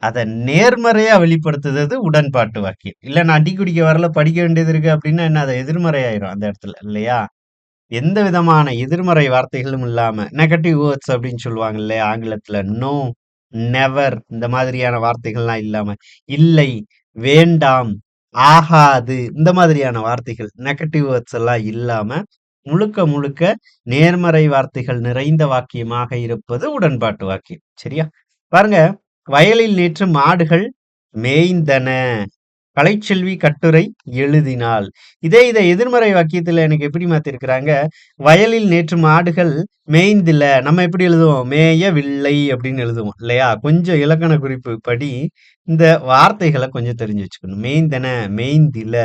Speaker 1: அத நேர்மறையா வெளிப்படுத்துறது உடன்பாட்டு வாக்கியம். இல்ல நான் டீ குடிக்க வரல, படிக்க வேண்டியது இருக்கு அப்படின்னா என்ன அது எதிர்மறை ஆயிரும் அந்த இடத்துல இல்லையா? எந்த விதமான எதிர்மறை வார்த்தைகளும் இல்லாம, நெகட்டிவ் வேர்ட்ஸ் அப்படின்னு சொல்லுவாங்க இல்லையா ஆங்கிலத்துல. நோ, நெவர் இந்த மாதிரியான வார்த்தைகள்லாம் இல்லாம, இல்லை, வேண்டாம், ஆகாது இந்த மாதிரியான வார்த்தைகள், நெகட்டிவ் வேர்ட்ஸ் எல்லாம் இல்லாம, முழுக்க முழுக்க நேர்மறை வார்த்தைகள் நிறைந்த வாக்கியமாக இருப்பது உடன்பாட்டு வாக்கியம். சரியா? பாருங்க, வயலில் நேற்று மாடுகள் மேய்ந்தன. கலைச்செல்வி கட்டுரை எழுதினாள். இதை எதிர்மறை வாக்கியத்துல எனக்கு எப்படி மாத்திருக்கிறாங்க? வயலில் நேற்று மாடுகள் மேய்ந்தில. நம்ம எப்படி எழுதுவோம்? மேயவில்லை அப்படின்னு எழுதுவோம் இல்லையா? கொஞ்சம் இலக்கண குறிப்பு படி இந்த வார்த்தைகளை கொஞ்சம் தெரிஞ்சு வச்சுக்கணும். மேய்ந்தன, மேய்ந்தில.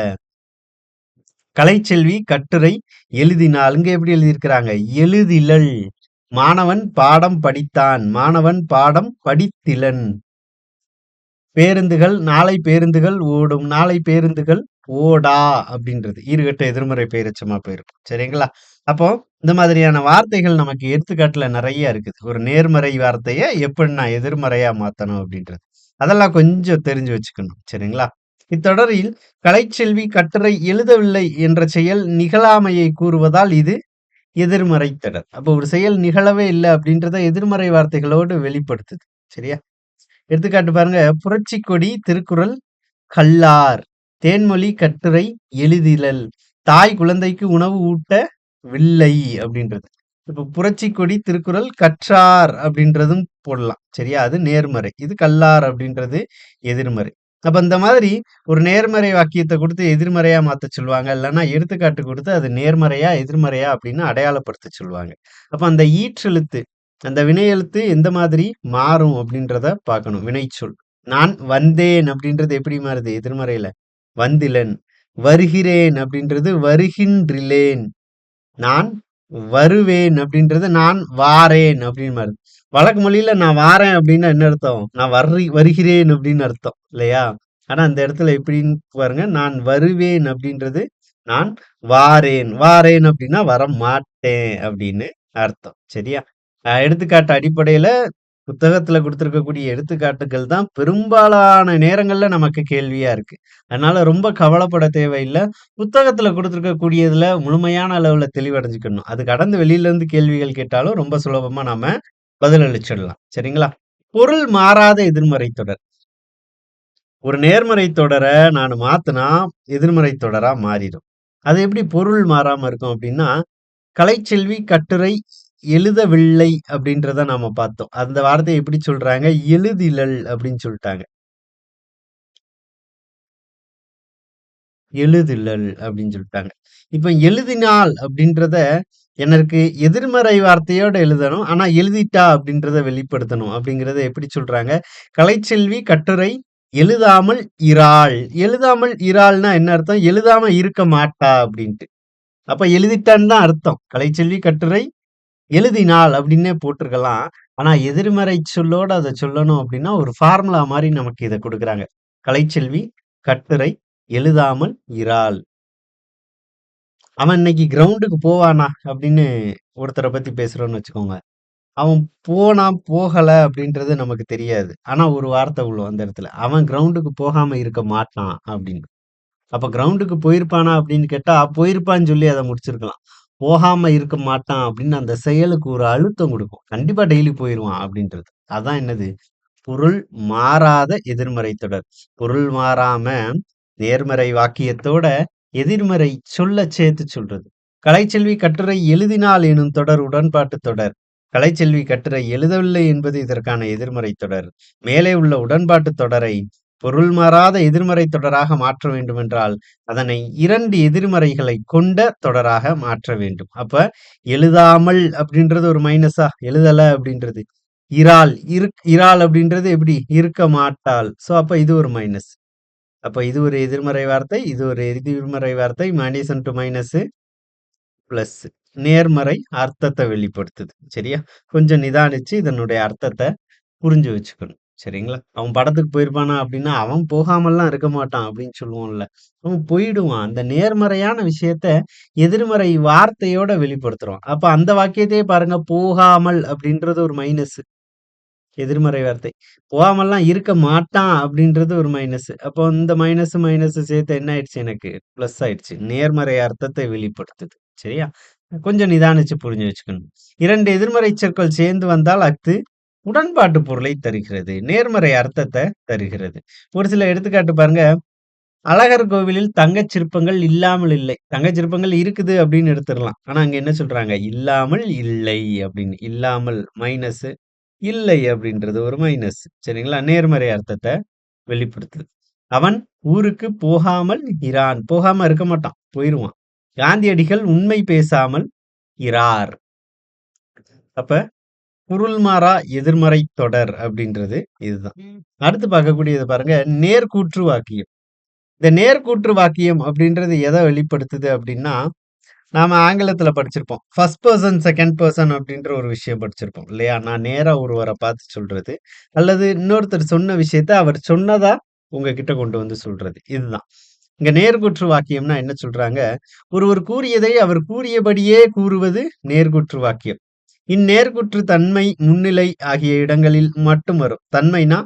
Speaker 1: கலைச்செல்வி கட்டுரை எழுதினாள். இங்க எப்படி எழுதியிருக்கிறாங்க? எழுதிலள். மாணவன் பாடம் படித்தான். மாணவன் பாடம் படித்திலன். பேருந்துகள் நாளை பேருந்துகள் ஓடும். நாளை பேருந்துகள் ஓடா அப்படின்றது ஈறுகெட்ட எதிர்மறை பெயரெச்சமா போயிருக்கும். சரிங்களா? அப்போ இந்த மாதிரியான வார்த்தைகள் நமக்கு எடுத்துக்காட்டுல நிறைய இருக்குது. ஒரு நேர்மறை வார்த்தைய எப்படி நான் எதிர்மறையா மாத்தணும் அப்படின்றது. அதெல்லாம் கொஞ்சம் தெரிஞ்சு வச்சுக்கணும். சரிங்களா? இத்தொடரில் கலைச்செல்வி கட்டுரை எழுதவில்லை என்ற செயல் நிகழாமையை கூறுவதால் இது எதிர்மறை தொடர். அப்போ ஒரு செயல் நிகழவே இல்லை அப்படின்றத எதிர்மறை வார்த்தைகளோடு வெளிப்படுத்துது. சரியா? எடுத்துக்காட்டு பாருங்க. புரட்சி கொடி திருக்குறள் கல்லார். தேன்மொழி கட்டுரை எழுதிலல். தாய் குழந்தைக்கு உணவு ஊட்ட வில்லை அப்படின்றது. இப்ப புரட்சி கொடி திருக்குறள் கற்றார் அப்படின்றதும் போடலாம். சரியா? அது நேர்மறை. இது கல்லார் அப்படின்றது எதிர்மறை. அப்ப இந்த மாதிரி ஒரு நேர்மறை வாக்கியத்தை கொடுத்து எதிர்மறையா மாத்த சொல்லுவாங்க. இல்லைன்னா எடுத்துக்காட்டு கொடுத்து அது நேர்மறையா எதிர்மறையா அப்படின்னு அடையாளப்படுத்த சொல்லுவாங்க. அப்ப அந்த ஈற்றெழுத்து அந்த வினை எழுத்து எந்த மாதிரி மாறும் அப்படின்றத பார்க்கணும். வினைச்சொல். நான் வந்தேன் அப்படின்றது எப்படி மாறுது? எதிர்மறையில. வந்திலன். வருகிறேன் அப்படின்றது வருகின்றிலேன். நான் வருவேன் அப்படின்றது நான் வாரேன் அப்படின்னு மாறுது. வழக்கு மொழியில நான் வாரேன் அப்படின்னா என்ன அர்த்தம்? நான் வருகிறேன் அப்படின்னு அர்த்தம் இல்லையா? ஆனா அந்த இடத்துல எப்படின்னு பாருங்க. நான் வருவேன் அப்படின்றது நான் வாரேன். வாரேன் அப்படின்னா வர மாட்டேன் அப்படின்னு அர்த்தம். சரியா? எடுத்துக்காட்டு அடிப்படையில புத்தகத்துல குடுத்திருக்கக்கூடிய எடுத்துக்காட்டுகள் தான் பெரும்பாலான நேரங்கள்ல நமக்கு கேள்வியா இருக்கு. அதனால ரொம்ப கவலைப்பட தேவையில்ல. புத்தகத்துல குடுத்திருக்கக்கூடியதுல முழுமையான அளவுல தெளிவடைஞ்சுக்கணும். அது கடந்து வெளியில இருந்து கேள்விகள் கேட்டாலும் ரொம்ப சுலபமா நாம பதிலளிச்சிடலாம். சரிங்களா? பொருள் மாறாத எதிர்மறை தொடர். ஒரு நேர்மறை தொடர நான் மாத்துனா எதிர்மறை தொடரா மாறிடும். அது எப்படி பொருள் மாறாம இருக்கும் அப்படின்னா, கலைச்செல்வி கட்டுரை எழுதவில்லை அப்படின்றத நாம பார்த்தோம். அந்த வார்த்தைய எப்படி சொல்றாங்க? எழுதிலள் அப்படின்னு சொல்ட்டாங்க. எழுதிலள் அப்படின்னு சொல்ட்டாங்க. இப்ப எழுதினாள் அப்படின்றத எனக்கு எதிர்மறை வார்த்தையோட எழுதணும். ஆனா எழுதிட்டா அப்படின்றத வெளிப்படுத்தணும். அப்படிங்கிறத எப்படி சொல்றாங்க? கலைச்செல்வி கட்டுரை எழுதாமல் இராள். எழுதாமல் இராள்னா என்ன அர்த்தம்? எழுதாம இருக்க மாட்டா அப்படின்ட்டு. அப்ப எழுதிட்டான்னு தான் அர்த்தம். கலைச்செல்வி கட்டுரை எழுதினாள் அப்படின்னே போட்டிருக்கலாம். ஆனா எதிர்மறை சொல்லோட அத சொல்லணும் அப்படின்னா, ஒரு ஃபார்முலா மாரி நமக்கு இத குடுக்குறாங்க. கலைச்செல்வி கட்டுரை எழுதாமல் இராள். அவன் இன்னைக்கு கிரவுண்டுக்கு போவானா? அப்படின்னு ஒருத்தர பத்தி பேசுறோம்னு வச்சுக்கோங்க. அவன் போனா, போகல அப்படின்றது நமக்கு தெரியாது. ஆனா ஒரு வார்த்தை விழும் அந்த இடத்துல. அவன் கிரவுண்டுக்கு போகாம இருக்க மாட்டான் அப்படின்னு. அப்ப கிரவுண்டுக்கு போயிருப்பானா அப்படின்னு கேட்டா, போயிருப்பான்னு சொல்லி அத முடிச்சிருக்கலாம். போகாம இருக்க மாட்டான் அப்படின்னு அந்த செயலுக்கு ஒரு அழுத்தம் குடுக்கும். கண்டிப்பா டெய்லி போயிருவான் அப்படின்றது. அதான் என்னது? பொருள் மாறாத எதிர்மறை தொடர். பொருள் மாறாம நேர்மறை வாக்கியத்தோட எதிர்மறை சொல்லச் சேர்த்து சொல்றது. கலைச்செல்வி கட்டுரை எழுதினாள் எனும் தொடர் உடன்பாட்டு தொடர். கலைச்செல்வி கட்டுரை எழுதவில்லை என்பது இதற்கான எதிர்மறை தொடர். மேலே உள்ள உடன்பாட்டு தொடரை பொருள் மாறாத எதிர்மறை தொடராக மாற்ற வேண்டுமென்றால் அதனை 2 எதிர்மறைகளை கொண்ட தொடராக மாற்ற வேண்டும். அப்ப எழுதாமல் அப்படின்றது ஒரு மைனஸா? எழுதல அப்படின்றது. இராள் அப்படின்றது எப்படி? இருக்க மாட்டாள். சோ அப்ப இது ஒரு மைனஸ். அப்ப இது ஒரு எதிர்மறை வார்த்தை. இது ஒரு எதிர்மறை வார்த்தை. Minus into minus plus. நேர்மறை அர்த்தத்தை வெளிப்படுத்துது. சரியா? கொஞ்சம் நிதானிச்சு இதனுடைய அர்த்தத்த புரிஞ்சு வச்சுக்கணும். சரிங்களா? அவன் படத்துக்கு போயிருப்பானா அப்படின்னா, அவன் போகாமல்லாம் இருக்க மாட்டான் அப்படின்னு சொல்லுவோம்ல. அவன் போயிடுவான். அந்த நேர்மறையான விஷயத்த எதிர்மறை வார்த்தையோட வெளிப்படுத்துறோம். அப்ப அந்த வாக்கியத்தையே பாருங்க. போகாமல் அப்படின்றது ஒரு மைனஸ். எதிர்மறை வார்த்தை. போகாமல்லாம் இருக்க மாட்டான் அப்படின்றது ஒரு மைனஸ். அப்போ இந்த மைனஸ் சேர்த்து என்ன ஆயிடுச்சு எனக்கு? பிளஸ் ஆயிடுச்சு. நேர்மறை அர்த்தத்தை வெளிப்படுத்துது. சரியா? கொஞ்சம் நிதானிச்சு புரிஞ்சு வச்சுக்கணும். 2 எதிர்மறை சொற்கள் சேர்ந்து வந்தால் அஃது உடன்பாட்டு பொருளை தருகிறது. நேர்மறை அர்த்தத்த தருகிறது. ஒரு சில எடுத்துக்காட்டு பாருங்க. அழகர் கோவிலில் தங்கச் சிற்பங்கள் இல்லாமல் இல்லை. தங்கச் சிற்பங்கள் இருக்குது அப்படின்னு எடுத்துறலாம். ஆனா அங்க என்ன சொல்றாங்க? இல்லாமல் இல்லை அப்படின்னு. இல்லாமல் மைனஸ், இல்லை அப்படின்றது ஒரு மைனஸ். சரிங்களா? நேர்மறை அர்த்தத்த வெளிப்படுத்துது. அவன் ஊருக்கு போகாமல் இரான். போகாம இருக்க மாட்டான். போயிருவான். காந்தியடிகள் உண்மை பேசாமல் இரார். அப்ப பொருள் மாறா எதிர்மறை தொடர் அப்படின்றது இதுதான். அடுத்து பார்க்கக்கூடியது பாருங்க, நேர்கூற்று வாக்கியம். இந்த நேர்கூற்று வாக்கியம் அப்படின்றது எதை வெளிப்படுத்துது அப்படின்னா, நாம ஆங்கிலத்துல படிச்சிருப்போம். ஃபர்ஸ்ட் பெர்சன், செகண்ட் பெர்சன் அப்படின்ற ஒரு விஷயம் படிச்சிருப்போம் இல்லையா? நான் நேரா ஒருவர பார்த்து சொல்றது. அல்லது இன்னொருத்தர் சொன்ன விஷயத்த அவர் சொன்னதா உங்ககிட்ட கொண்டு வந்து சொல்றது. இதுதான். இங்க நேர்கூற்று வாக்கியம்னா என்ன சொல்றாங்க? ஒருவர் கூறியதை அவர் கூறியபடியே கூறுவது நேர்கூற்று வாக்கியம். இந்நேர்குற்று தன்மை, முன்னிலை ஆகிய இடங்களில் மட்டும் வரும். தன்மைனா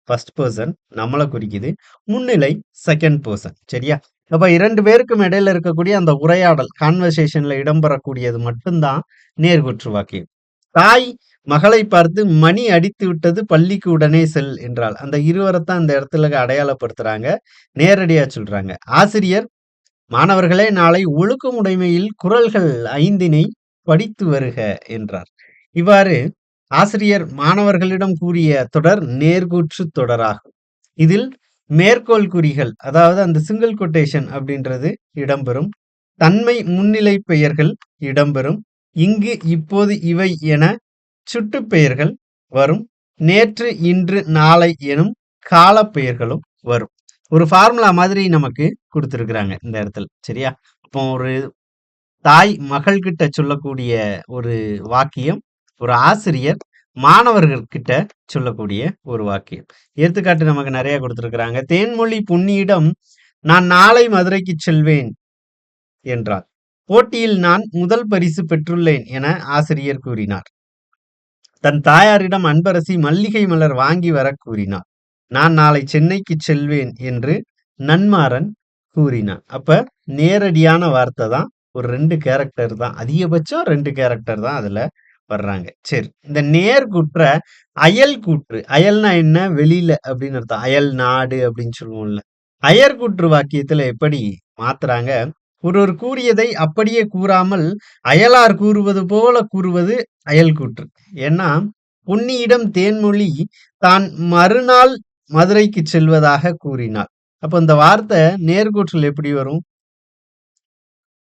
Speaker 1: ஃபர்ஸ்ட் பெர்சன் நம்மள குறிக்குது. முன்னிலை செகண்ட் பெர்சன். சரியா? அப்ப 2 பேருக்கும் இடையில இருக்கக்கூடிய அந்த உரையாடல், கான்வர்சேஷன்ல இடம்பெறக்கூடியது மட்டும்தான் நேர்குற்று வாக்கியம். தாய் மகளை பார்த்து மணி அடித்து விட்டது, பள்ளிக்கு உடனே செல் என்றாள். அந்த இருவரைத்தான் இந்த இடத்துல அடையாளப்படுத்துறாங்க. நேரடியா சொல்றாங்க. ஆசிரியர், மாணவர்களே நாளை ஒழுக்கமுடைமையில் குறள்கள் 5னை படித்து வருக என்றார். இவ்வாறு ஆசிரியர் மாணவர்களிடம் கூறிய தொடர் நேர்கூற்று தொடராகும். இதில் மேற்கோள் குறிகள், அதாவது அந்த சிங்கிள் கொட்டேஷன் அப்படின்றது இடம்பெறும். தன்மை முன்னிலை பெயர்கள் இடம்பெறும். இங்கு, இப்போது, இவை என சுட்டுப் பெயர்கள் வரும். நேற்று, இன்று, நாளை எனும் காலப் பெயர்களும் வரும். ஒரு ஃபார்முலா மாதிரி நமக்கு கொடுத்திருக்கிறாங்க இந்த இடத்துல. சரியா? அப்போ ஒரு தாய் மகள் கிட்ட சொல்லக்கூடிய ஒரு வாக்கியம், ஒரு ஆசிரியர் மாணவர்கள்கிட்ட சொல்லக்கூடிய ஒரு வாக்கியம். எடுத்துக்காட்டு நமக்கு நிறைய கொடுத்திருக்கிறாங்க. தேன்மொழி பொன்னியிடம் நான் நாளை மதுரைக்கு செல்வேன் என்றார். போட்டியில் நான் முதல் பரிசு பெற்றுள்ளேன் என ஆசிரியர் கூறினார். தன் தாயாரிடம் அன்பரசி மல்லிகை மலர் வாங்கி வர கூறினார். நான் நாளை சென்னைக்கு செல்வேன் என்று நன்மாறன் கூறினான். அப்ப நேரடியான வார்த்தை தான். ஒரு 2 கேரக்டர் தான். அதிகபட்சம் 2 கேரக்டர் தான் அதுல வர்றாங்க. சரி. இந்த நேர்குற்ற அயல் கூற்று. அயல்னா என்ன? வெளியில அப்படின்னு அர்த்தம். அயல் நாடு அப்படின்னு சொல்லுவோம்ல. அயர்கூற்று வாக்கியத்துல எப்படி மாத்துறாங்க? ஒருவர் கூறியதை அப்படியே கூறாமல் அயலார் கூறுவது போல கூறுவது அயல்கூற்று. ஏன்னா, பொன்னியிடம் தேன்மொழி தான் மறுநாள் மதுரைக்கு செல்வதாக கூறினார். அப்ப இந்த வார்த்தை நேர்கூற்றில் எப்படி வரும்?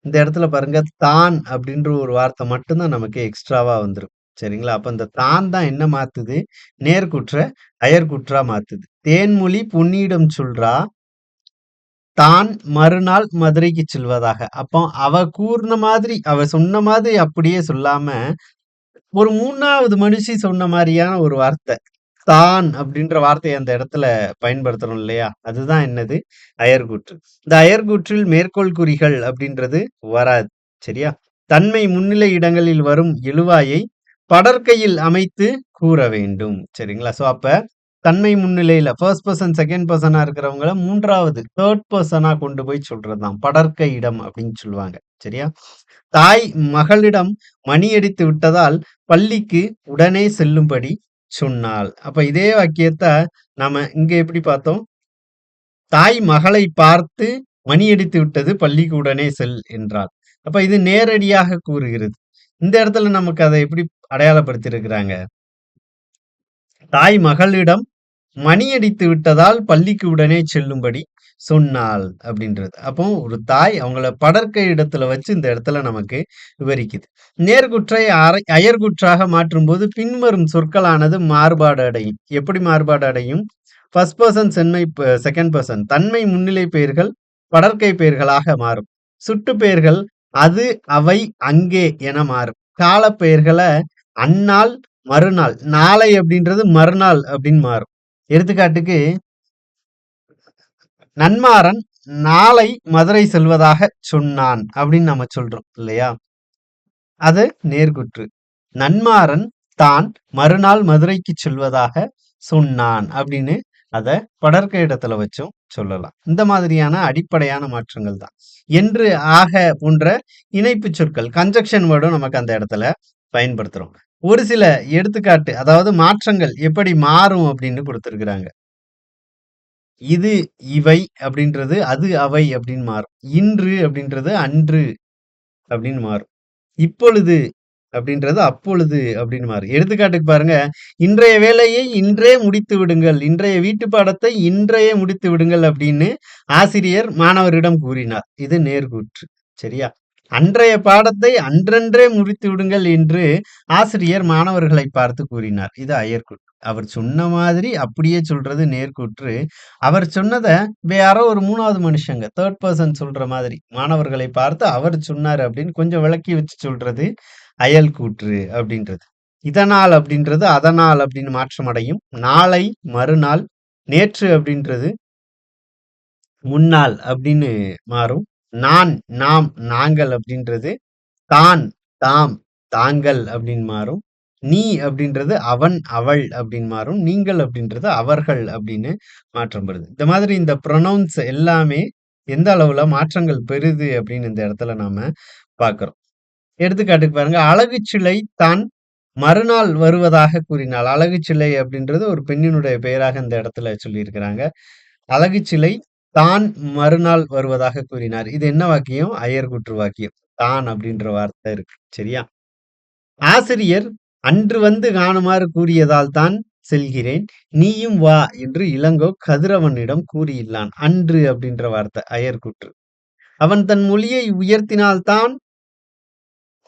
Speaker 1: இந்த இடத்துல பாருங்க, தான் அப்படின்ற ஒரு வார்த்தை மட்டும்தான் நமக்கு எக்ஸ்ட்ராவா வந்துரும். சரிங்களா? அப்ப இந்த தான் தான் என்ன மாத்துது? நேர்குற்ற அயர்குற்றா மாத்துது. தேன்மொழி பொன்னியிடம் சொல்றா, தான் மறுநாள் மதுரைக்கு செல்வதாக. அப்போ அவ கூறுன மாதிரி, அவ சொன்ன மாதிரி அப்படியே சொல்லாம, ஒரு 3வது மனுஷி சொன்ன மாரியான ஒரு வார்த்தை. தான் அப்படின்ற வார்த்தைய அந்த இடத்துல பயன்படுத்துறோம் இல்லையா? அதுதான் என்னது? அயர்கூற்று. இந்த அயர்கூற்றில் மேற்கோள் குறிகள் அப்படின்றது வராது. சரியா? தன்மை முன்னிலை இடங்களில் வரும் எழுவாயை படர்க்கையில் அமைத்து கூற வேண்டும். சரிங்களா? சோ அப்ப தன்மை முன்னிலையில ஃபர்ஸ்ட் பெர்சன், செகண்ட் பெர்சனா இருக்கிறவங்கள 3வது தேர்ட் பெர்சனா கொண்டு போய் சொல்றதுதான். படர்க்கை இடம் அப்படின்னு சொல்லுவாங்க. சரியா? தாய் மகளிடம் மணியடித்து விட்டதால் பள்ளிக்கு உடனே செல்லும்படி சொன்னாள். அப்ப இதே வாக்கியத்த நாம இங்க எப்படி பார்த்தோம்? தாய் மகளை பார்த்து மணியடித்து விட்டது, பள்ளிக்கு உடனே செல் என்றாள். அப்ப இது நேரடியாக கூறுகிறது. இந்த இடத்துல நமக்கு அதை எப்படி அடையாளப்படுத்தியிருக்கிறாங்க? தாய் மகளிடம் மணியடித்து விட்டதால் பள்ளிக்கு உடனே செல்லும்படி சொன்னாள் அப்படின்றது. அப்போ ஒரு தாய் அவங்கள படர்க்கை இடத்துல வச்சு இந்த இடத்துல நமக்கு விவரிக்குது. நேர்குற்றை அயர்குற்றாக மாற்றும்போது பின்வரும் சொற்களானது மாறுபாடு அடையும். எப்படி மாறுபாடு அடையும்? ஃபர்ஸ்ட் பெர்சன் சென்மை, செகண்ட் பெர்சன் தன்மை முன்னிலை பெயர்கள் படர்க்கை பெயர்களாக மாறும். சுட்டு பெயர்கள் அது, அவை, அங்கே என மாறும். கால பெயர்களை அந்நாள், மறுநாள், நாளை அப்படின்றது மறுநாள் அப்படின்னு மாறும். எடுத்துக்காட்டுக்கு, நன்மாறன் நாளை மதுரை செல்வதாக சொன்னான் அப்படின்னு நம்ம சொல்றோம் இல்லையா? அது நேர்குற்று. நன்மாறன் தான் மறுநாள் மதுரைக்குச் செல்வதாக சொன்னான் அப்படின்னு அத படர்க்க இடத்துல வச்சும் சொல்லலாம். இந்த மாதிரியான அடிப்படையான மாற்றங்கள் தான். என்று, ஆக போன்ற இணைப்புச் சொற்கள் கன்ஜங்ஷன் வேர்டும் நமக்கு அந்த இடத்துல பயன்படுத்துறோம். ஒரு சில எடுத்துக்காட்டு, அதாவது மாற்றங்கள் எப்படி மாறும் அப்படின்னு குடுத்திருக்கிறாங்க. இது, இவை அப்படின்றது அது, அவை அப்படின்னு மாறும். இன்று அப்படின்றது அன்று அப்படின்னு மாறும். இப்பொழுது அப்படின்றது அப்பொழுது அப்படின்னு மாறும். எடுத்துக்காட்டுக்கு பாருங்க, இன்றைய வேலையை இன்றே முடித்து விடுங்கள். இன்றைய வீட்டு பாடத்தை இன்றையே முடித்து விடுங்கள் அப்படின்னு ஆசிரியர் மாணவரிடம் கூறினார். இது நேர்கூற்று. சரியா? அன்றைய பாடத்தை அன்றன்றே முடித்து விடுங்கள் என்று ஆசிரியர் மாணவர்களை பார்த்து கூறினார். இது அயர்க்கூற்று. அவர் சொன்ன மாதிரி அப்படியே சொல்றது நேர்கூற்று. அவர் சொன்னத யாரோ ஒரு 3வது மனுஷங்க, 3 பெர்சன் சொல்ற மாதிரி மாணவர்களை பார்த்து அவர் சொன்னாரு அப்படின்னு கொஞ்சம் விளக்கி வச்சு சொல்றது அயல் கூற்று அப்படின்றது. இதனால் அப்படின்றது அதனால் அப்படின்னு மாற்றமடையும். நாளை, மறுநாள், நேற்று அப்படின்றது முன்னாள் அப்படின்னு மாறும். நான், நாம், நாங்கள் அப்படின்றது தான், தாம், தாங்கள் அப்படின்னு மாறும். நீ அப்படின்றது அவன், அவள் அப்படின்னு மாறும். நீங்கள் அப்படின்றது அவர்கள் அப்படின்னு மாற்றம் பெறுது. இந்த மாதிரி இந்த ப்ரொனவுன்ஸ் எல்லாமே எந்த அளவுல மாற்றங்கள் பெறுது அப்படின்னு இந்த இடத்துல நாம பார்க்கிறோம். எடுத்துக்காட்டுக்கு பாருங்க, அழகுச்சிலை தான் மறுநாள் வருவதாக கூறினாள். அழகுச்சிலை அப்படின்றது ஒரு பெண்ணினுடைய பெயராக இந்த இடத்துல சொல்லியிருக்கிறாங்க. அழகுச்சிலை தான் மறுநாள் வருவதாக கூறினார். இது என்ன வாக்கியம்? அயர்கூற்று வாக்கியம். தான் அப்படின்ற வார்த்தை இருக்கு. சரியா? ஆசிரியர் அன்று வந்து காணுமாறு கூறியதால் தான் செல்கிறேன். நீயும் வா என்று இளங்கோ கதிரவனிடம் கூறியுள்ளான். அன்று அப்படின்ற வார்த்தை அயர்கூற்று. அவன் தன் மொழியை உயர்த்தினால்தான்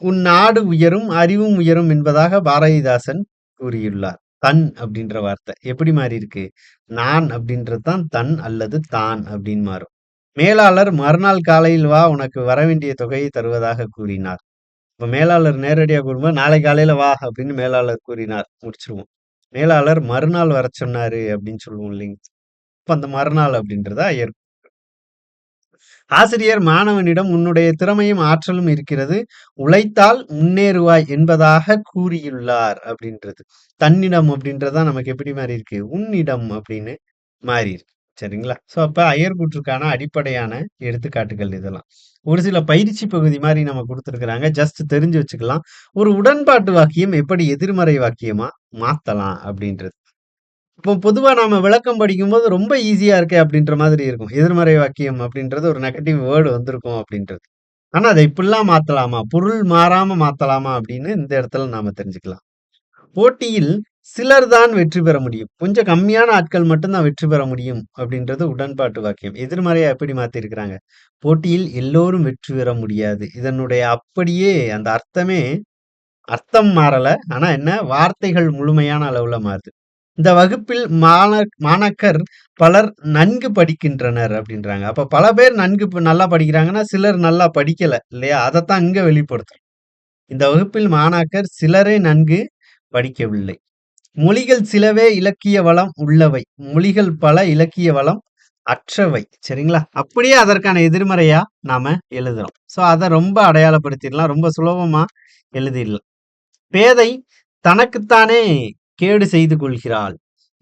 Speaker 1: உன் நாடு உயரும், அறிவும் உயரும் என்பதாக பாரதிதாசன் கூறியுள்ளார். தன் அப்படின்ற வார்த்தை எப்படி மாறி இருக்கு? நான் அப்படின்றது தான் தன் அல்லது தான் அப்படின்னு மாறும். மேலாளர் மறுநாள் காலையில் வா, உனக்கு வரவேண்டிய தொகையை தருவதாக கூறினார். இப்ப மேலாளர் நேரடியா கூறும்போது நாளை காலையில வா அப்படின்னு மேலாளர் கூறினார், முடிச்சிருவோம். மேலாளர் மறுநாள் வர சொன்னாரு அப்படின்னு சொல்லுவோம் இல்லைங்க. இப்ப அந்த மறுநாள் அப்படின்றதா ஆசிரியர் மாணவனிடம் உன்னுடைய திறமையும் ஆற்றலும் இருக்கிறது, உழைத்தால் முன்னேறுவாய் என்பதாக கூறியுள்ளார் அப்படின்றது. தன்னிடம் அப்படின்றதா நமக்கு எப்படி மாறி இருக்கு? உன்னிடம் அப்படின்னு மாறி இருக்கு. சரிங்களா? சோ அப்ப அயர்கூற்றுக்கான அடிப்படையான எடுத்துக்காட்டுகள் இதெல்லாம். ஒரு சில பயிற்சி பகுதி மாதிரி நம்ம குடுத்திருக்கிறாங்க. ஜஸ்ட் தெரிஞ்சு வச்சுக்கலாம். ஒரு உடன்பாட்டு வாக்கியம் எப்படி எதிர்மறை வாக்கியமா மாத்தலாம் அப்படின்றது. இப்போ பொதுவா நாம விளக்கம் படிக்கும்போது ரொம்ப ஈஸியா இருக்கே அப்படின்ற மாதிரி இருக்கும். எதிர்மறை வாக்கியம் அப்படின்றது ஒரு நெகட்டிவ் வேர்ட் வந்திருக்கும் அப்படின்றது. ஆனா அத இப்படிலாம் மாத்தலாமா? பொருள் மாறாம மாத்தலாமா? அப்படின்னு இந்த இடத்துல நாம தெரிஞ்சுக்கலாம். போட்டியில் சிலர் தான் வெற்றி பெற முடியும். கொஞ்சம் கம்மியான ஆட்கள் மட்டும் தான் வெற்றி பெற முடியும் அப்படின்றது உடன்பாட்டு வாக்கியம். எதிர்மறையா எப்படி மாத்திருக்கிறாங்க? போட்டியில் எல்லோரும் வெற்றி பெற முடியாது. இதனுடைய அப்படியே அந்த அர்த்தம் மாறல. ஆனா என்ன? வார்த்தைகள் முழுமையான அளவுல மாறுது. இந்த வகுப்பில் மாணாக்கர் பலர் நன்கு படிக்கின்றனர் அப்படின்றாங்க. அப்ப பல பேர் நல்லா படிக்கிறாங்கன்னா, சிலர் நல்லா படிக்கல இல்லையா? அதத்தான் இங்க வெளிப்படுத்துறோம். இந்த வகுப்பில் மாணாக்கர் சிலரே நன்கு படிக்கவில்லை. மொழிகள் சிலவே இலக்கிய வளம் உள்ளவை. மொழிகள் பல இலக்கிய வளம் அற்றவை. சரிங்களா? அப்படியே அதற்கான எதிர்மறையா நாம எழுதுறோம். சோ அத ரொம்ப அடையாளப்படுத்திடலாம். ரொம்ப சுலபமா எழுதிடலாம். பேதை தனக்குத்தானே கேடு செய்து கொள்கிறாள்.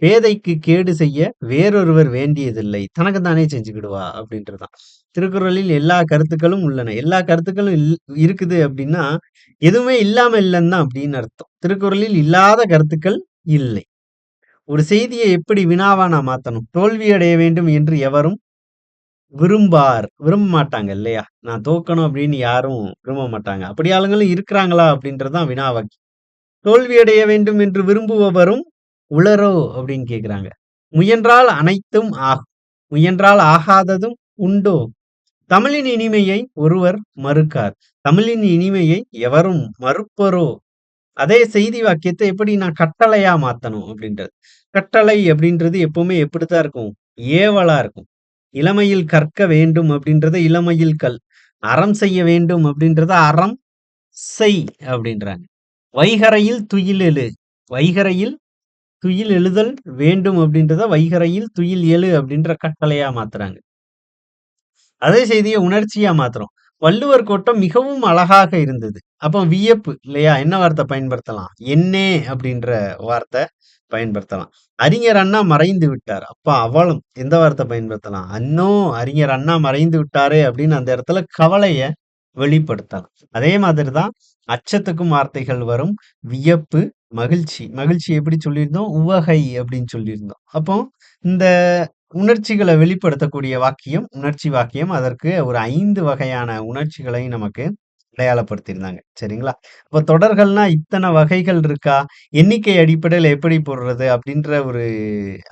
Speaker 1: பேதைக்கு கேடு செய்ய வேறொருவர் வேண்டியதில்லை. தனக்குத்தானே செஞ்சுக்கிடுவா அப்படின்றதுதான். திருக்குறளில் எல்லா கருத்துக்களும் உள்ளன. எல்லா கருத்துக்களும் இருக்குது அப்படின்னா, எதுவுமே இல்லாம இல்லன்னு தான் அப்படின்னு அர்த்தம். திருக்குறளில் இல்லாத கருத்துக்கள் இல்லை. ஒரு செய்தியை எப்படி வினாவா நான் மாத்தணும்? தோல்வி அடைய வேண்டும் என்று எவரும் விரும்ப மாட்டாங்க இல்லையா? நான் தோக்கணும் அப்படின்னு யாரும் விரும்ப மாட்டாங்க. அப்படி ஆளுங்களும் இருக்கிறாங்களா அப்படின்றதுதான் வினாவாக்கி. தோல்வி அடைய வேண்டும் என்று விரும்புபவரும் உளரோ அப்படின்னு கேக்குறாங்க. முயன்றால் அனைத்தும் ஆகும். முயன்றால் ஆகாததும் உண்டோ? தமிழின் இனிமையை ஒருவர் மறுக்கார். தமிழின் இனிமையை எவரும் மறுப்பரோ? அதே செய்தி வாக்கியத்தை எப்படி நான் கட்டளையா மாத்தணும் அப்படின்றது. கட்டளை அப்படின்றது எப்பவுமே எப்படித்தான் இருக்கும்? ஏவலா இருக்கும். இளமையில் கற்க வேண்டும் அப்படின்றத இளமையில் கல். அறம் செய்ய வேண்டும் அப்படின்றத அறம் செய் அப்படின்றாங்க. வைகறையில் துயில் எழு. வைகறையில் துயில் எழுதல் வேண்டும் அப்படின்றத வைகறையில் துயில் எழு அப்படின்ற கட்டளையா மாத்துறாங்க. அதே செய்தியை உணர்ச்சியா மாத்துறோம். வள்ளுவர் கோட்டம் மிகவும் அழகாக இருந்தது. அப்போ வியப்பு இல்லையா? என்ன வார்த்தை பயன்படுத்தலாம்? "என்னே" அப்படின்ற வார்த்தை பயன்படுத்தலாம். அறிஞர் அண்ணா மறைந்து விட்டார். அப்ப அவலம் எந்த வார்த்தை பயன்படுத்தலாம்? "அன்னோ! அறிஞர் அண்ணா மறைந்து விட்டாரே" அப்படின்னு அந்த இடத்துல கவலைய வெளிப்படுத்தலாம். அதே மாதிரி தான் அச்சத்துக்கும் வார்த்தைகள் வரும். வியப்பு, மகிழ்ச்சி. மகிழ்ச்சி எப்படி சொல்லியிருந்தோம்? உவகை அப்படின்னு சொல்லியிருந்தோம். அப்போ இந்த உணர்ச்சிகள வெளிப்படுத்தக்கூடிய வாக்கியம், உணர்ச்சி வாக்கியம். அதற்கு ஒரு 5 வகையான உணர்ச்சிகளை நமக்கு அடையாளப்படுத்தியிருந்தாங்க. சரிங்களா? அப்ப தொடர்கள்னா இத்தன வகைகள் இருக்கா? எண்ணிக்கை அடிப்படையில எப்படி போடுறது? அப்படின்ற ஒரு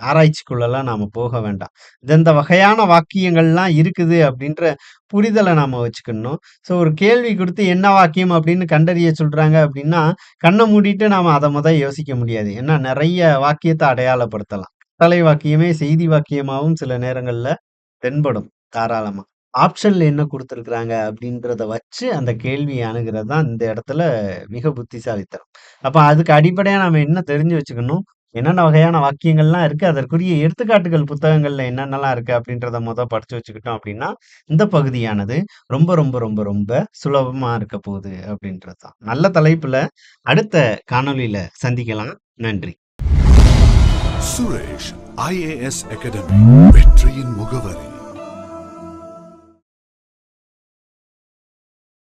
Speaker 1: ஆராய்ச்சிக்குள்ளலாம் நாம போக வேண்டாம். இந்தந்த வகையான வாக்கியங்கள்லாம் இருக்குது அப்படின்ற புரிதல நாம வச்சுக்கணும். ஸோ ஒரு கேள்வி குடுத்து என்ன வாக்கியம் அப்படின்னு கண்டறிய சொல்றாங்க அப்படின்னா, கண்ண மூடிட்டு நாம அத யோசிக்க முடியாது. ஏன்னா நெறைய வாக்கியத்த அடையாளப்படுத்தலாம். கட்டளை வாக்கியமே செய்தி வாக்கியமாவும் சில நேரங்கள்ல தென்படும் தாராளமா. ஆப்ஷன்ல என்ன குடுத்திருக்கிறாங்க அப்படின்றத வச்சு அந்த கேள்விய அணுகுறது தான் இந்த இடத்துல மிக புத்திசாலித்தனம். அப்ப அதுக்கு அடிப்படையா நாம என்ன தெரிஞ்சு வச்சுக்கணும்? என்னென்ன வகையான வாக்கியங்கள்லாம் இருக்கு, அதற்குரிய எடுத்துக்காட்டுகள் புத்தகங்கள்ல என்னென்னலாம் இருக்கு அப்படின்றத படிச்சு வச்சுக்கிட்டோம் அப்படின்னா, இந்த பகுதியானது ரொம்ப, ரொம்ப, ரொம்ப, ரொம்ப சுலபமா இருக்க போகுது அப்படின்றது தான். நல்ல தலைப்புல அடுத்த காணொளியில சந்திக்கலாம். நன்றி.
Speaker 2: சுரேஷ் ஐஏஎஸ் அகாடமி வெற்றியின் முகவர்.